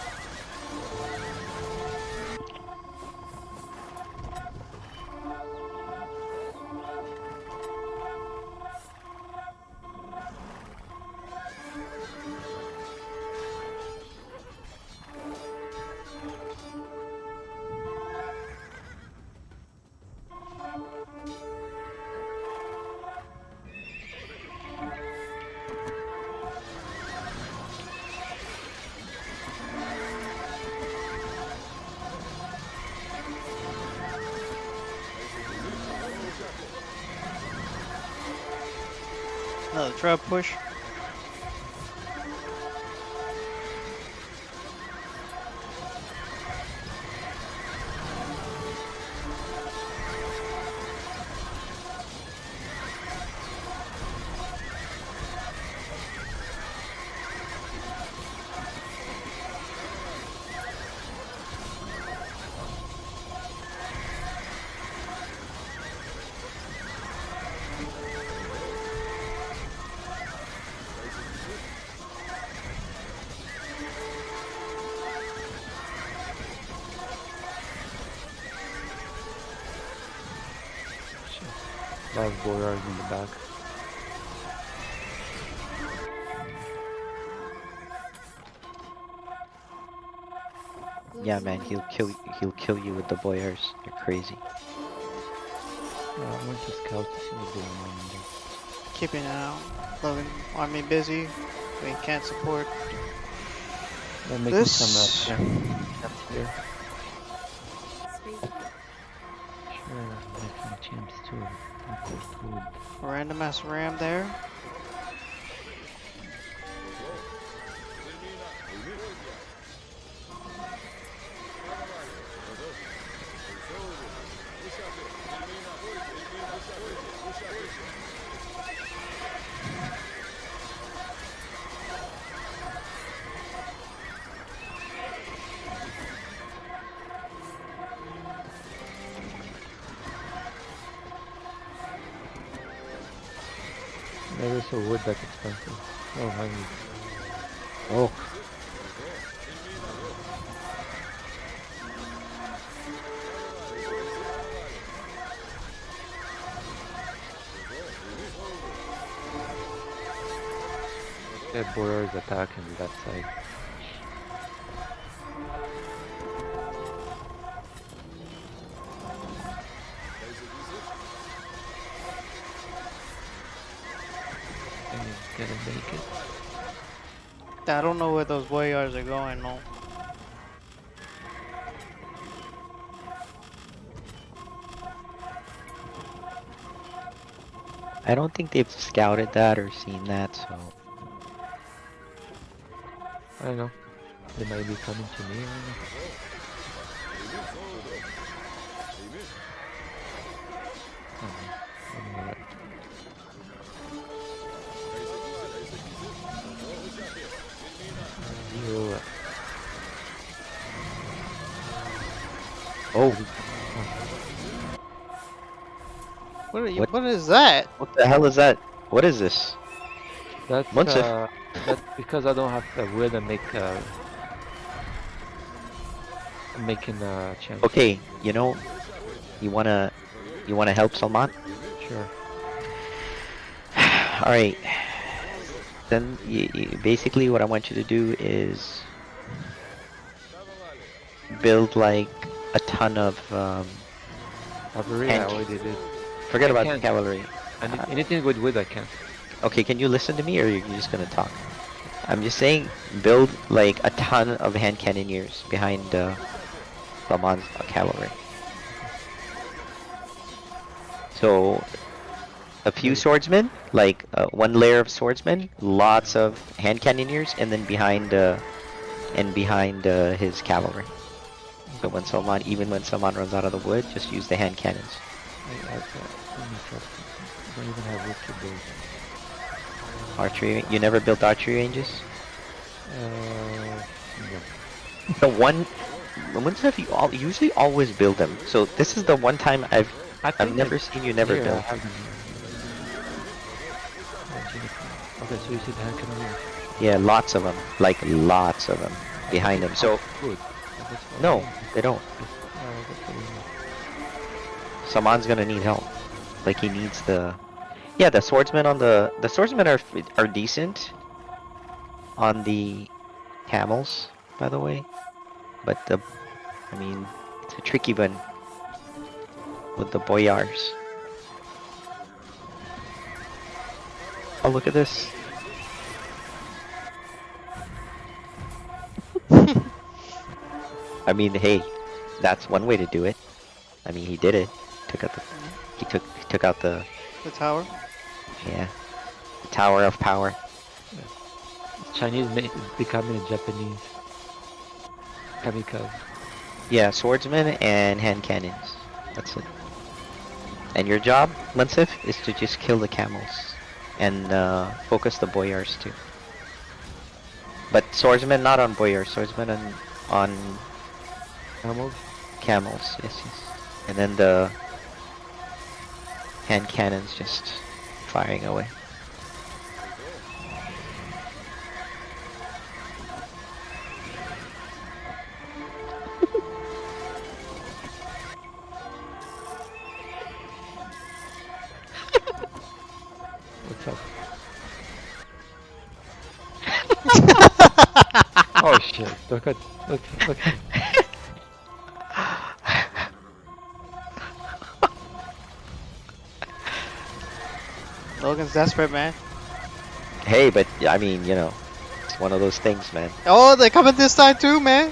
Another trap push. Love boyars in the back. Yeah, man, he'll kill you with the boyars. You're crazy. I went to scout to see what's going on there. Keeping an eye out. Loving army busy. We can't support. They're making This- some champs here. Sweet. Sure, making champs too. Of course, wood. Random ass ram there. Never saw wood that expensive. Oh, heavy. Oh, That boyars attacking that side. And he's gonna make it. I don't know where those boyars are going, no. I don't think they've scouted that or seen that, so I don't know. They might be coming to me. I don't know. I don't know that. You, oh, What are you? What? What is that? what the hell is that? What is this? that's Munsif. that's because I don't have the wood and making champs. Okay, you know, you wanna help Salman? Sure. All right. Then basically what I want you to do is build like a ton of Cavalry, I And- already did. forget I about the can't. cavalry. And anything with wood I can. Okay, can you listen to me or are you just gonna talk? I'm just saying build like a ton of hand cannoneers behind Salman's cavalry. So a few swordsmen, like one layer of swordsmen, lots of hand cannoneers, and then behind his cavalry. So when Salman, even when Salman runs out of the wood, just use the hand cannons. I don't even have wood to build. Archery, you never built archery ranges? No. The one stuff you usually always build them. So this is the one time I've never seen you never Here, I build. have them here. Okay, so you see the hand cannon here. Yeah, lots of them, like lots of them behind them. So Good. no, they don't. That's what I mean. Salman's gonna need help. Like he needs the. Yeah, the swordsmen are decent on the camels, by the way. But I mean, it's a tricky one with the boyars. Oh, look at this. I mean, hey, that's one way to do it. I mean, he did it. He took out the The tower. yeah. Tower of Power. Chinese is becoming a Japanese kamikaze. Yeah, swordsman and hand cannons. That's it. And your job, Munsif, is to just kill the camels and focus the boyars too. But swordsman not on boyars, swordsman on Camels? camels. Yes, yes. And then the hand cannons just firing away. What's up? Oh shit! Look at look. Logan's desperate, man. Hey, but I mean, you know, it's one of those things, man. Oh, they're coming this time too, man.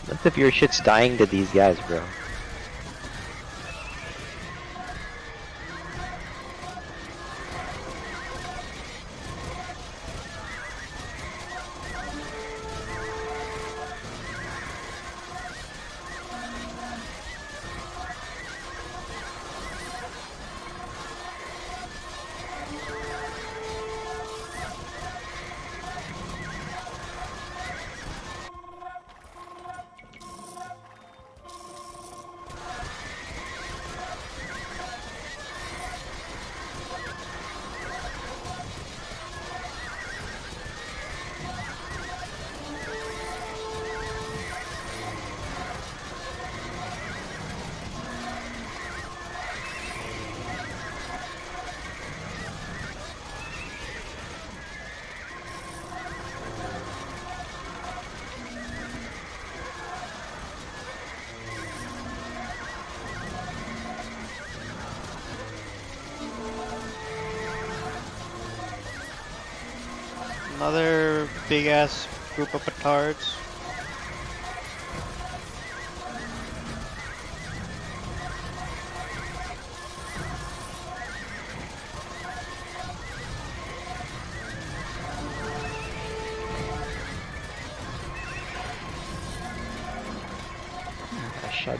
What if your shit's dying to these guys, bro? Another big ass group of petards. I shot.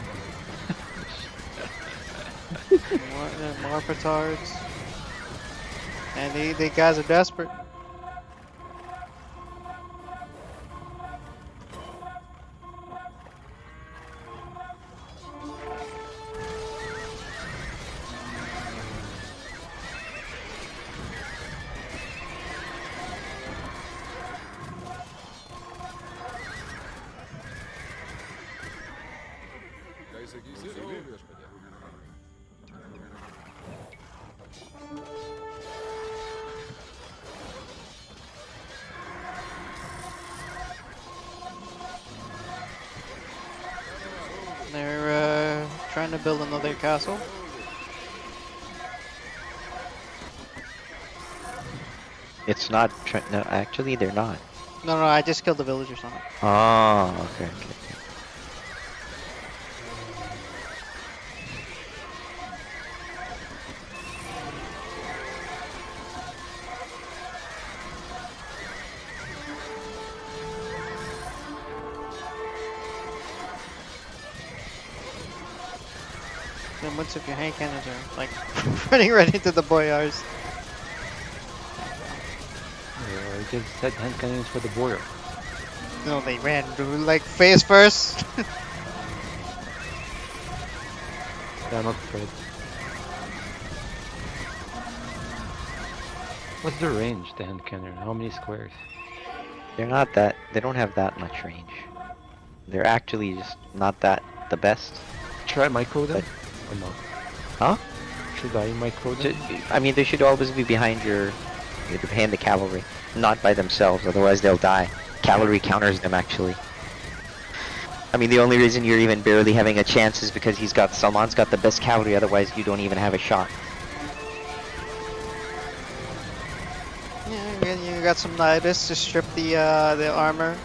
More petards. And the guys are desperate. They're trying to build another castle. It's not. No, actually, they're not. No, I just killed the villagers on it. Oh, okay, okay. Then once if your hand cannons are like running right into the boyars. I just set hand cannons for the border. No, they ran like face first. I'm not afraid. What's the range, the hand cannon? How many squares? They're not that. They don't have that much range. They're actually just not that the best. Try micro them? Or no? Huh? Should I micro them? I mean, they should always be behind behind the cavalry, not by themselves. Otherwise, they'll die. Cavalry counters them actually. I mean, the only reason you're even barely having a chance is because Salman's got the best cavalry. Otherwise, you don't even have a shot. Yeah, you got some Nidus to strip the armor.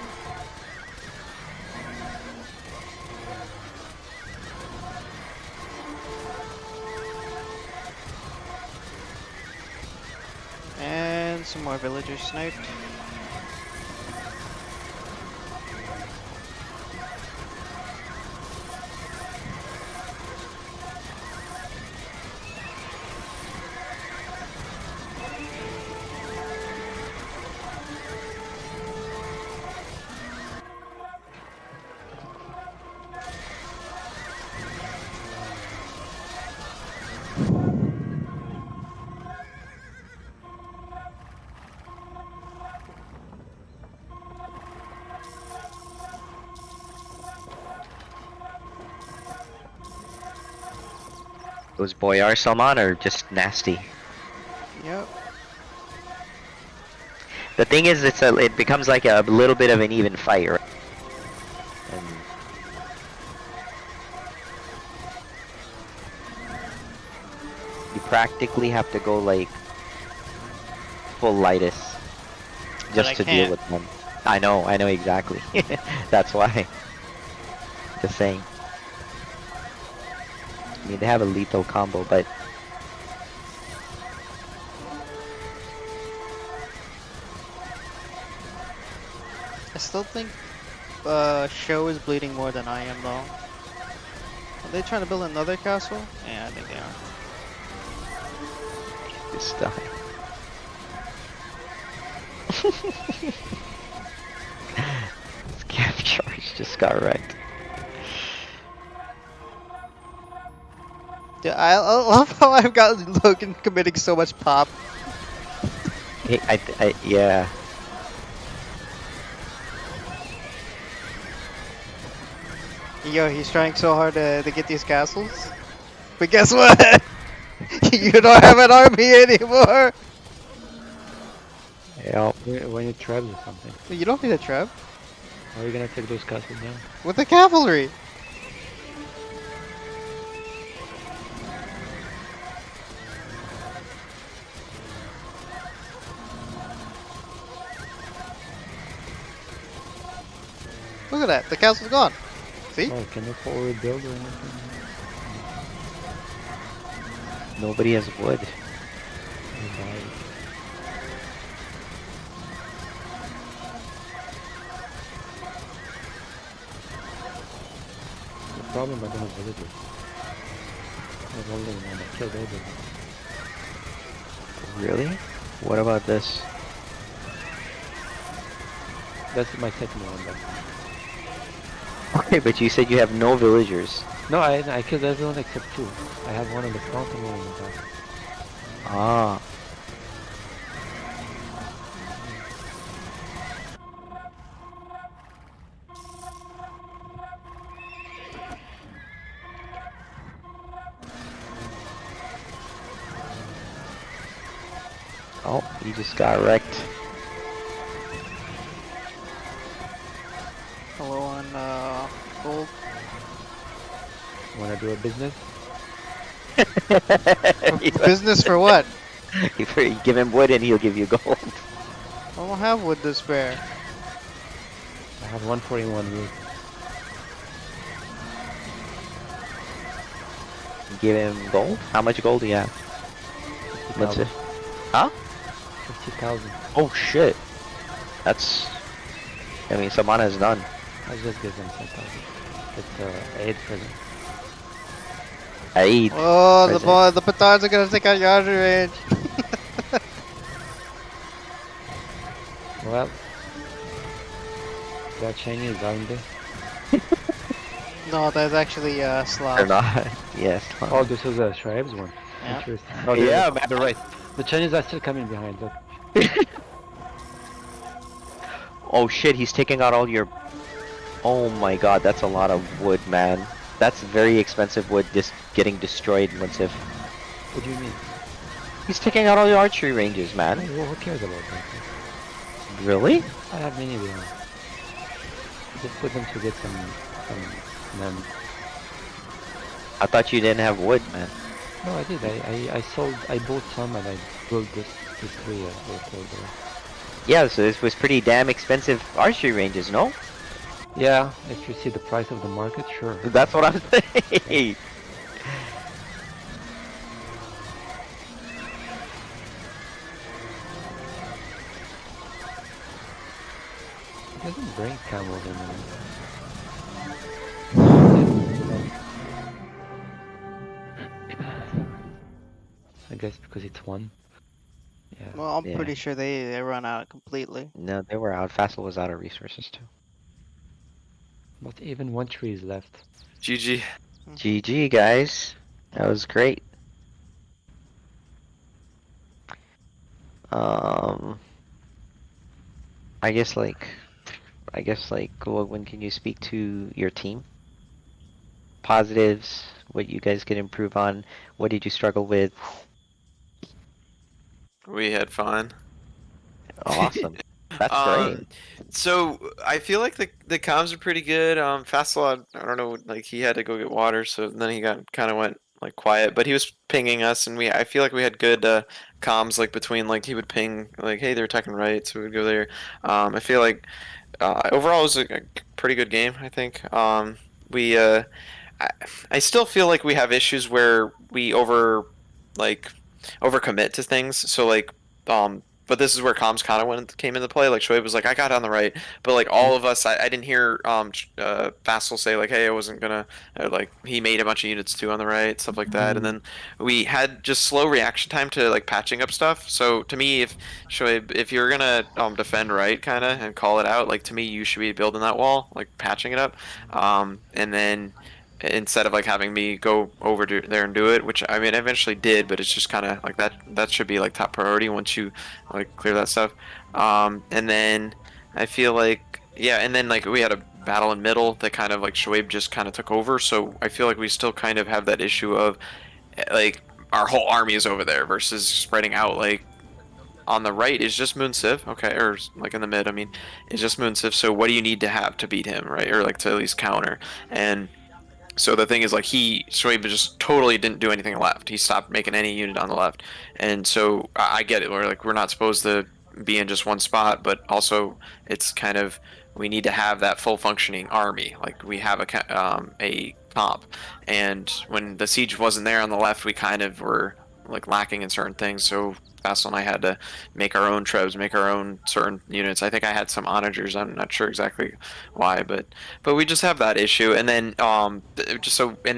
some more villagers sniped. Those Boyar Salman are just nasty. Yep. The thing is, it becomes like a little bit of an even fight, right? And you practically have to go like full Lightus I just to deal can't. with them. I know exactly. That's why. Just saying. I mean, they have a lethal combo, but I still think Show is bleeding more than I am though. Are they trying to build another castle? Yeah, I think they are. this stuff. Scam charge just got wrecked. Yeah, I love how I've got Logan committing so much pop. Hey, yeah. Yo, he's trying so hard to get these castles. But guess what? You don't have an army anymore! Yep. When you trap or something. You don't need a trap. How are you gonna take those castles down? With the cavalry! Look at that, the castle's gone. See? Oh, can you forward build or anything? Nobody has wood. You died. The problem, I don't have villagers. I've only killed everything. Really? What about this? That's my second one. But... Okay, but you said you have no villagers. No, I killed everyone except two. I have one in the front and one in the back. Ah. Oh, he just got wrecked. Hello on gold. Wanna do a business? Business for what? You give him wood and he'll give you gold. I don't have wood to spare. I have 141 wood. Give him gold? How much gold do you have? Let's see. 50,000. Huh? 50,000. Oh shit. That's... I mean, Samana has none. I just give them 10,000. It's aid present. Aid. Oh, Present. the petards are gonna take out your archery range. Well, that Chinese, aren't they? No, that's actually Or Slav. not. Yes. Oh, this is a Shribes one. Yeah. Interesting. Oh, they're- Yeah, man. they're right. The Chinese are still coming behind. Look. Oh shit, he's taking out all your... Oh my god, that's a lot of wood, man. That's very expensive wood just getting destroyed once if... What do you mean? He's taking out all your archery ranges, man. Well, who cares about that? Really? I have many behind. Just put them to get some men. I thought you didn't have wood, man. No, I did. I sold. I bought some and I built this three real there. Yeah, so this was pretty damn expensive archery ranges, no? Yeah, if you see the price of the market, sure. That's what I'm saying. He doesn't bring camels anymore. I guess because it's one. Yeah. Well, I'm Yeah. pretty sure they run out completely. No, they were out. Fassel was out of resources too. But even one tree is left. GG. GG, guys. That was great. I guess like, when can you speak to your team? Positives, what you guys could improve on. What did you struggle with? We had fun. Awesome. That's great. So I feel like the comms are pretty good. Fassel, I don't know, like he had to go get water, so then he kind of went like quiet, but he was pinging us, and I feel like we had good comms like between like he would ping like, hey, they're attacking right, so we'd go there. I feel like overall it was a pretty good game. I think we I still feel like we have issues where we overcommit to things. So like but this is where comms kind of came into play. Like Shoaib was like, I got on the right, but like all of us, I didn't hear Fassel say like, hey, I wasn't gonna, like he made a bunch of units too on the right, stuff like that. And then we had just slow reaction time to like patching up stuff. So to me, if Shoaib, if you're gonna defend right kind of and call it out, like to me, you should be building that wall, like patching it up, and then instead of like having me go over there and do it, which I mean I eventually did, but it's just kind of like that should be like top priority once you like clear that stuff. And then I feel like, yeah, and then like we had a battle in middle that kind of like Shoaib just kind of took over, so I feel like we still kind of have that issue of like our whole army is over there versus spreading out. Like on the right is just Munsif, okay, or like in the mid, I mean, it's just Munsif, so what do you need to have to beat him, right? Or like to at least counter. And so the thing is, like, Shoaib just totally didn't do anything left. He stopped making any unit on the left. And so I get it. We're not supposed to be in just one spot, but also it's kind of, we need to have that full functioning army. Like we have a comp. And when the siege wasn't there on the left, we kind of were like lacking in certain things. So Fassel and I had to make our own trebs, make our own certain units. I think I had some onagers. I'm not sure exactly why, but we just have that issue. And then and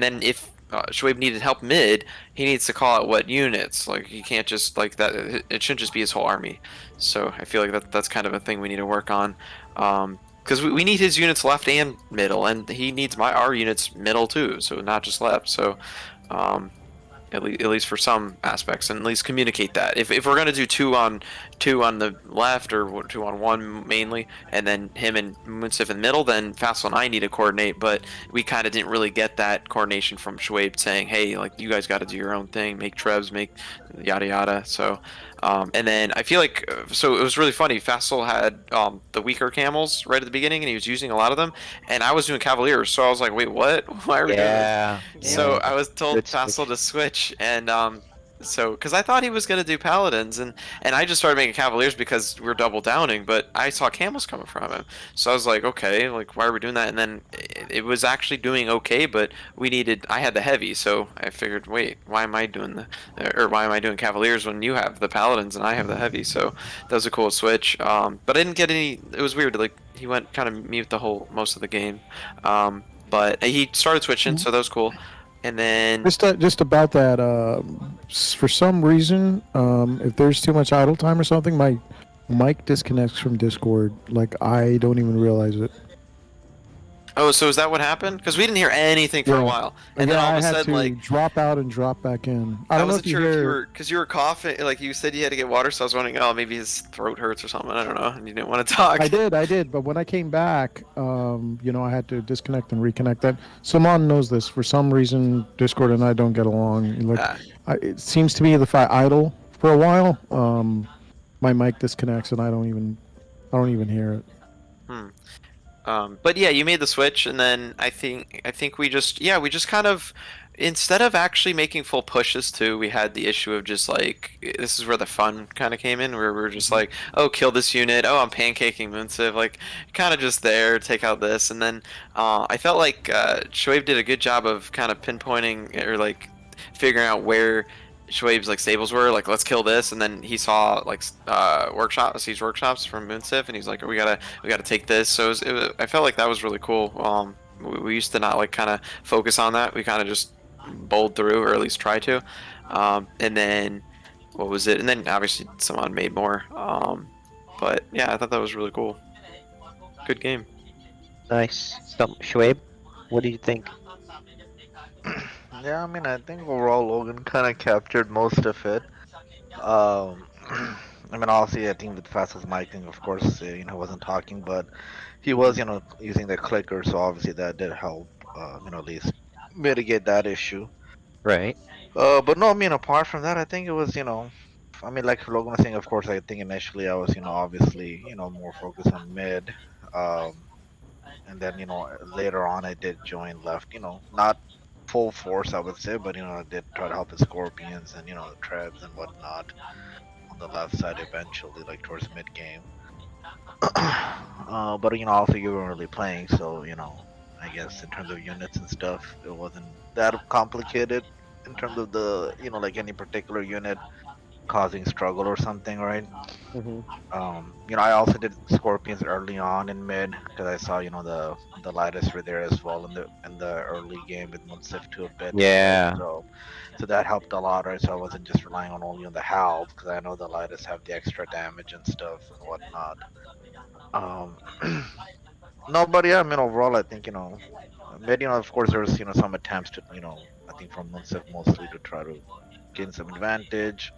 then if Shoaib needed help mid, he needs to call out what units. Like he can't just like that. It shouldn't just be his whole army. So I feel like that's kind of a thing we need to work on. Because we need his units left and middle, and he needs our units middle too. So not just left. So. At least for some aspects, and at least communicate that. If we're gonna do two on the left or 2 on 1 mainly, and then him and Munsif in the middle, then Fassel and I need to coordinate. But we kind of didn't really get that coordination from Shoaib saying, hey, like you guys got to do your own thing, make trebs, make yada yada. So. And then I feel like, so it was really funny. Fassel had the weaker camels right at the beginning, and he was using a lot of them. And I was doing cavaliers, so I was like, "Wait, what? Why are we doing this?" So I was told Fassel to switch, and so because I thought he was gonna do paladins, and I just started making cavaliers because we were double downing, but I saw camels coming from him, so I was like, okay, like why are we doing that? And then it was actually doing okay, but I had the heavy, so I figured, wait, why am I doing cavaliers when you have the paladins and I have the heavy? So that was a cool switch. But I didn't get any. It was weird, like he went kind of mute most of the game, but he started switching, so that was cool. And then just about that, for some reason, if there's too much idle time or something, my mic disconnects from Discord. Like I don't even realize it. Oh, so is that what happened? Because we didn't hear anything for a while, and then all of a sudden, like, drop out and drop back in. I wasn't sure if you were, because you were coughing, like you said you had to get water, so I was wondering, oh, maybe his throat hurts or something. I don't know, and you didn't want to talk. I did, but when I came back, I had to disconnect and reconnect. That Saman knows this. For some reason, Discord and I don't get along. Like, it seems to me that if I idle for a while, my mic disconnects and I don't even hear it. But yeah, you made the switch, and then I think we just kind of, instead of actually making full pushes too, we had the issue of just like, this is where the fun kind of came in, where we were just like, oh, kill this unit, oh, I'm pancaking Munsif, like kind of just there, take out this, and then I felt like Shoaib did a good job of kind of pinpointing or like figuring out where Shoaib's like stables were, like let's kill this, and then he saw like siege workshops from Moonsif, and he's like, we gotta take this. So I felt like that was really cool. We used to not like kind of focus on that. We kind of just bowled through, or at least try to. And then what was it? And then obviously someone made more. But yeah, I thought that was really cool. Good game. Nice. So, Shoaib, what do you think? Yeah, I mean, I think overall Logan kind of captured most of it. I mean, obviously, I think with Fastest mic thing, of course, he wasn't talking, but he was, using the clicker, so obviously that did help, at least mitigate that issue. Right. But no, I mean, apart from that, I think it was, I mean, like Logan was saying, of course, I think initially I was, obviously, more focused on mid. And then, later on I did join left, not full force, I would say, but, I did try to help the Scorpions and, the Trebs and whatnot on the left side eventually, like towards mid game. But, also you weren't really playing, so, I guess in terms of units and stuff, it wasn't that complicated in terms of the, like any particular unit causing struggle or something, right? I also did Scorpions early on in mid because I saw, the lightest were there as well in the early game with Munsif to a bit. Yeah. So that helped a lot, right? So I wasn't just relying only on the Halv because I know the lightest have the extra damage and stuff and whatnot. No, but yeah, I mean overall, I think mid, of course there was some attempts to I think from Munsif mostly to try to gain some advantage.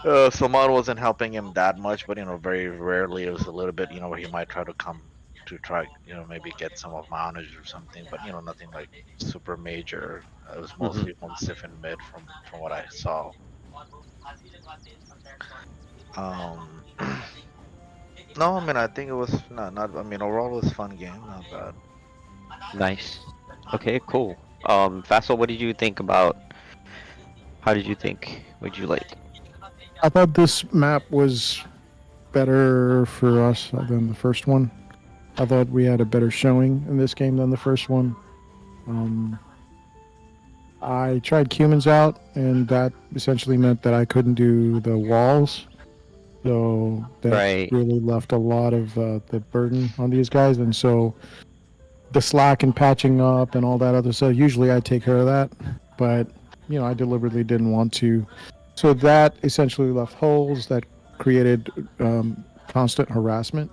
Saman wasn't helping him that much, but very rarely it was a little bit where he might try to come to try maybe get some of Maunage or something, but nothing like super major. It was mostly Munsif and mid from what I saw. No, I mean I think it was not I mean overall it was a fun game, not bad. Nice. Okay, cool. Faisal, what did you think about? How did you think? What'd you like? I thought this map was better for us than the first one. I thought we had a better showing in this game than the first one. I tried Cumans out, and that essentially meant that I couldn't do the walls. So that really left a lot of the burden on these guys. And so the slack and patching up and all that other stuff, usually I take care of that. But, I deliberately didn't want to. So that essentially left holes that created constant harassment,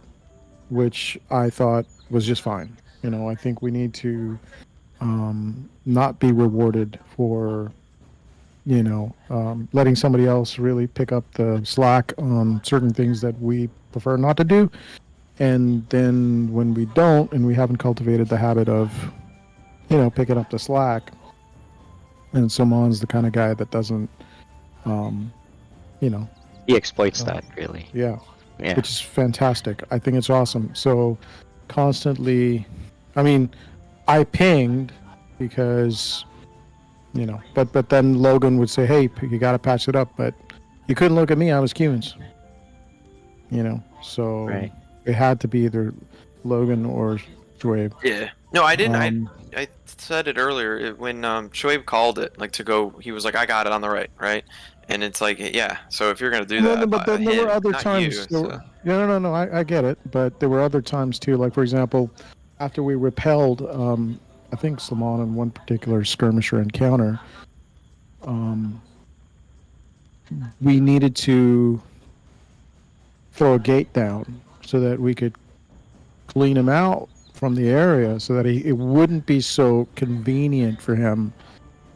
which I thought was just fine. I think we need to not be rewarded for, letting somebody else really pick up the slack on certain things that we prefer not to do. And then when we don't, and we haven't cultivated the habit of, picking up the slack, and Saman's the kind of guy that doesn't, he exploits that really. Yeah. Yeah. Which is fantastic. I think it's awesome. So constantly, I mean, I pinged because, but then Logan would say, hey, you got to patch it up. But you couldn't look at me. I was Cumans. So it had to be either Logan or Shoaib. Yeah. No, I didn't. I said it earlier when Shoaib called it, like to go. He was like, "I got it on the right," and it's like, yeah. So if you're gonna do that, but then there were other times. No, I get it, but there were other times too. Like for example, after we repelled, I think Saman in one particular skirmisher encounter, we needed to throw a gate down so that we could clean him out from the area so that it wouldn't be so convenient for him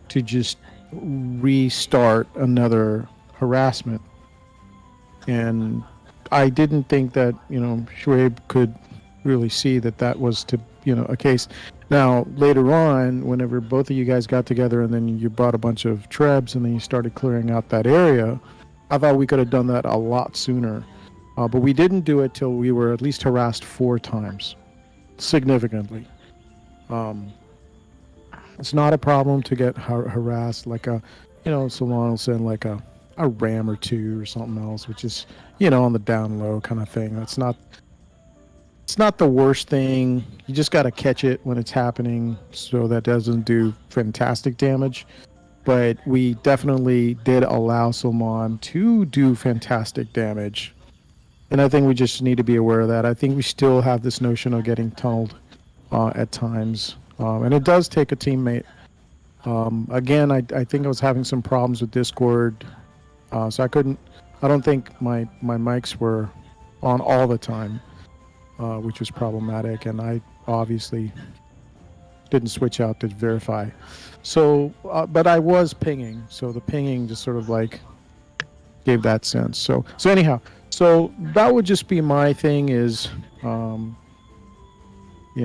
to just restart another harassment. And I didn't think that, Shoaib could really see that was a case. Now, later on, whenever both of you guys got together and then you brought a bunch of trebs and then you started clearing out that area, I thought we could have done that a lot sooner. But we didn't do it till we were at least harassed 4 times. Significantly. It's not a problem to get harassed like someone will send like a ram or 2 or something else, which is on the down low kind of thing. It's not the worst thing. You just got to catch it when it's happening so that doesn't do fantastic damage. but we definitely did allow Salman to do fantastic damage. And I think we just need to be aware of that. I think we still have this notion of getting tunneled at times. And it does take a teammate. Again, I think I was having some problems with Discord. So I don't think my mics were on all the time, which was problematic. And I obviously didn't switch out to verify. So, but I was pinging. So the pinging just sort of like gave that sense. So anyhow, so that would just be my thing is, you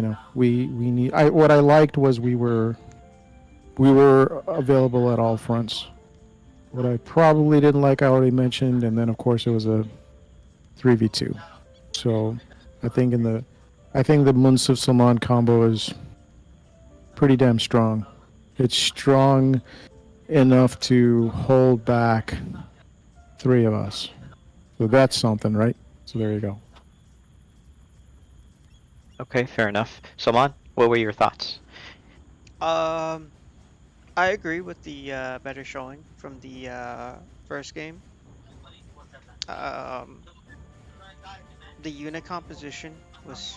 know, we need, what I liked was we were available at all fronts. What I probably didn't like, I already mentioned, and then of course it was a 3v2. So I think the Munsif Salman combo is pretty damn strong. It's strong enough to hold back 3 of us. So that's something, right? So there you go. Okay, fair enough. Salman, what were your thoughts? I agree with the better showing from the first game. The unit composition was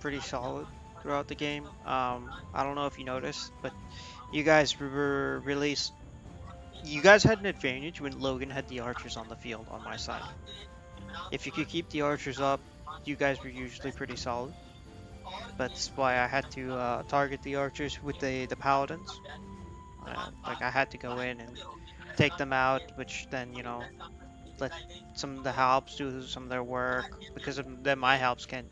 pretty solid throughout the game. I don't know if you noticed, but you guys were released. You guys had an advantage when Logan had the archers on the field on my side. If you could keep the archers up, you guys were usually pretty solid. That's why I had to target the archers with the paladins. Like I had to go in and take them out, which then, you know, let some of the helps do some of their work, because then my helps can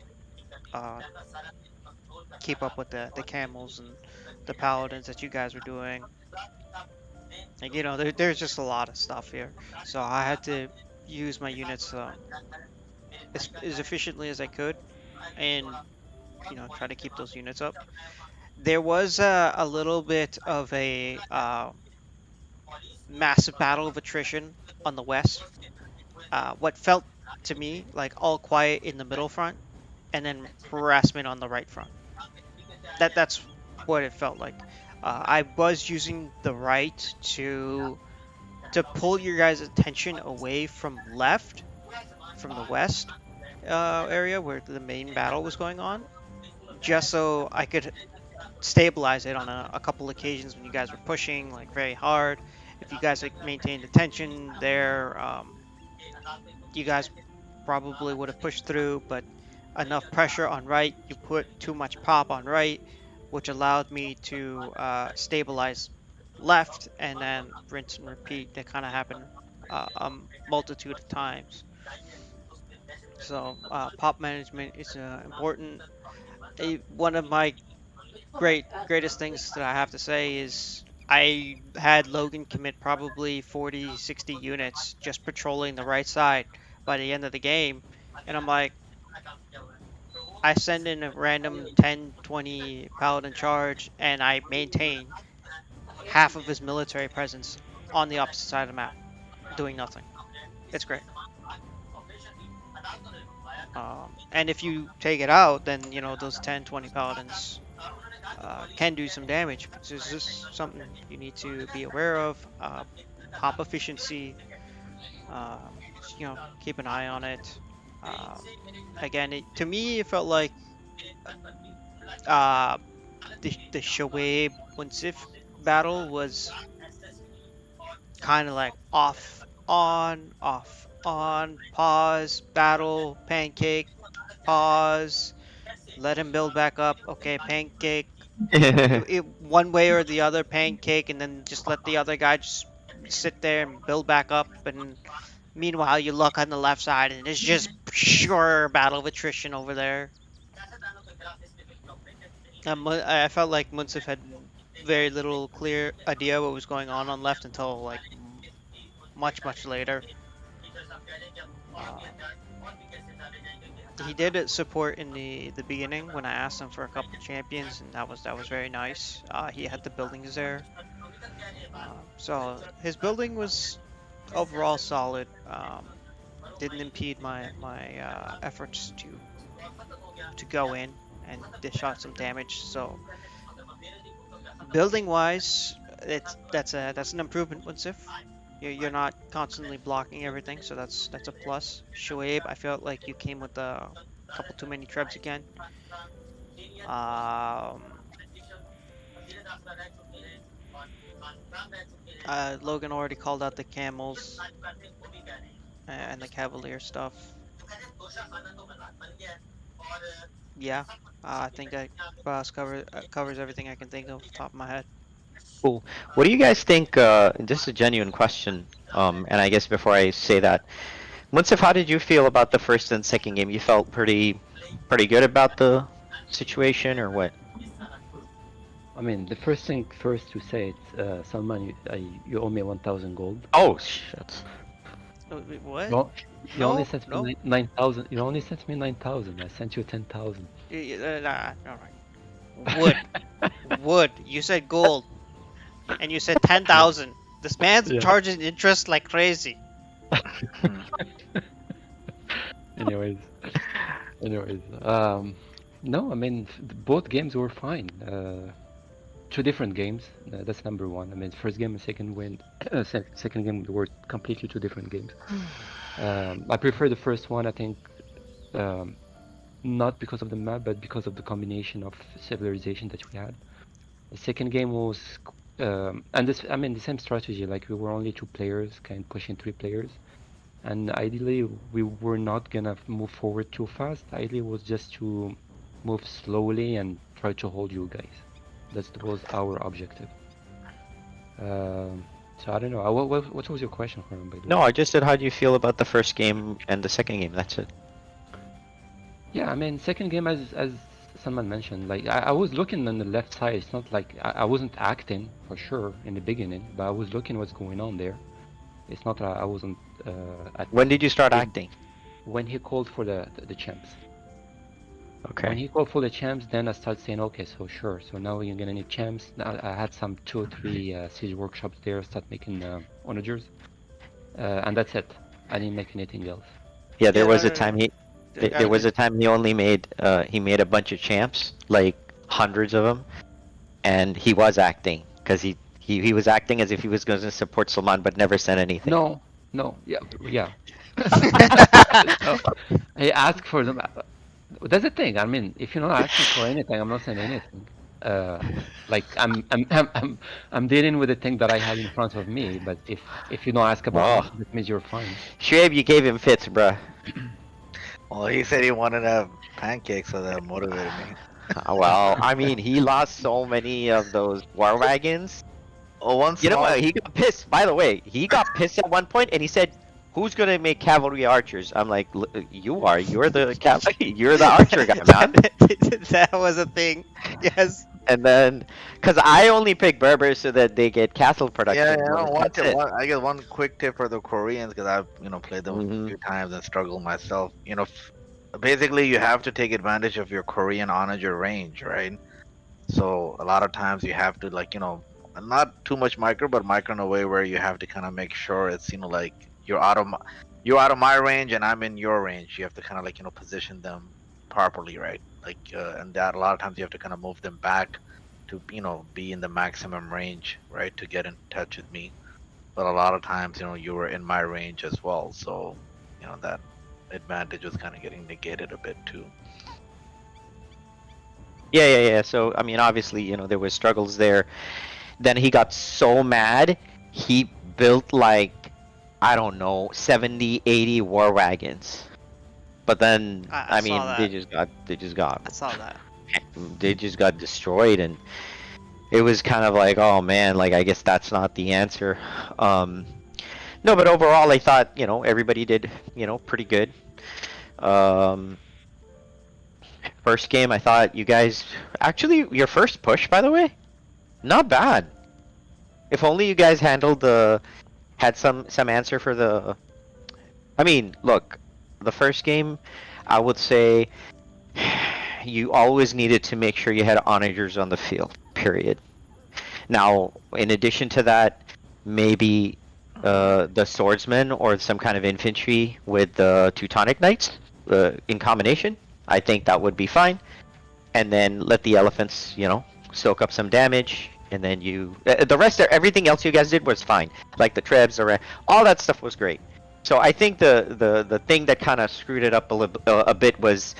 keep up with the camels and the paladins that you guys were doing. Like, you know, there's just a lot of stuff here, so I had to use my units as efficiently as I could, and you know, try to keep those units up. There was a little bit of a massive battle of attrition on the west. What felt to me like all quiet in the middle front, and then harassment on the right front. That's what it felt like. I was using the right to pull your guys' attention away from left, from the west area where the main battle was going on, just so I could stabilize it on a couple occasions when you guys were pushing like very hard. If you guys like maintained attention there, you guys probably would have pushed through, but enough pressure on right, you put too much pop on right, which allowed me to stabilize left, and then rinse and repeat. That kind of happened a multitude of times. So pop management is important. One of my greatest things that I have to say is I had Logan commit probably 40-60 units just patrolling the right side by the end of the game, and I'm like, I send in a random 10-20 paladin charge, and I maintain half of his military presence on the opposite side of the map, doing nothing. It's great. And if you take it out, then you know those 10-20 paladins can do some damage. So this is something you need to be aware of. Pop efficiency, you know, keep an eye on it. Again, to me, it felt like the Shoaib Munsif battle was kind of like off, on, pause, battle, pancake, pause, let him build back up. Okay, pancake. One way or the other, pancake, and then just let the other guy just sit there and build back up. And meanwhile, you look on the left side, and it's just pure battle of attrition over there. I felt like Munsif had very little clear idea what was going on left until like much later. He did support in the beginning when I asked him for a couple champions, and that was very nice. He had the buildings there, so his building was overall solid. Didn't impede my efforts to go in and dish out some damage. So building wise, that's an improvement, Winsif. You're not constantly blocking everything, so that's a plus. Shoaib, I felt like you came with a couple too many trebs again. Logan already called out the camels and the cavalier stuff. Yeah, I think that covers everything I can think of off the top of my head. Cool. What do you guys think? This is a genuine question. And I guess before I say that, Munsif, how did you feel about the first and second game? You felt pretty good about the situation, or what? I mean, the first thing first to say, it's Salman, you owe me 1,000 gold. Oh shit. Wait, what? You, you No, only sent no. me 9,000. You only sent me 9,000. I sent you 10,000. Nah, alright. Wood. You said gold. And you said 10,000. This man's Yeah. charging interest like crazy. Anyways, no, I mean both games were fine. Two different games. That's number one. I mean, first game and second game were completely two different games. I prefer the first one. I think not because of the map, but because of the combination of civilization that we had. The second game was, and this, I mean, the same strategy. Like we were only 2 players, kind of pushing 3 players. And ideally, we were not gonna move forward too fast. Ideally, was just to move slowly and try to hold you guys. That was our objective. So I don't know. What was your question, Harun, by the No, way? I just said how do you feel about the first game and the second game? That's it. Yeah, I mean, second game, as someone mentioned, like I was looking on the left side. It's not like I wasn't acting for sure in the beginning, but I was looking what's going on there. It's not I wasn't. When did you start acting? When he called for the champs. Okay. When he called for the champs, then I started saying, okay, so sure. So now you're gonna need champs. Now I had some 2 or 3 siege workshops there. Start making onagers, and that's it. I didn't make anything else. Yeah, there Yeah, was no, a no, time no. there was a time he only made a bunch of champs, like hundreds of them, and he was acting because he was acting as if he was going to support Salman, but never said anything. No, yeah. He asked for them. That's the thing. I mean, if you're not asking for anything, I'm not saying anything. Like I'm dealing with the thing that I have in front of me. But if you don't ask about it, that means you're fine. Shoaib, you gave him fits, bruh. Well, he said he wanted to have pancakes, so that motivated me. Well, I mean, he lost so many of those war wagons. Oh, one You know small- what? He got pissed. By the way, he got pissed at one point, and he said, "Who's gonna make cavalry archers?" I'm like, "You are. You're the You're the archer guy, man." That was a thing. Yes. And then, cause I only pick Berbers so that they get castle production. Yeah, yeah. bonus, that's it. I guess one quick tip for the Koreans, because I've played them Mhm. a few times and struggled myself. Basically you have to take advantage of your Korean onager range, right? So a lot of times you have to not too much micro, but micro in a way where you have to kind of make sure it's like you're out of my range and I'm in your range. You have to kind of position them properly, right? And that a lot of times you have to kind of move them back to be in the maximum range, right, to get in touch with me. But a lot of times you were in my range as well, so that advantage was kind of getting negated a bit too. Yeah. So I mean, obviously, there was struggles there. Then he got so mad, he built like, I don't know, 70, 80 war wagons. But then, I I mean, saw they that. just got I saw that. they just got destroyed, and it was kind of like, oh man, like I guess that's not the answer. No, but overall I thought everybody did pretty good. First game I thought you guys actually, your first push, by the way, not bad. If only you guys had some answer for the. I mean, look, the first game, I would say you always needed to make sure you had onagers on the field, period. Now, in addition to that, maybe the swordsman or some kind of infantry with the Teutonic Knights in combination. I think that would be fine. And then let the elephants, soak up some damage, and then the rest, everything else you guys did was fine. Like the trebs, all that stuff was great. So I think the thing that kind of screwed it up a bit was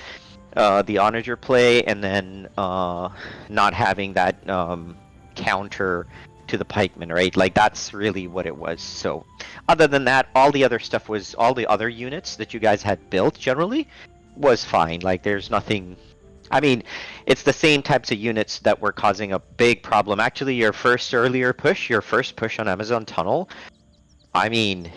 the onager play, and then not having that counter to the pikemen, right? Like that's really what it was. So other than that, all the other units that you guys had built generally was fine. Like there's nothing. I mean, it's the same types of units that were causing a big problem. Actually, your first push on Amazon Tunnel, I mean,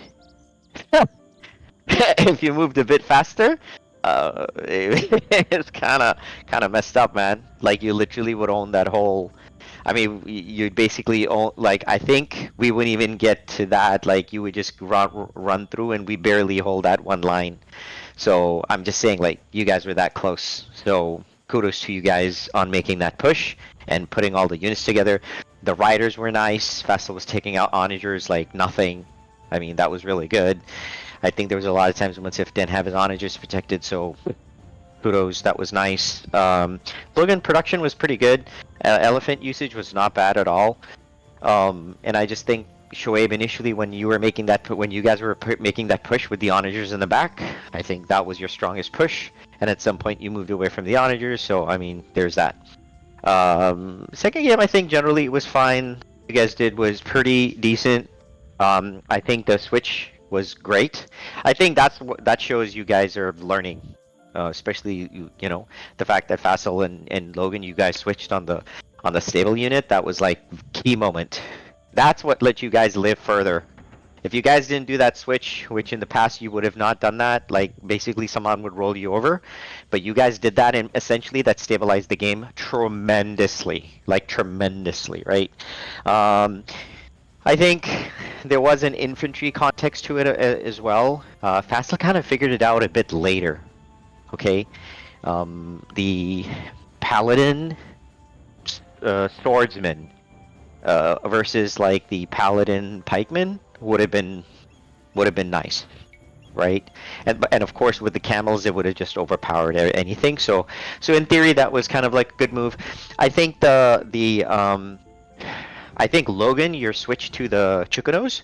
if you moved a bit faster, it's kind of messed up, man. Like you literally would own that whole. I mean, you'd basically own. Like I think we wouldn't even get to that. Like you would just run through, and we barely hold that one line. So I'm just saying, like you guys were that close. So kudos to you guys on making that push and putting all the units together. The riders were nice. Fassel was taking out onagers like nothing. I mean, that was really good. I think there was a lot of times when Sif didn't have his onagers protected, so kudos, that was nice. Logan production was pretty good. Elephant usage was not bad at all. And I just think Shoaib, initially when you guys were making that push with the onagers in the back, I think that was your strongest push. And at some point you moved away from the onagers, so I mean, there's that. Second game, I think generally it was fine. You guys did was pretty decent. I think the switch was great. I think that shows you guys are learning, especially you know the fact that Fassel and Logan, you guys switched on the stable unit. That was like key moment. That's what let you guys live further. If you guys didn't do that switch, which in the past you would have not done that, like basically someone would roll you over, but you guys did that, and essentially that stabilized the game tremendously, right? I think there was an infantry context to it as well. Fassel kind of figured it out a bit later. Okay, the paladin swordsman versus like the paladin pikeman would have been nice, right? And of course with the camels it would have just overpowered anything. So in theory that was kind of like a good move. I think I think Logan, your switch to the Chukanos,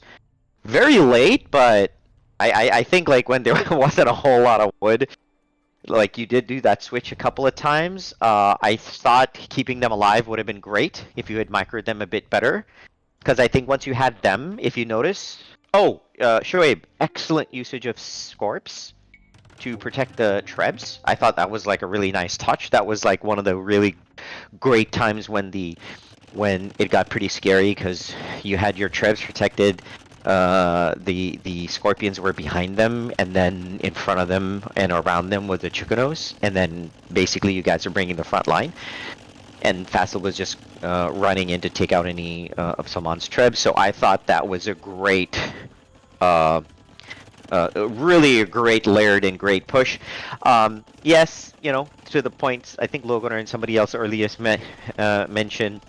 very late, but I think like when there wasn't a whole lot of wood, like you did do that switch a couple of times. I thought keeping them alive would have been great if you had microed them a bit better, because I think once you had them, if you notice, Shoaib, excellent usage of Scorps to protect the Trebs. I thought that was like a really nice touch. That was like one of the really great times when it got pretty scary, because you had your Trebs protected, the Scorpions were behind them, and then in front of them and around them was the Chukanos, and then basically you guys are bringing the front line, and Fassel was just running in to take out any of Salman's Trebs. So I thought that was a great, really a great layered and great push. Yes, you know, to the points, I think Logan and somebody else earlier mentioned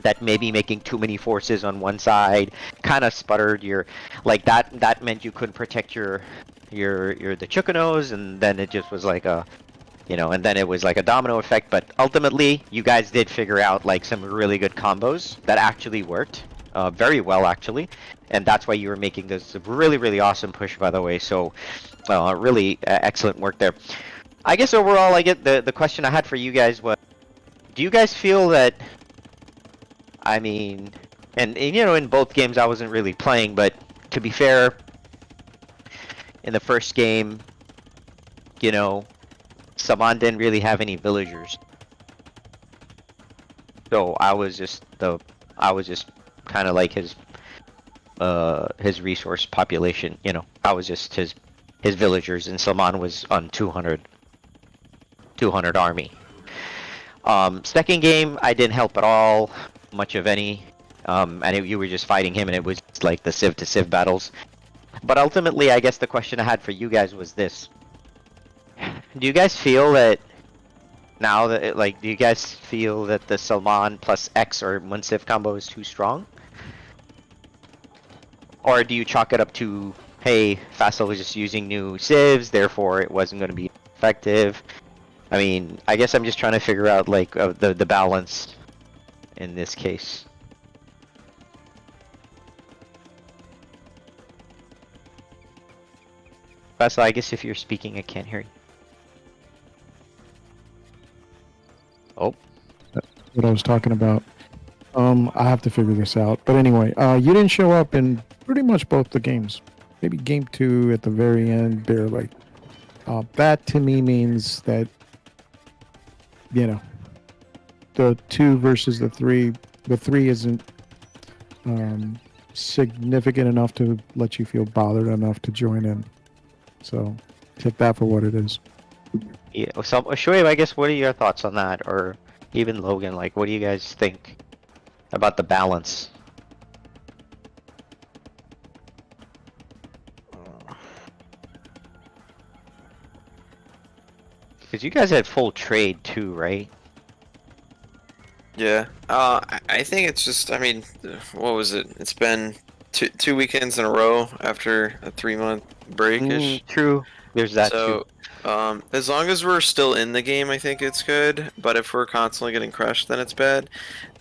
that maybe making too many forces on one side kind of sputtered your, like that meant you couldn't protect your the Chukanos, and then it just was like a, you know, and then it was like a domino effect. But ultimately you guys did figure out like some really good combos that actually worked very well actually, and that's why you were making this really awesome push, by the way. So really excellent work there. I guess overall, I get the question I had for you guys was, do you guys feel that, I mean, and you know, in both games I wasn't really playing, but to be fair, in the first game, you know, Saman didn't really have any villagers, so I was just kind of like his resource population. You know, I was just his villagers, and Salman was on 200 army. Second game, I didn't help at all, much of any, and you were just fighting him, and it was like the civ to civ battles. But ultimately, I guess the question I had for you guys was this: do you guys feel that now that, like, do you guys feel that the Salman plus X or Munsif combo is too strong? Or do you chalk it up to, hey, Fassel was just using new civs, therefore it wasn't going to be effective? I mean, I guess I'm just trying to figure out like the balance in this case. Vassal, I guess if you're speaking, I can't hear you. Oh, What I was talking about. I have to figure this out. But anyway, you didn't show up in pretty much both the games. Maybe game 2 at the very end, barely. That to me means that, you know, the 2 versus the 3 isn't significant enough to let you feel bothered enough to join in. So take that for what it is. yeah. So, Shoaib, I guess, what are your thoughts on that? Or even Logan, like, what do you guys think about the balance? Because you guys had full trade too, right? Yeah. I think it's just. I mean, what was it? It's been two weekends in a row after a 3-month break-ish. True. There's that too. So, as long as we're still in the game, I think it's good. But if we're constantly getting crushed, then it's bad.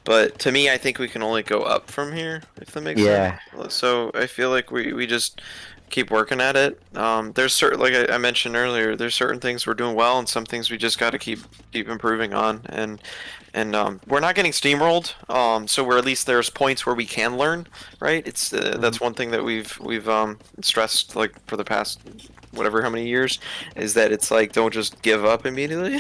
But to me, I think we can only go up from here, if that makes Yeah. sense. So I feel like we just keep working at it. There's certain, like I mentioned earlier, there's certain things we're doing well, and some things we just got to keep improving on. And we're not getting steamrolled. So we're at least there's points where we can learn, right? It's that's one thing that we've stressed like for the past whatever how many years, is that it's like don't just give up immediately.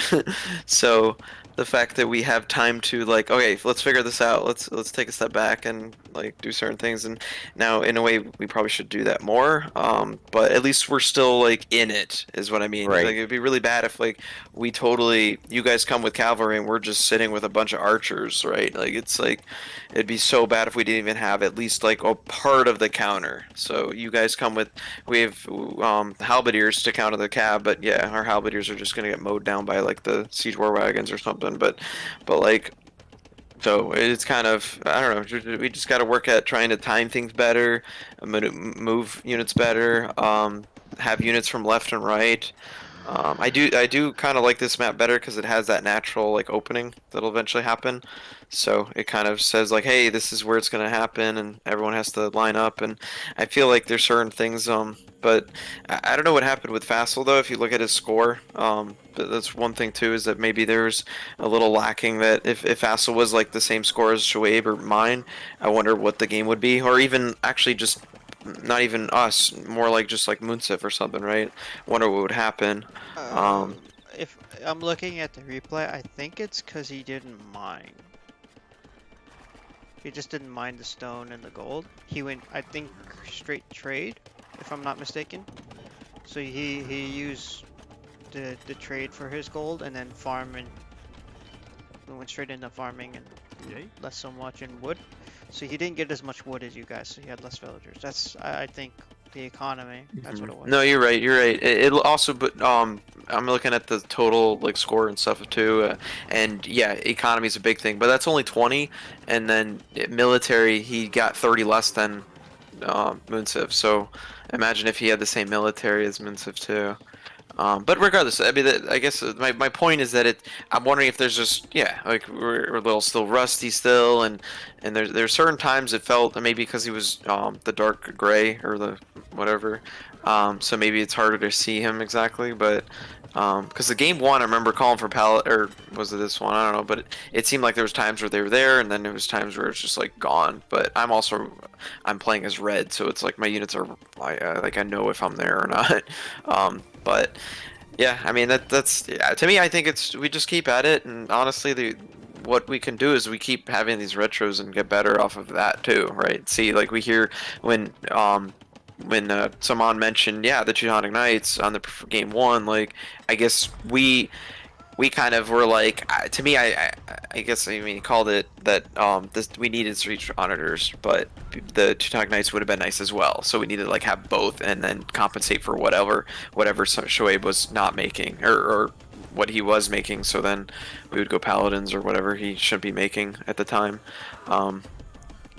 So the fact that we have time to like, okay, let's figure this out. Let's take a step back and like do certain things. And now, in a way, we probably should do that more. But at least we're still like in it, is what I mean. Right. Like it'd be really bad if like you guys come with cavalry and we're just sitting with a bunch of archers, right? Like it's like it'd be so bad if we didn't even have at least like a part of the counter. So you guys come with, we have halberdiers to counter the cab, but yeah, our halberdiers are just gonna get mowed down by like the siege war wagons or something. But like, so it's kind of, I don't know, we just got to work at trying to time things better, move units better, have units from left and right. I do kind of like this map better because it has that natural like opening that'll eventually happen. So it kind of says like, hey, this is where it's gonna happen, and everyone has to line up. And I feel like there's certain things, but I don't know what happened with Vassal though. If you look at his score, but that's one thing too, is that maybe there's a little lacking. That if Vassal was like the same score as Shoaib or mine, I wonder what the game would be, or even actually just not even us, more like just like Munsif or something, right? Wonder what would happen. If I'm looking at the replay, I think it's because he didn't mine. He just didn't mine the stone and the gold. He went, I think, straight trade, if I'm not mistaken. So he used the trade for his gold and then farm, and went straight into farming and less so much in wood. So he didn't get as much wood as you guys, so he had less villagers. That's, I think, the economy. That's what it was. No, you're right. You're right. It'll also, but I'm looking at the total like score and stuff too, and yeah, economy is a big thing, but that's only 20, and then military he got 30 less than Munsif. So imagine if he had the same military as Munsif too. But regardless, I mean, I guess my point is that I'm wondering if there's just, yeah, like we're a little still rusty still, and there's certain times it felt maybe because he was the dark gray or the whatever, so maybe it's harder to see him exactly. But because the game one, I remember calling for pallet, or was it this one? I don't know, but it seemed like there was times where they were there, and then there was times where it's just like gone. But I'm playing as red, so it's like my units are like I know if I'm there or not. But yeah, I mean that's yeah, to me, I think we just keep at it, and honestly, what we can do is we keep having these retros and get better off of that too, right? See, like we hear when Saman mentioned, yeah, the Teutonic Knights on the game one, like I guess we kind of were like, to me, I guess, I mean, he called it that we needed Siege Auditors, but the Teutonic Knights would have been nice as well. So we needed to like have both and then compensate for whatever Shoaib was not making, or what he was making. So then we would go Paladins or whatever he shouldn't be making at the time.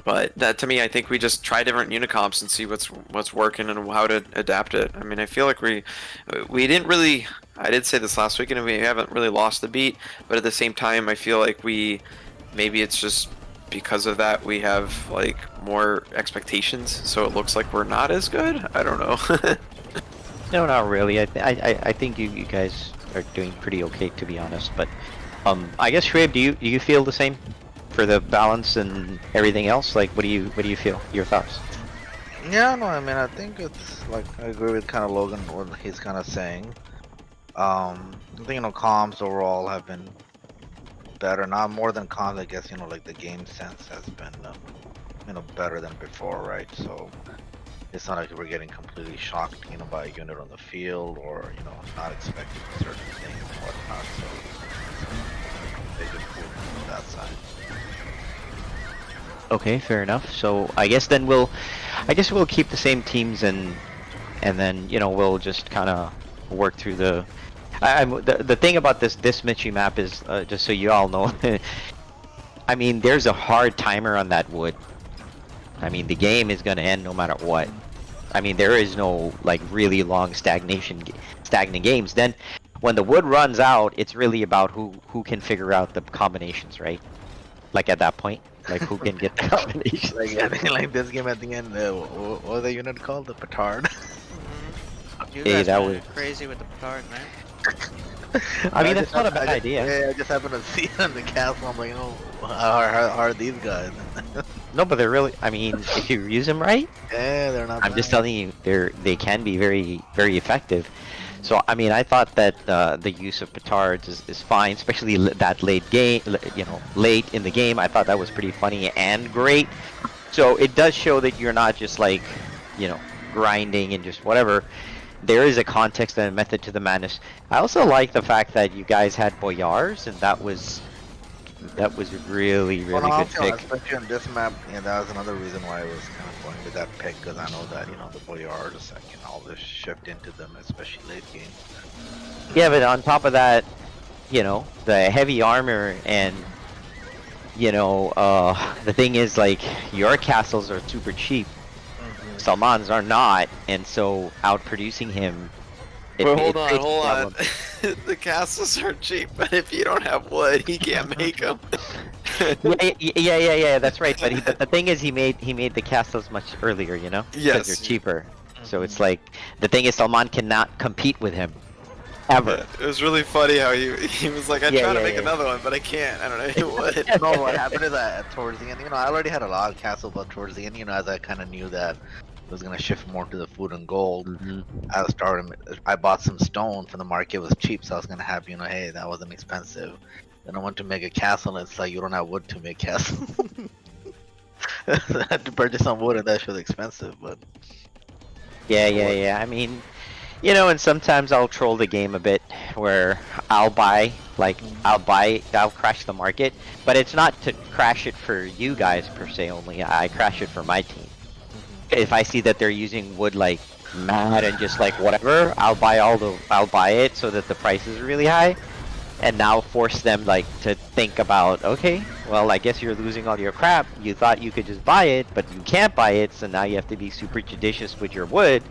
But that, to me, I think we just try different unicomps and see what's working and how to adapt it. I mean, I feel like we didn't really. I did say this last week, and we haven't really lost the beat. But at the same time, I feel like maybe it's just because of that we have like more expectations, so it looks like we're not as good. I don't know. No, not really. I think you guys are doing pretty okay, to be honest. But I guess Shreeb, do you feel the same for the balance and everything else? Like, what do you feel? Your thoughts? Yeah, no, I mean, I think it's like I agree with kind of Logan what he's kind of saying. I think comms overall have been better, not more than comms. I guess like the game sense has been better than before, right? So it's not like we're getting completely shocked, by a unit on the field or not expecting certain things and whatnot. So they just pulled from that side. Okay, fair enough. So I guess we'll keep the same teams and then we'll just kind of work through the. The thing about this Michi map is just so you all know. I mean, there's a hard timer on that wood. I mean, the game is gonna end no matter what. I mean, there is no like really long stagnant games. Then when the wood runs out, it's really about who can figure out the combinations, right? Like at that point. Like who can get the combination? Like I think like this game at the end, what was the unit called? The Petard. You Hey, guys that went was- crazy with the petard, man. I mean, that's not a bad idea. Yeah, I just happened to see it in the castle. I'm like, how are these guys? No, but they're really. I mean, if you use them right, Yeah, they're not. I'm just bad. telling you, they can be very effective. So I mean, I thought that the use of petards is fine, especially that late game. Late in the game, I thought that was pretty funny and great. So it does show that you're not just like, grinding and just whatever. There is a context and a method to the madness. I also like the fact that you guys had boyars, and that was really Well, good also, pick. especially on this map, that was another reason why I was kind of going with that pick, because I know that the boyars can all this shift into them, especially late game. Yeah, but on top of that, the heavy armor and the thing is like your castles are super cheap. Salman's are not, and so outproducing him. But hold creates on. problems. The castles are cheap, but if you don't have wood, he can't make them. Yeah, that's right. But the thing is, he made the castles much earlier, because Yes. they're cheaper. So it's like the thing is, Salman cannot compete with him, ever. It was really funny how he was like, I Yeah, tried to yeah, make yeah. another one, but I can't. I don't know any wood. No, what happened is that towards the end, I already had a lot of castle, but towards the end, as I kind of knew that it was gonna shift more to the food and gold. I bought some stone from the market. It was cheap, so I was gonna have hey, that wasn't expensive. Then I went to make a castle, and it's like you don't have wood to make castle. I had to purchase some wood, and that was expensive. But Yeah. I mean, and sometimes I'll troll the game a bit, where I'll crash the market, but it's not to crash it for you guys per se only. I crash it for my team. If I see that they're using wood like mad and just like whatever, I'll buy it so that the price is really high, and now force them like to think about, okay, well, I guess you're losing all your crap. You thought you could just buy it, but you can't buy it, so now you have to be super judicious with your wood.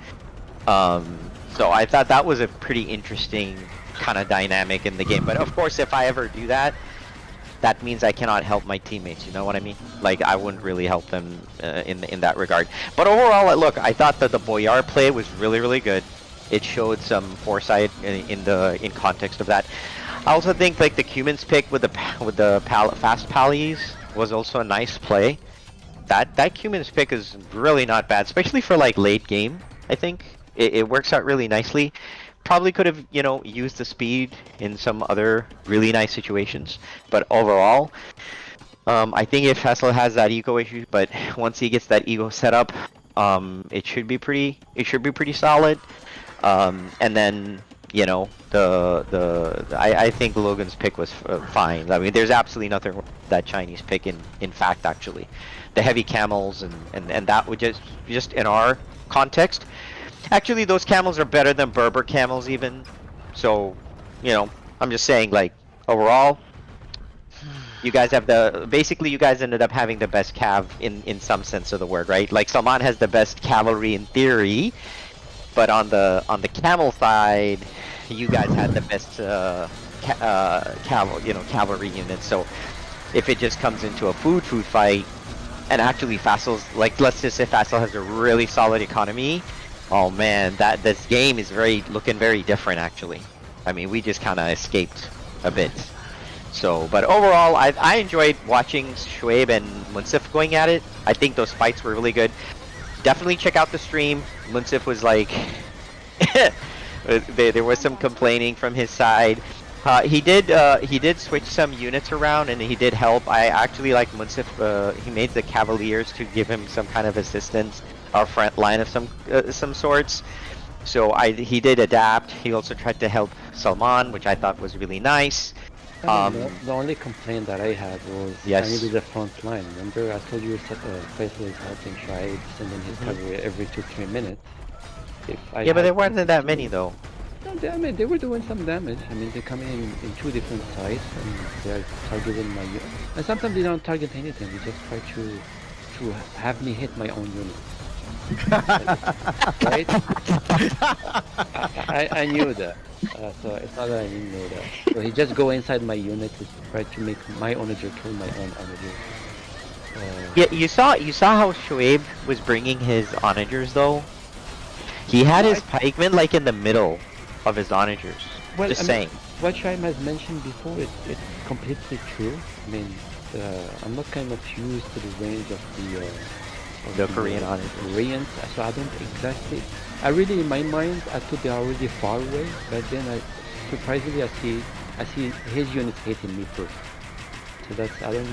So I thought that was a pretty interesting kind of dynamic in the game. But of course, if I ever do that, that means I cannot help my teammates. You know what I mean? Like I wouldn't really help them in that regard. But overall, look, I thought that the Boyar play was really good. It showed some foresight in context of that. I also think like the Cumans pick with the fast pallies was also a nice play. That Cumans pick is really not bad, especially for like late game. I think it works out really nicely. Probably could have, used the speed in some other really nice situations, but overall, I think if Faisal has that ego issue, but once he gets that ego set up, it should be pretty solid. And then, I think Logan's pick was fine. I mean, there's absolutely nothing wrong with that Chinese pick. In fact, actually, the heavy camels and that would just in our context. Actually, those camels are better than Berber camels even. So, I'm just saying, like, overall, you guys have you guys ended up having the best cav in some sense of the word, right? Like, Salman has the best cavalry in theory, but on the camel side, you guys had the best cavalry units. So, if it just comes into a food fight, and actually Faisal's, like, let's just say Faisal has a really solid economy, Oh man, this game is looking very different actually. I mean, we just kind of escaped a bit. So, but overall, I enjoyed watching Shoaib and Munsif going at it. I think those fights were really good. Definitely check out the stream. Munsif was like, there was some complaining from his side. He did switch some units around and he did help. I actually like Munsif. He made the Cavaliers to give him some kind of assistance, our front line of some sorts. So he did adapt. He also tried to help Salman, which I thought was really nice. The only complaint that I had was Yes. I needed the front line. Remember, I told you Faisal is helping Shoaib sending his cavalry every 2-3 minutes. If I Yeah, but had there weren't that many though. No, I mean, they were doing some damage. I mean, they're coming in 2 different sides and they're targeting my unit. And sometimes they don't target anything. They just try to have me hit my own unit. Right? I knew that. So it's not that I didn't know that. So he just go inside my unit to try to make my onager kill my own onager. Yeah, you saw how Shoaib was bringing his onagers though. He had his pikemen like in the middle of his onagers. Well, Just I mean, saying. what Shaim has mentioned before, it's completely true. I mean, I'm not kind of used to the range of the Korean onagers. Koreans, so I don't exactly. I really, in my mind, I thought they are already far away, but then surprisingly, I see his units hitting me first. So that's I don't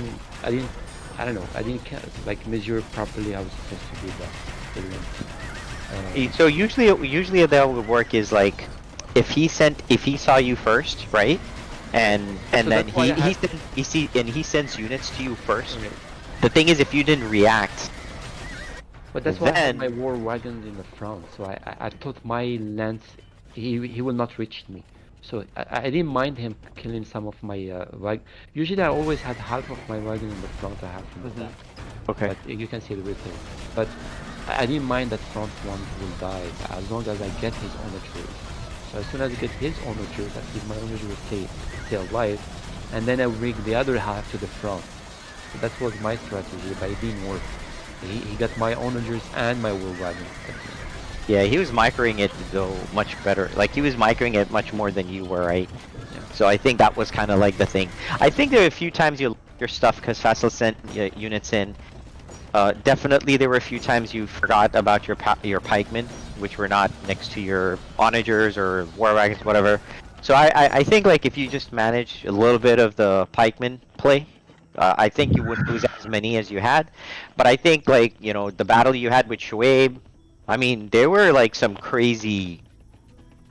know. I didn't like measure properly. I was supposed to do that. So usually that would work is like if he saw you first, right? And So then that's why he sends units to you first. The thing is, if you didn't react, But that's why I had then my war wagons in the front. So I thought my lance, he will not reach me. So I didn't mind him killing some of my wagon. Usually I always had half of my wagon in the front, I have from the back. okay. But you can see the replay. But I didn't mind that front one will die as long as I get his onagers. So as soon as I get his onagers, at least my onagers will stay alive. And then I rig the other half to the front. So that was my strategy, but it didn't work. He got my onagers and my war wagons. Yeah, he was microing it though much better. Like he was microing it much more than you were, right? Yeah. So I think that was kind of like the thing. I think there were a few times you lost your stuff because Faisal sent units in. Definitely there were a few times you forgot about your pikemen, which were not next to your onagers or war wagons, whatever. So I think like if you just manage a little bit of the pikeman play, I think you wouldn't lose as many as you had. But I think like, you know, the battle you had with Shoaib, I mean, there were like some crazy,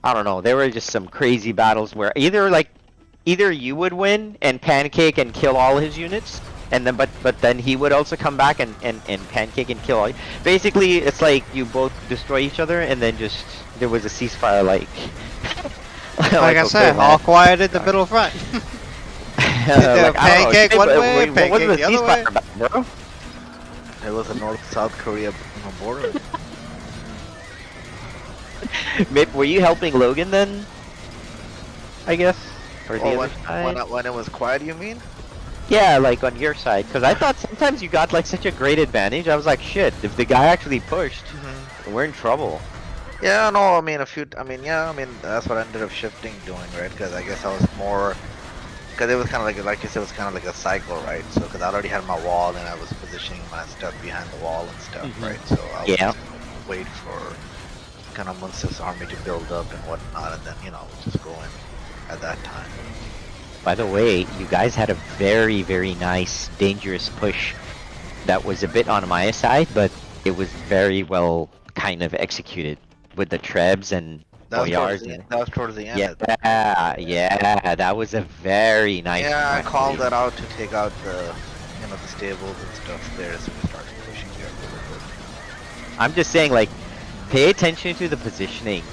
I don't know, there were just some crazy battles where either you would win and pancake and kill all his units, and then but then he would also come back and pancake and kill all. Basically, it's like you both destroy each other, and then just there was a ceasefire like. Like I said, all quiet at the middle front. Pancake one way, pancake the other way. Bro? It was a North-South Korea border. Were you helping Logan then? I guess. Or the other side? When it was quiet, you mean? Yeah, like on your side, because I thought sometimes you got like such a great advantage. I was like, shit, if the guy actually pushed, we're in trouble. Yeah, no, I mean that's what I ended up doing, right? Because I guess I was more, because it was kind of like you said, it was kind of like a cycle, right? So because I already had my wall and I was positioning my stuff behind the wall and stuff, right? So I was wait for kind of Munsif's army to build up and whatnot, and then just go in at that time. By the way, you guys had a very, very nice, dangerous push that was a bit on my side, but it was very well kind of executed with the Trebs and Boyars. That was towards the end. Yeah, that was a very nice. Yeah, I called that out to take out the stables and stuff there, so we started pushing there a little bit. I'm just saying, like, pay attention to the positioning,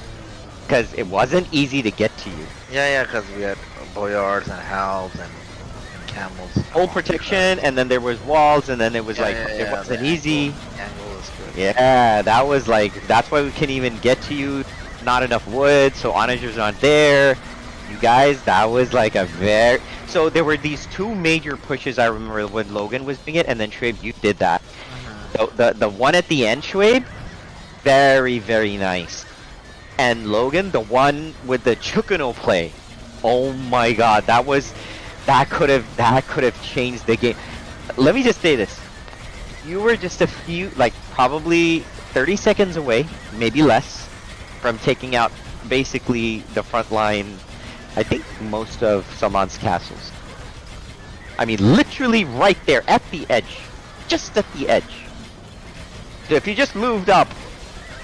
because it wasn't easy to get to you. Yeah, because we had Boyards and Halves and Camels. Whole protection, and then there was walls, and then it was it wasn't easy. Angle was good. Yeah, that was like, that's why we couldn't even get to you. Not enough wood, so onagers aren't there. You guys, that was like a very... So there were these two major pushes I remember when Logan was doing it, and then Shoaib, you did that. The one at the end, Shoaib, very, very nice. And Logan, the one with the Chukuno play, oh my god, that could have changed the game. Let me just say this. You were just a few, like probably 30 seconds away, maybe less, from taking out basically the front line, I think most of Salman's castles. I mean, literally right there at the edge. Just at the edge. So if you just moved up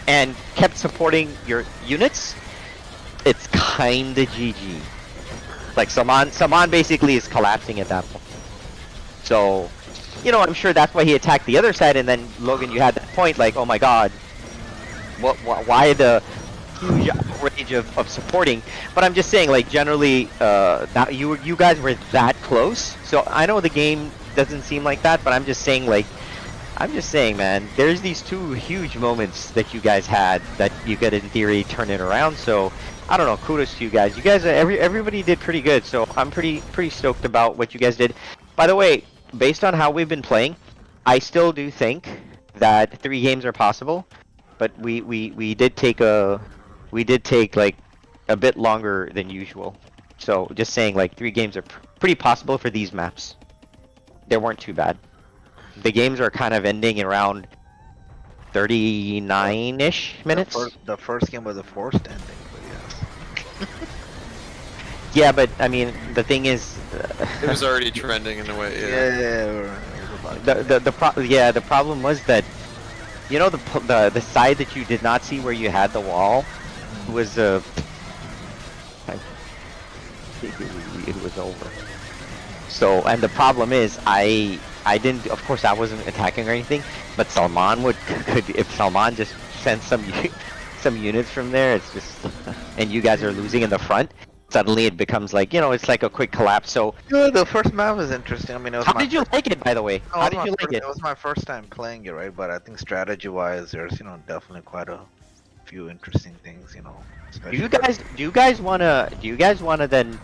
and kept supporting your units, it's kinda GG. Like Salman basically is collapsing at that point. So, you know, I'm sure that's why he attacked the other side, and then Logan, you had that point like, oh my god, why the huge outrage of supporting? But I'm just saying, like, generally, that you guys were that close. So I know the game doesn't seem like that, but I'm just saying, like, man, there's these two huge moments that you guys had that you could, in theory, turn it around. So I don't know. Kudos to you guys. You guys, everybody did pretty good. So I'm pretty stoked about what you guys did. By the way, based on how we've been playing, I still do think that 3 games are possible. But we did take like a bit longer than usual. So just saying, like, 3 games are pretty possible for these maps. They weren't too bad. The games are kind of ending around 39-ish minutes. The first game was a forced ending, but yes. Yeah, but I mean, the thing is, It was already trending in a way. Yeah. the problem was that, you know, the side that you did not see where you had the wall was it was over. So, and the problem is, I didn't, of course I wasn't attacking or anything, but Salman could if Salman just sent some units from there, it's just, and you guys are losing in the front, suddenly it becomes like, you know, it's like a quick collapse. So yeah, the first map was interesting. I mean, it was how did you like it, by the way? How did you like it? It was my first time playing it, right? But I think strategy-wise, there's, you know, definitely quite a few interesting things, you know. Do you guys wanna then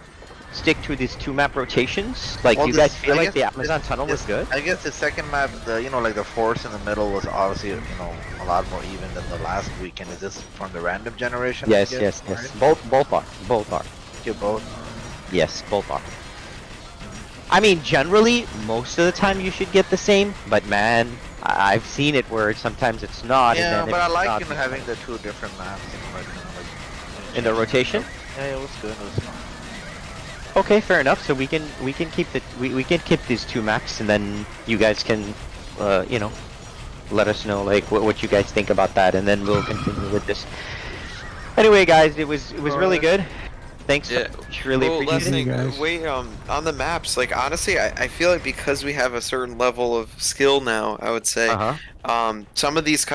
stick to these 2 map rotations? Like, do you guys feel like the Amazon tunnel was good? I guess the second map, you know, like the force in the middle was obviously, you know, a lot more even than the last weekend. Is this from the random generation? Yes, I yes, guess, yes. right? Both are. You both? Yes, both are. I mean, generally, most of the time you should get the same, but man, I've seen it where sometimes it's not. Yeah, and then but I it's like, not, you know, having the 2 different maps, you know, like in the rotation. Yeah, it was good. It was fun. Okay, fair enough. So we can keep these 2 maps, and then you guys can, you know, let us know like what you guys think about that, and then we'll continue with this. Anyway, guys, it was really good. Thanks. Yeah. Really Well, last appreciate it. thing, guys. wait, on the maps, like, honestly, I feel like because we have a certain level of skill now, I would say, some of these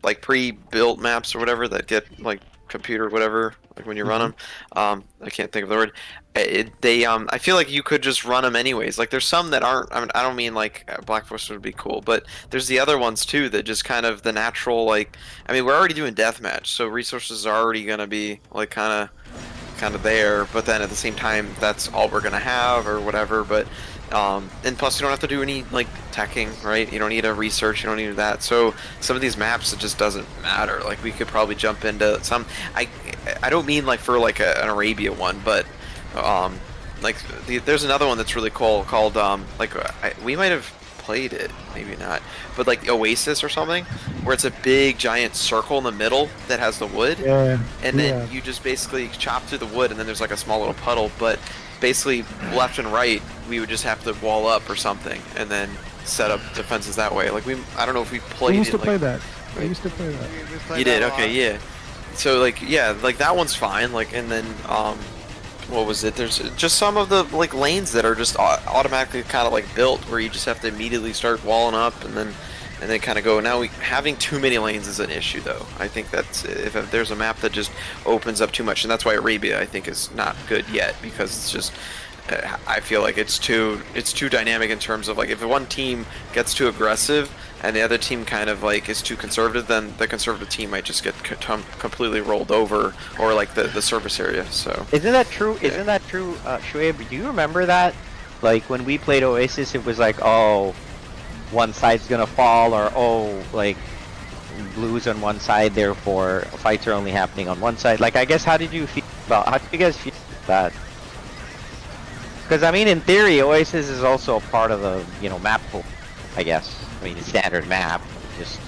like pre-built maps or whatever that get like computer whatever, like when you run them, I can't think of the word. I feel like you could just run them anyways. Like, there's some that aren't. I mean, I don't mean like Black Force would be cool, but there's the other ones too that just kind of the natural, like, I mean, we're already doing deathmatch, so resources are already gonna be like kind of there. But then at the same time, that's all we're gonna have or whatever. But and plus you don't have to do any like teching, right? You don't need a research, you don't need that. So some of these maps, it just doesn't matter. Like, we could probably jump into some. I don't mean like for like an Arabia one, but like there's another one that's really cool called we might have played it, maybe not, but like Oasis or something, where it's a big giant circle in the middle that has the wood, and then you just basically chop through the wood, and then there's like a small little puddle, but basically left and right we would just have to wall up or something and then set up defenses that way. Like, I don't know if we played I used it, to like, play that. I used to play that. you did? Okay, yeah. So like, yeah, like that one's fine. Like, and then what was it? There's just some of the like lanes that are just automatically kind of like built where you just have to immediately start walling up and then kind of go. Now, having too many lanes is an issue, though. I think that's if there's a map that just opens up too much, and that's why Arabia, I think, is not good yet, because it's just I feel like it's too dynamic in terms of like, if one team gets too aggressive and the other team kind of like is too conservative, then the conservative team might just get completely rolled over, or like the service area. So isn't that true? Yeah. Isn't that true, Shoaib? Do you remember that? Like, when we played Oasis, it was like, oh, one side's gonna fall, or oh, like blues on one side, therefore fights are only happening on one side. Like, I guess, how did you guys feel about that? Because I mean, in theory, Oasis is also a part of the, you know, map pool, I guess. I mean, standard map. Just,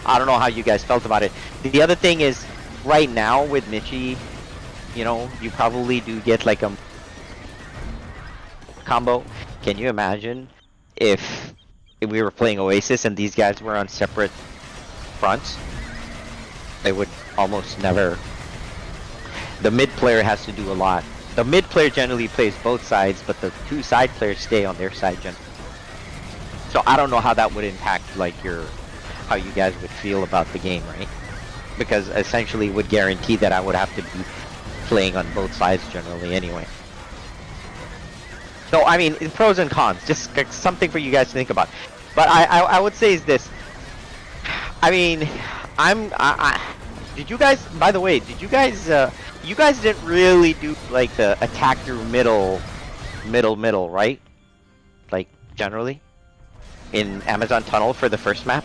I don't know how you guys felt about it. The other thing is, right now with Michi, you know, you probably do get like a combo. Can you imagine if we were playing Oasis and these guys were on separate fronts? They would almost never. The mid player has to do a lot. The mid player generally plays both sides, but the two side players stay on their side generally. So I don't know how that would impact like how you guys would feel about the game, right? Because essentially it would guarantee that I would have to be playing on both sides generally anyway. So I mean, pros and cons, just like something for you guys to think about. But I would say is this. I mean, did you guys? By the way, did you guys? You guys didn't really do like the attack through middle, right? Like generally, in Amazon Tunnel for the first map.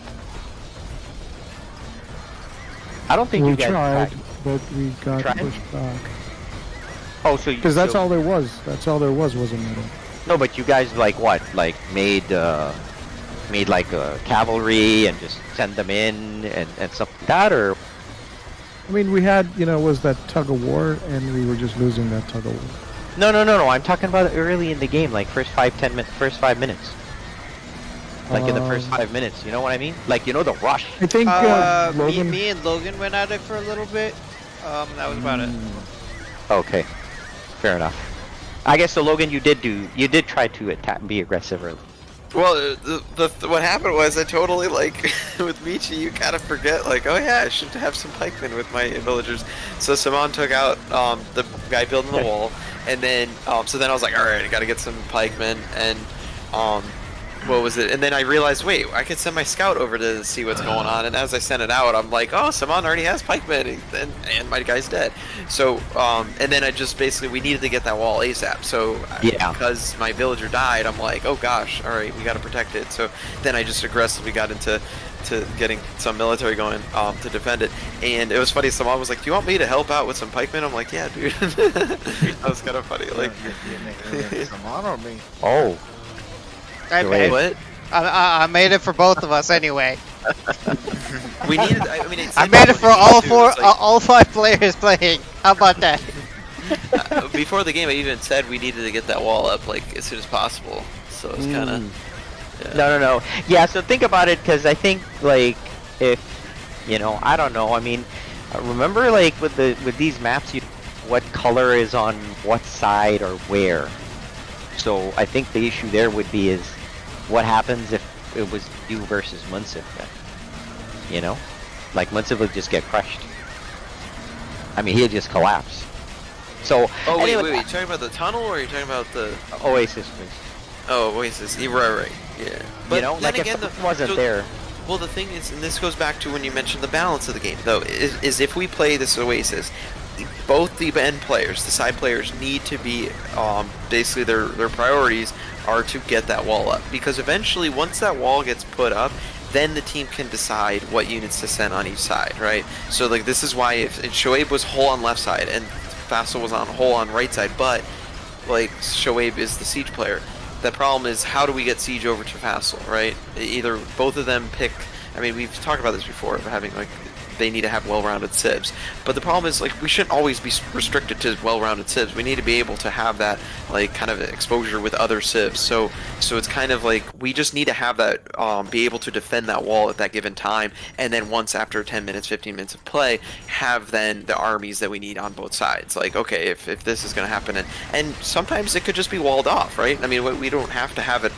I don't think We you guys tried, but we got Tried? pushed back. Oh, so Because that's all there was. That's all there was a middle. No, but you guys like what? Like made like a cavalry and just send them in and stuff like that, or? I mean, we had, you know, was that tug of war, and we were just losing that tug of war. No. I'm talking about early in the game, like first 5 minutes. Like in the first 5 minutes, you know what I mean? Like, you know, the rush. I think Logan. Me and Logan went at it for a little bit. That was about it. Okay, fair enough. I guess so, Logan, you did try to attack, be aggressive early. Well, what happened was I totally, like, with Michi, you kind of forget, like, oh yeah, I should have some pikemen with my villagers. So Simon took out the guy building the wall, and then, so then I was like, alright, I gotta get some pikemen, and, what was it? And then I realized, wait, I could send my scout over to see what's going on. And as I sent it out, I'm like, oh, Simon already has pikemen, and my guy's dead. So, and then I just basically, we needed to get that wall ASAP. So, Yeah. because my villager died, I'm like, oh gosh, all right, we got to protect it. So then I just aggressively got into getting some military going to defend it. And it was funny, Simon was like, do you want me to help out with some pikemen? I'm like, yeah, dude. That was kind of funny. Like, Simon or me? Oh. I Wait, made, what? I made it for both of us anyway. We needed. I mean, I made it for all four, It's like- all 5 players playing. How about that? Before the game, I even said we needed to get that wall up like as soon as possible. So it's kind of. No. Yeah, so think about it, because I think, like, if, you know, I don't know, I mean, remember, like, with these maps, what color is on what side or where. So I think the issue there would be is, what happens if it was you versus Munsif then? You know? Like, Munsif would just get crushed. I mean, he'd just collapse. So, Oh wait, anyway, you talking about the tunnel or are you talking about the? Oasis, please. Oh, Oasis. You're right. Yeah. But You know, then like, again, if it wasn't so- there. Well, the thing is, and this goes back to when you mentioned the balance of the game, though, is if we play this Oasis, both the end players, the side players, need to be basically their priorities are to get that wall up, because eventually, once that wall gets put up, then the team can decide what units to send on each side, right? So, like, this is why if Shoaib was whole on left side and Fassel was on whole on right side, but like Shoaib is the siege player. The problem is, how do we get siege over to Fassel, right? Either both of them pick. I mean, we've talked about this before, having like they need to have well-rounded civs. But the problem is, like, we shouldn't always be restricted to well-rounded civs. We need to be able to have that, like, kind of exposure with other civs. So it's kind of like we just need to have that, be able to defend that wall at that given time, and then once after 10 minutes, 15 minutes of play, have then the armies that we need on both sides. Like, okay, if this is going to happen, and sometimes it could just be walled off, right? I mean, we don't have to have it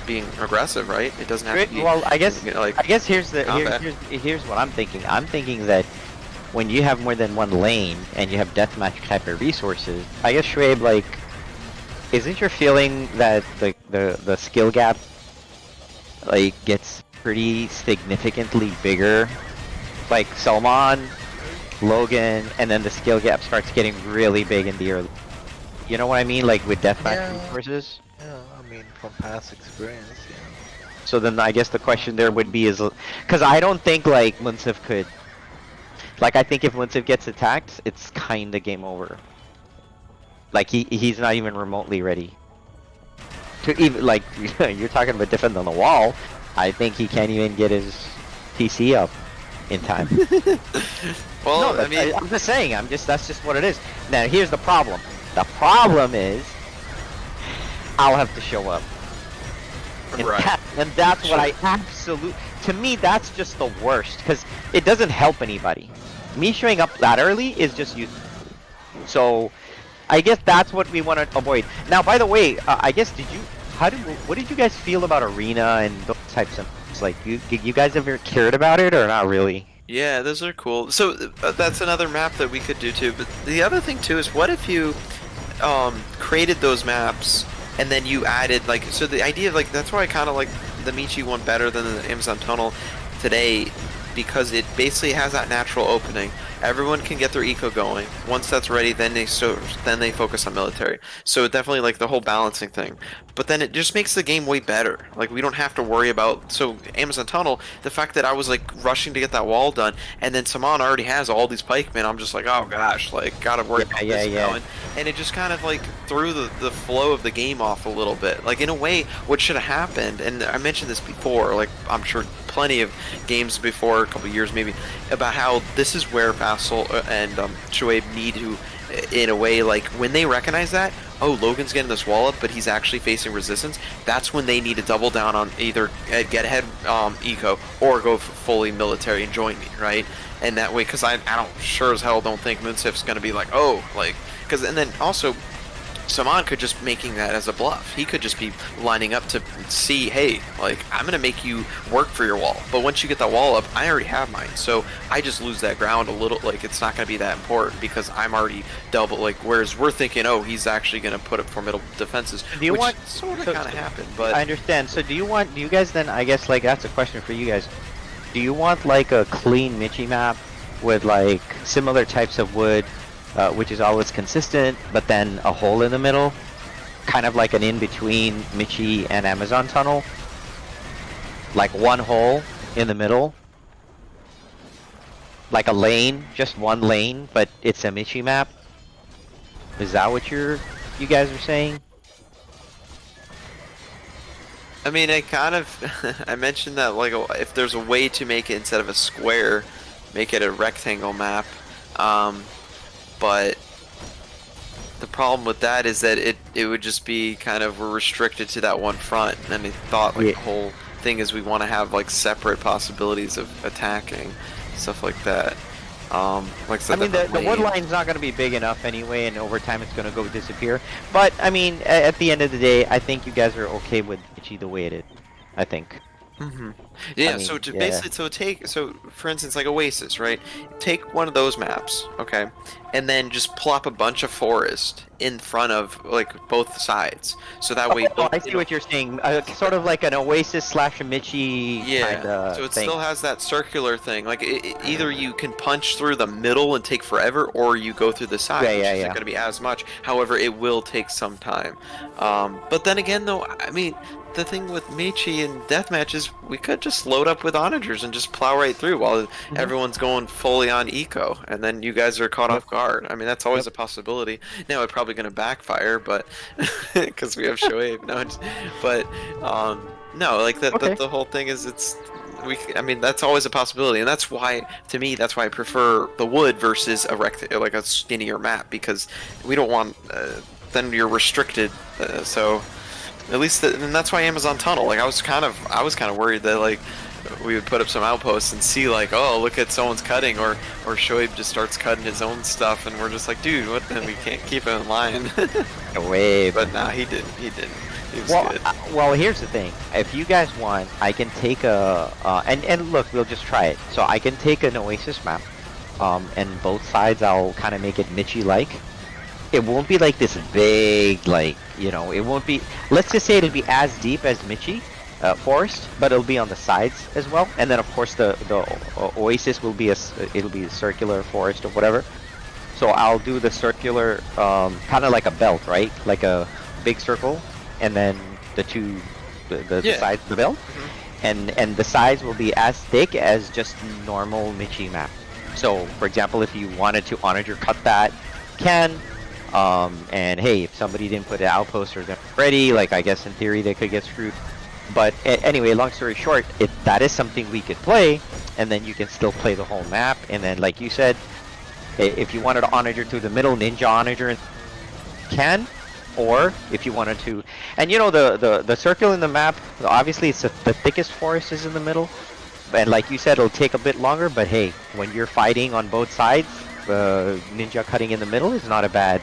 being aggressive, right? It doesn't have to be. Well, I guess you know, like, here's what I'm thinking. I'm thinking that when you have more than one lane and you have deathmatch type of resources, I guess, Shoaib, like, isn't your feeling that the skill gap, like, gets pretty significantly bigger? Like, Salman, Logan, and then the skill gap starts getting really big in the early. You know what I mean? Like, with deathmatch resources. Yeah, I mean, from past experience, yeah. So then I guess the question there would be is, because I don't think like Munsif could, like I think if Munsif gets attacked, it's kind of game over. Like he's not even remotely ready to even like you're talking about defend on the wall. I think he can't even get his PC up in time. Well, No, I mean, I'm just saying. That's just what it is. Now here's the problem. The problem is I'll have to show up. And, Right. and that's what Sure. I absolutely. To me, that's just the worst because it doesn't help anybody. Me showing up that early is just useless. So, I guess that's what we want to avoid. Now, by the way, I guess what did you guys feel about Arena and those types of things? Like, you guys ever cared about it or not really? yeah, those are cool. So that's another map that we could do too. But the other thing too is, what if you created those maps and then you added like, so the idea of like, that's why I kind of like the Michi one better than the Amazon Tunnel today, because it basically has that natural opening. Everyone can get their eco going. Once that's ready, then they focus on military. So it definitely like the whole balancing thing. But then it just makes the game way better. Like we don't have to worry about, so Amazon Tunnel, the fact that I was like rushing to get that wall done, and then Saman already has all these pikemen. I'm just like, oh gosh, like gotta worry about this now. And it just kind of like threw the flow of the game off a little bit. Like in a way, what should have happened, and I mentioned this before, like I'm sure plenty of games before, a couple years maybe, about how this is where Vassal and Shoaib need to, in a way, like when they recognize that, oh, Logan's getting this wall up, but he's actually facing resistance, that's when they need to double down on either get ahead eco or go fully military and join me, right? And that way, because I don't sure as hell don't think Munsif's going to be like, oh, like, because, and then also, Saman could just making that as a bluff. He could just be lining up to see, hey, like, I'm going to make you work for your wall. But once you get that wall up, I already have mine. So I just lose that ground a little. Like, it's not going to be that important because I'm already double. Like, whereas we're thinking, oh, he's actually going to put up formidable defenses. Do you which want sort of so- kind of happened, but I understand. So do you guys then, I guess like that's a question for you guys. Do you want like a clean Michi map with like similar types of wood, which is always consistent, but then a hole in the middle? Kind of like an in-between Michi and Amazon Tunnel? Like one hole in the middle? Like a lane, just one lane, but it's a Michi map? Is that what you guys are saying? I mean, I kind of, I mentioned that, like, if there's a way to make it instead of a square, make it a rectangle map, but the problem with that is that it would just be kind of, we're restricted to that one front, and I thought, like, Yeah. the whole thing is we want to have, like, separate possibilities of attacking, stuff like that. Like I said, I mean, that the wood line's not going to be big enough anyway, and over time it's going to go disappear. But, I mean, at the end of the day, I think you guys are okay with Michi the way it is. I think. Mm-hmm. Yeah, mean, so to yeah. basically, so for instance, like Oasis, right? Take one of those maps, okay, and then just plop a bunch of forest in front of like both sides, so that way. Oh, I see what you're saying. Sort of like an Oasis slash a Michi Yeah, kind of so it thing. still has that circular thing. Like either you can punch through the middle and take forever, or you go through the side, Yeah, which yeah, isn't yeah. going to be as much. However, it will take some time. But then again, though, I mean, the thing with Michi and Deathmatch is we could just load up with onagers and just plow right through while everyone's going fully on eco, and then you guys are caught off guard. I mean, that's always a possibility. Now, it's probably going to backfire, but because we have Shoaib. No, like Okay. the whole thing is I mean, that's always a possibility, and that's why, to me, that's why I prefer the wood versus like a skinnier map, because we don't want, then you're restricted, so at least, and that's why Amazon Tunnel, like I was kind of worried that like we would put up some outposts and see like, oh, look at someone's cutting, or Shoaib just starts cutting his own stuff, and we're just like, dude, what? Then we can't keep him in line. Away. But nah, he didn't. He was Well, good. well, here's the thing. If you guys want, I can take and look, we'll just try it. So I can take an Oasis map, and both sides I'll kind of make it Michi-like. It won't be like this big, like, you know, it won't be. Let's just say it'll be as deep as Michi forest, but it'll be on the sides as well. And then of course the Oasis will be it'll be a circular forest or whatever. So I'll do the circular, kind of like a belt, right? Like a big circle, and then the two the Yeah. size of the build, and the size will be as thick as just normal Michi map. So, for example, if you wanted to onager cut that, you can. And hey, if somebody didn't put an outpost or they're ready, like I guess in theory they could get screwed. But anyway, long story short, that is something we could play, and then you can still play the whole map. And then, like you said, if you wanted to onager through the middle, ninja onager can, or if you wanted to, and you know the circle in the map, obviously it's the thickest forest is in the middle, and like you said, it'll take a bit longer. But hey, when you're fighting on both sides, ninja cutting in the middle is not a bad.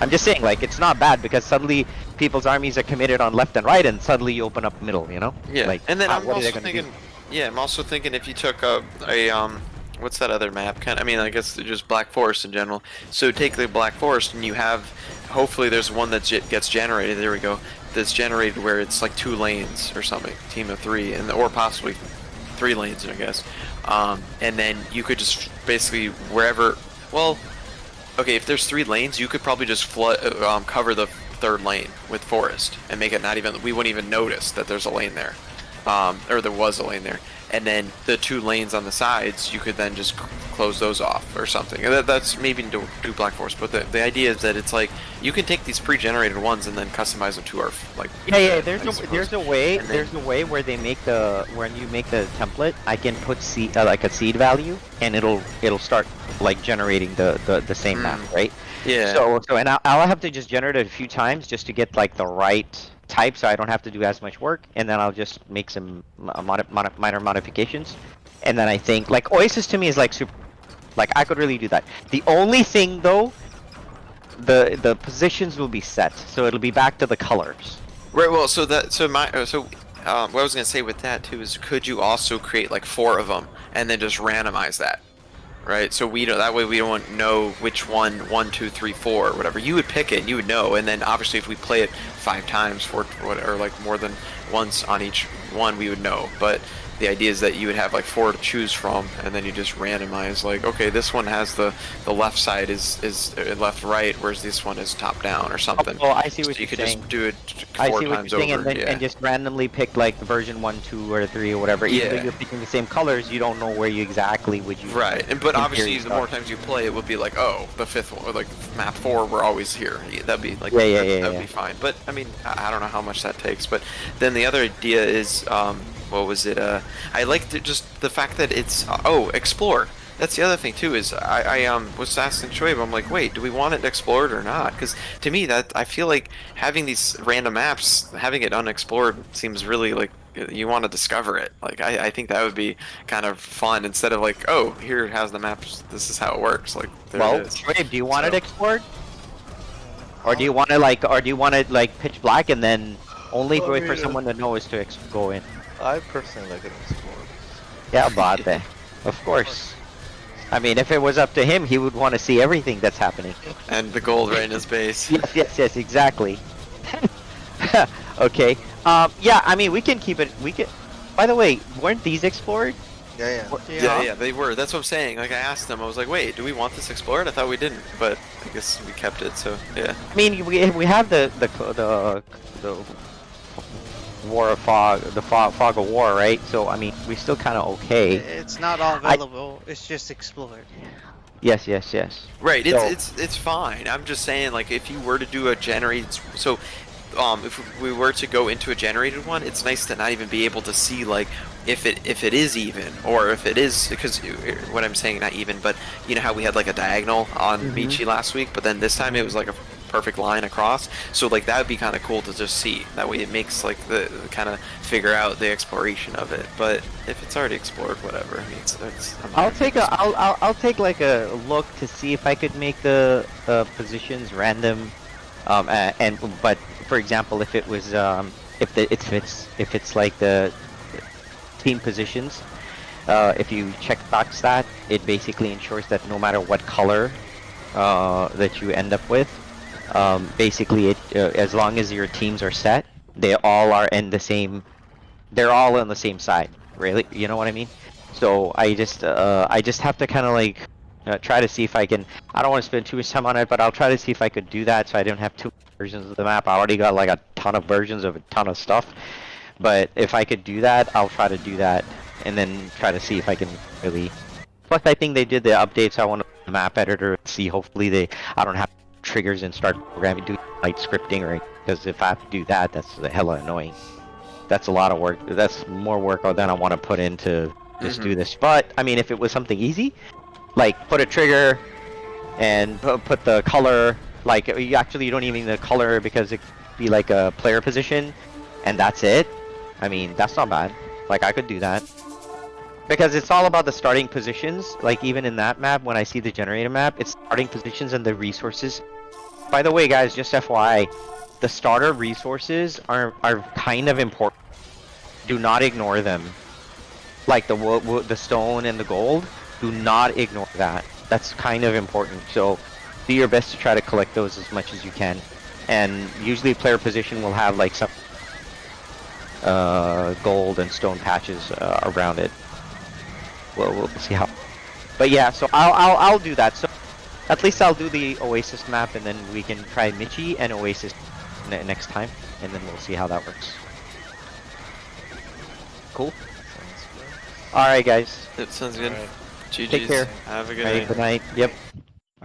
I'm just saying, like, it's not bad because suddenly people's armies are committed on left and right, and suddenly you open up middle, you know? Yeah, Like, and then I'm what are they also gonna do? thinking, yeah, I'm also thinking if you took a what's that other map? I mean, I guess just Black Forest in general. So take the Black Forest, and you have, hopefully there's one that gets generated. There we go. That's generated where it's like 2 lanes or something, team of 3, and or possibly 3 lanes, I guess. And then you could just basically wherever. Well, okay, if there's 3 lanes, you could probably just flood, cover the 3rd lane with forest and make it not even. We wouldn't even notice that there's a lane there, or there was a lane there. And then the 2 lanes on the sides, you could then just close those off or something. And that's maybe do Black Forest, but the idea is that it's like you can take these pre-generated ones and then customize them to our like. Yeah. There's a way. And then- There's a way where they make when you make the template, I can put seed like a seed value, and it'll start like generating the same map, right? Yeah. So and I'll have to just generate it a few times just to get like the right type, so I don't have to do as much work, and then I'll just make some minor modifications, and then I think like Oasis to me is like super, like I could really do that. The only thing though, the positions will be set, so it'll be back to the colors. Right. Well, what I was gonna say with that too is, could you also create like 4 of them and then just randomize that? Right, so that way we don't know which 1, 2, 3, 4, or whatever. You would pick it, and you would know, and then obviously if we play it 5 times, or like more than once on each one, we would know. But the idea is that you would have like 4 to choose from, and then you just randomize. Like, okay, this one has the left side is left right, whereas this one is top down or something. Oh, I see what So you you're could saying. just do it I 4 see what times you're saying, over. and, then, and just randomly pick like version 1, 2, or 3, or whatever. Even though Yeah. you're picking the same colors, you don't know where you exactly would use. Right, but in obviously theory the more start. times you play, it would be like, oh, the 5th one, or like map 4, we're always here. Yeah, that'd be like, that'd be fine. But I mean, I don't know how much that takes. But then the other idea is, what was it? I like just the fact that it's explore. That's the other thing too. Is I was asking Shoaib, I'm like, wait, do we want it explored or not? Because to me, that I feel like having these random maps, having it unexplored, seems really like you want to discover it. Like I think that would be kind of fun instead of like, oh, here it has the maps. This is how it works. Like there Well, it is. Shoaib, do you want it explored? Or do you want to like pitch black and then only way for someone to know is to go in? I personally like it explored. Yeah, Bate. Of course. I mean, if it was up to him, he would want to see everything that's happening. And the gold right in his base. Yes, exactly. Okay. Yeah, I mean, we can keep it. By the way, weren't these explored? Yeah. Yeah, they were. That's what I'm saying. Like I asked them, I was like, wait, do we want this explored? I thought we didn't, but I guess we kept it. So yeah. I mean, we have the War of Fog, the fog of War, right? So I mean, we're still kind of okay. It's not all available. It's just explored. Yes. Right. So- It's fine. I'm just saying, like, if you were to do a generated, so if we were to go into a generated one, it's nice to not even be able to see like if it is even, or if it is, because what I'm saying, not even, but you know how we had like a diagonal on Michi last week, but then this time it was like a perfect line across. So like that would be kind of cool to just see. That way it makes like the kind of figure out the exploration of it. But if it's already explored, whatever. I mean, I'll take like a look to see if I could make the positions random. But for example, if it was if it's like the team positions, if you checkbox that, it basically ensures that no matter what color that you end up with, basically it as long as your teams are set, they all are in the same. They're all on the same side, really. You know what I mean? So I just have to kind of like try to see if I can. I don't want to spend too much time on it, but I'll try to see if I could do that so I don't have two versions of the map. I already got like a ton of versions of a ton of stuff. But if I could do that, I'll try to do that, and then try to see if I can really. Plus, I think they did the updates. I want the map editor and see. Hopefully, I don't have triggers and start programming, do light scripting, or because if I have to do that, that's hella annoying. That's a lot of work. That's more work than I want to put into just do this. But I mean, if it was something easy, like put a trigger and put the color, like you don't even need the color because it could be like a player position, and that's it. I mean, that's not bad. Like I could do that. Because it's all about the starting positions. Like even in that map, when I see the generator map, it's starting positions and the resources. By the way, guys, just FYI, the starter resources are kind of important. Do not ignore them. Like the stone and the gold, do not ignore that. That's kind of important. So do your best to try to collect those as much as you can. And usually player position will have like some gold and stone patches around it. We'll see how. But yeah, so I'll do that. So at least I'll do the Oasis map, and then we can try Michi and Oasis next time, and then we'll see how that works. Cool. All right, guys. It sounds good. Alright. GG's. Take care. Have a good All right, night. good night. Yep.